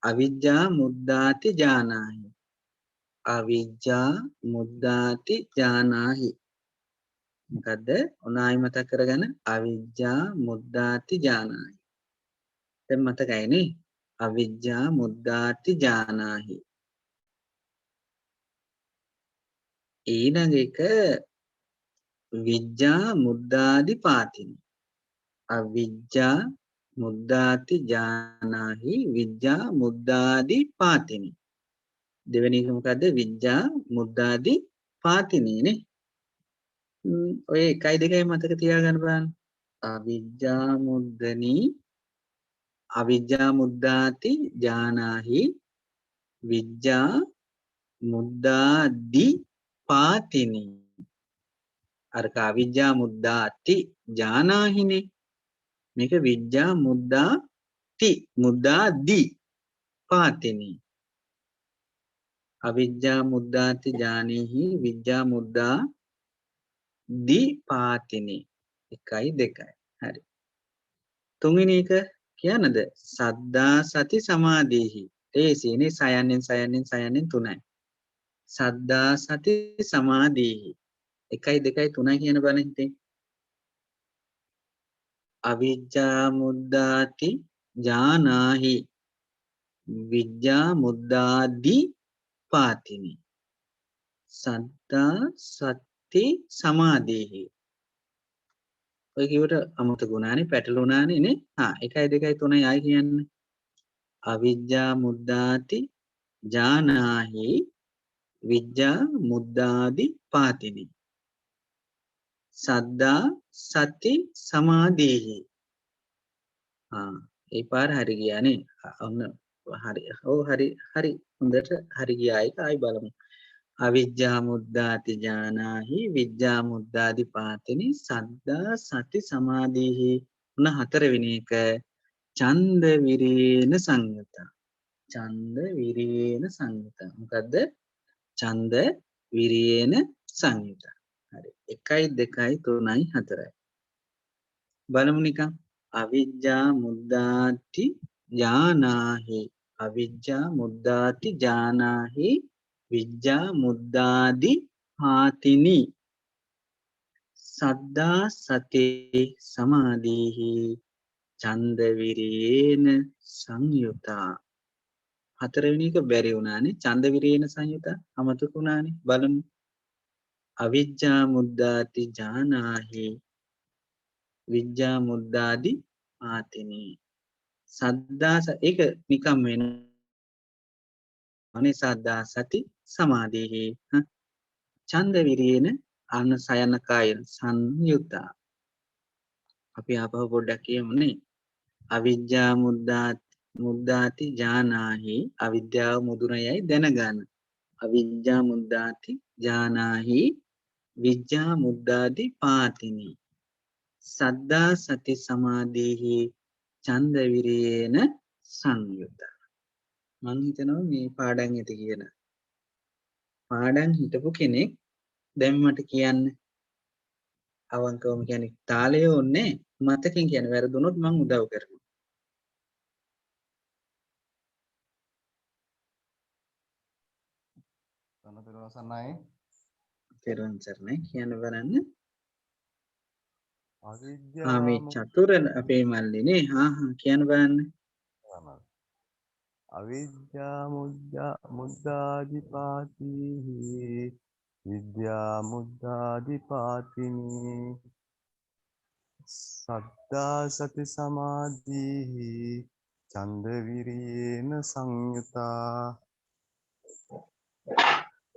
අවිජ්ජා මුද්දාති ජානාහි. අවිජ්ජා මුද්දාති ජානාහි. මොකද්ද? ඔනායි මතක කරගන්න. අවිජ්ජා මුද්දාති ජානාහි. දැන් මතකයි නේ? අවිජ්ජා මුද්දාති ජානාහි. ඊළඟ එක විජ්ජා මුද්දාදි පාතිනි. අවිජ්ජා මුද්දාති ජානාහි විජ්ජා මුද්දාදි පාතිනි. දෙවෙනි එක මොකද්ද? විජ්ජා මුද්දාදි පාතිනි නේ. ඔය 1 2 මතක තියාගන්න බලන්න. අවිජ්ජා මුද්දනි අවිජ්ජා මුද්දාති ජානාහි විජ්ජා මුද්දාදි පාතිනි. අර අවිජ්ජා මුද්දාති ජානාහිනේ. මේක විජ්ජා මුද්දාති මුද්දාදි පාතිනි. අවිජ්ජා මුද්දාති ජානේහි විජ්ජා මුද්දාදි පාතිනි. 1 2. හරි. තුන්වෙනි එක කියනද? සද්දා සති සමාධිහි. ඒසිනේ සයන්නෙන් 3යි. සද්දා සති සමාධිහි. 1 2 3 කියන බලන්න හිතේ. අවිජ්ජා මුද්දාති ජානාහි විජ්ජා මුද්දාදි පාතිනි. සද්දා සති සමාධිහි. ඔය කිව්වට අමතකුණානේ පැටලුණානේ නේ. 1 2 3 ආයි කියන්නේ. අවිජ්ජා මුද්දාති ජානාහි විජ්ජා මුද්දාදි පාතිනි සද්දා සති සමාධිහි ඒ පාර හරි ගියානේ ඔන්න හරි හරි හොඳට හරි ගියා ඒක ආයි බලමු අවිජ්ජා මුද්දාති ජානාහි විජ්ජා මුද්දාදි පාතිනි සද්දා සති සමාධිහි උන හතරවෙනි එක ඡන්ද විරේන සංයුතා ඡන්ද විරේන සංයුතා මොකද්ද ඡන්ද විරේන සංයුතා හරි 1 2 3 4යි බලමු නිකන් අවිජ්ජා මුද්දාති ඥානාහි අවිජ්ජා මුද්දාති ඥානාහි විජ්ජා මුද්දාදි පාතිනි සද්දා සති සමාධිහි ඡන්ද විරේන සංයුතා හතරවෙනි එක බැරි වුණානේ ඡන්ද විරේන සංයුතා අමතක වුණානේ බලමු අවිජ්ජා මුද්දාති ඥානාහි විජ්ජා මුද්දාදි පාතිනි සද්දා ඒක නිකම් වෙනවනේ සද්දා සති සමාධිහි ඡන්ද විරේන අන්න සයන කායන සංයුතා අපි ආපහු පොඩ්ඩක් කියමුනේ අවිජ්ජා මුද්දාති ඥානාහි අවිද්‍යාව මුදුනයයි දැනගන්න අවිජ්ජා මුද්දාති ඥානාහි විජ්ජා මුද්දාදි පාතිනි සද්දා සති සමාධිහි ඡන්ද විරේන සංයුතා මං හිතනවා මේ පාඩම් ඇති කියන පාඩම් හිටපු කෙනෙක් දැන් මට කියන්න අවංකවම කියන්නේ තාලය ඕනේ මතකෙන් කියන වැරදුනොත් මං උදව් කරනවා තෙරුවන් සරණයි කියන්න බලන්න මේ චතුර අපේ මල්ලිනේ කියන්න බලන්න අවිද්‍යා මුද්දාදිපාතිහි විද්‍යා මුද්දාදිපාතිනි සද්දා සති සමාධිහි ඡන්ද විරේන සංයුතා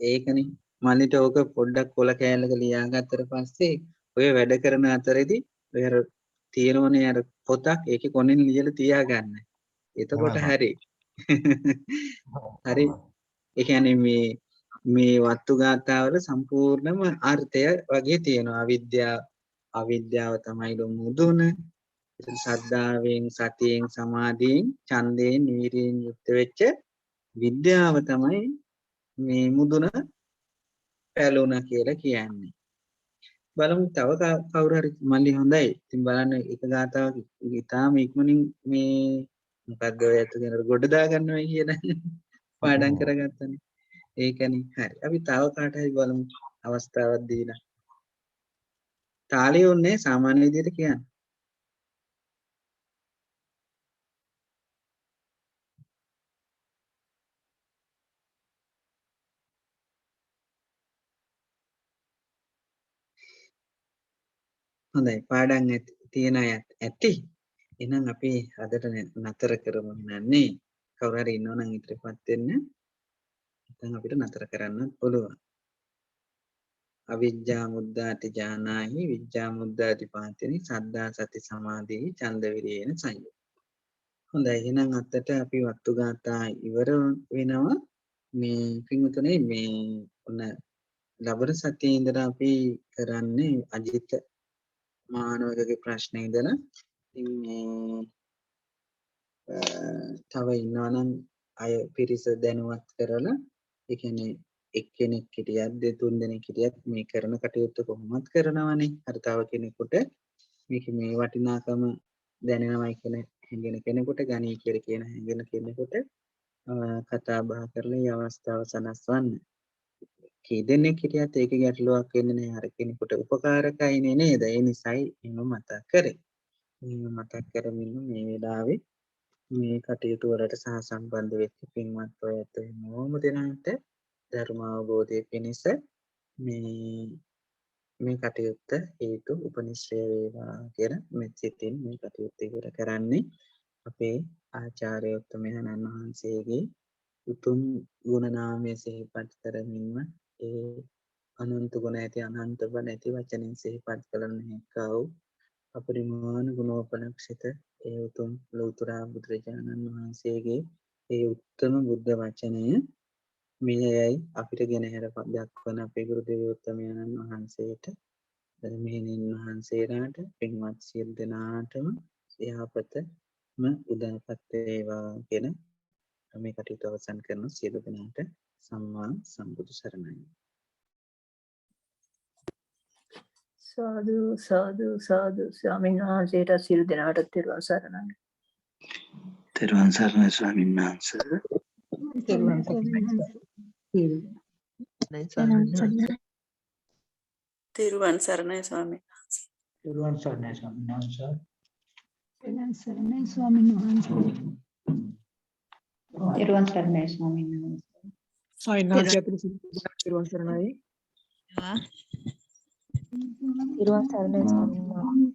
ඒකනේ මල්ලිට ඕක පොඩ්ඩක් කොල කෑල්ලක ලියාගත්තට පස්සේ ඔය වැඩ කරන අතරේදී ඔය අර තියෙනවනේ අර පොතක් ඒකේ කොනෙන් ලියලා තියාගන්න. එතකොට හරි. හරි. ඒ කියන්නේ මේ වත්තු ගාථාවල සම්පූර්ණම අර්ථය වගේ තියෙනවා. අවිද්‍යාව තමයි මුදුන. ශ්‍රද්ධාවෙන් සතියෙන් සමාධියෙන් ඡන්දයෙන් වීරියෙන් යුක්ත වෙච්ච විද්‍යාව තමයි මේ මුදුන පැලුණා කියලා කියන්නේ. බලමු තව කවුරු හරි මල්ලි හොඳයි. ඉතින් බලන්න එක ගාතාවක් ඉතාලම ඉක්මනින් මේ මොකද්ද ඔය අත දෙනට ගොඩ දාගන්නවා කියන පාඩම් කරගත්තනේ. ඒකනේ. හරි. අපි තව කාට හරි බලමු අවස්ථාවක් දීලා. තාලිය උන්නේ සාමාන්‍ය විදිහට කියන්නේ. හොඳයි පාඩම් තියෙන අය ඇති. එහෙනම් අපි අදට නතර කරමු නන්නේ. කවුරු හරි ඉන්නවනම් ඉදිරියපත් වෙන්න. නැත්නම් අපිට නතර කරන්න පුළුවන්. අවිජ්ජා මුද්දාති ඥානාහි විජ්ජා මුද්දාති පාතිනි සද්දා සති සමාධි ඡන්ද විරේන සංයුත්. හොඳයි එහෙනම් අතට අපි වත්තු ගාථා ඉවර වෙනවා. මේ පින්වතුනේ මේ ඔන්න ලබන සතියේ ඉඳලා අපි කරන්නේ අජිත මානවකගේ ප්‍රශ්නේ ඉඳලා ඉතින් මේ තව ඉන්නවනම් අය පිරිස දැනුවත් කරලා ඒ කියන්නේ එක්කෙනෙක් හිටියත් දෙතුන් දෙනෙක් හිටියත් මේ කරන කටයුත්ත කොහොමද කරනවනේ අර තව කෙනෙකුට මේක මේ වටිනාකම දැනෙනවයි කියන හැඟෙන කෙනෙකුට ගණී කියලා කියන හැඟෙන කෙනෙකුට කතා බහ කරලා මේ අවස්ථාව සනස්වන්න කී දෙනෙක් හිටියත් ඒක ගැටලුවක් වෙන්නේ නැහැ අර කෙනෙකුට උපකාරකයිනේ නේද ඒ නිසායි මම මතක් කරේ මම මතක් කරමින් මේ වෙලාවේ මේ කටයුතු වලට සහසම්බන්ධ වෙච්ච පින්වත් ඔයත් මොහොම දෙනාට ධර්ම අවබෝධය පිණිස මේ කටයුත්ත හේතු උපනිශ්‍රේ වේවා කියලා මෙත් සිතින් මේ කටයුත්ත ඉවර කරන්නේ අපේ ආචාර්ය උත්තමයන්න් වහන්සේගේ උතුම් ගුණ නාමය ධර්මයේ සිහිපත් කරමින්ම ඒ අනන්ත ගුණ ඇති අනන්ත බල ඇති වචනෙන් සිහිපත් කරන හැකව අපරිමාණ ගුණෝපලක්ෂිත ඒ උතුම් ලෞතර බුදුරජාණන් වහන්සේගේ ඒ උත්තම බුද්ධ වචනය මෙයයි අපිට ගෙනහැර දක්වන අපේ ගුරු දේවෝත්තමයන්න් වහන්සේට මෙහෙණින් වහන්සේලාට පින්වත් සියලු දෙනාටම යහපතම උදාපත් වේවා කියන මේ කටයුතු අවසන් කරන සියලු දෙනාට සම්මා සම්බුදු සරණයි. සාදු සාදු සාදු ස්වාමීන් වහන්සේට සියලු දෙනාට තෙරුවන් සරණයි. තෙරුවන් සරණයි ස්වාමීන් වහන්සේ. තෙරුවන් සරණයි. තෙරුවන් සරණයි ස්වාමීන් තෙරුවන් සරණයි ස්වාමීන් වහන්සේ. තෙරුවන් සරණයි ස්වාමීන් වහන්සේ. තෙරුවන් සරණයි ස්වාමීන් වහන්සේ. තෙරුවන් සරණයි. තෙරුවන් සරණයි ස්වාමීන් වහන්සේ.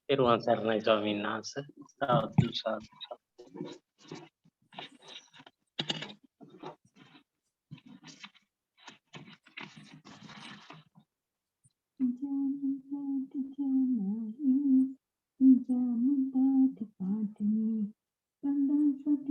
තෙරුවන් සරණයි ස්වාමීන් වහන්සේ. සාදු සාදු.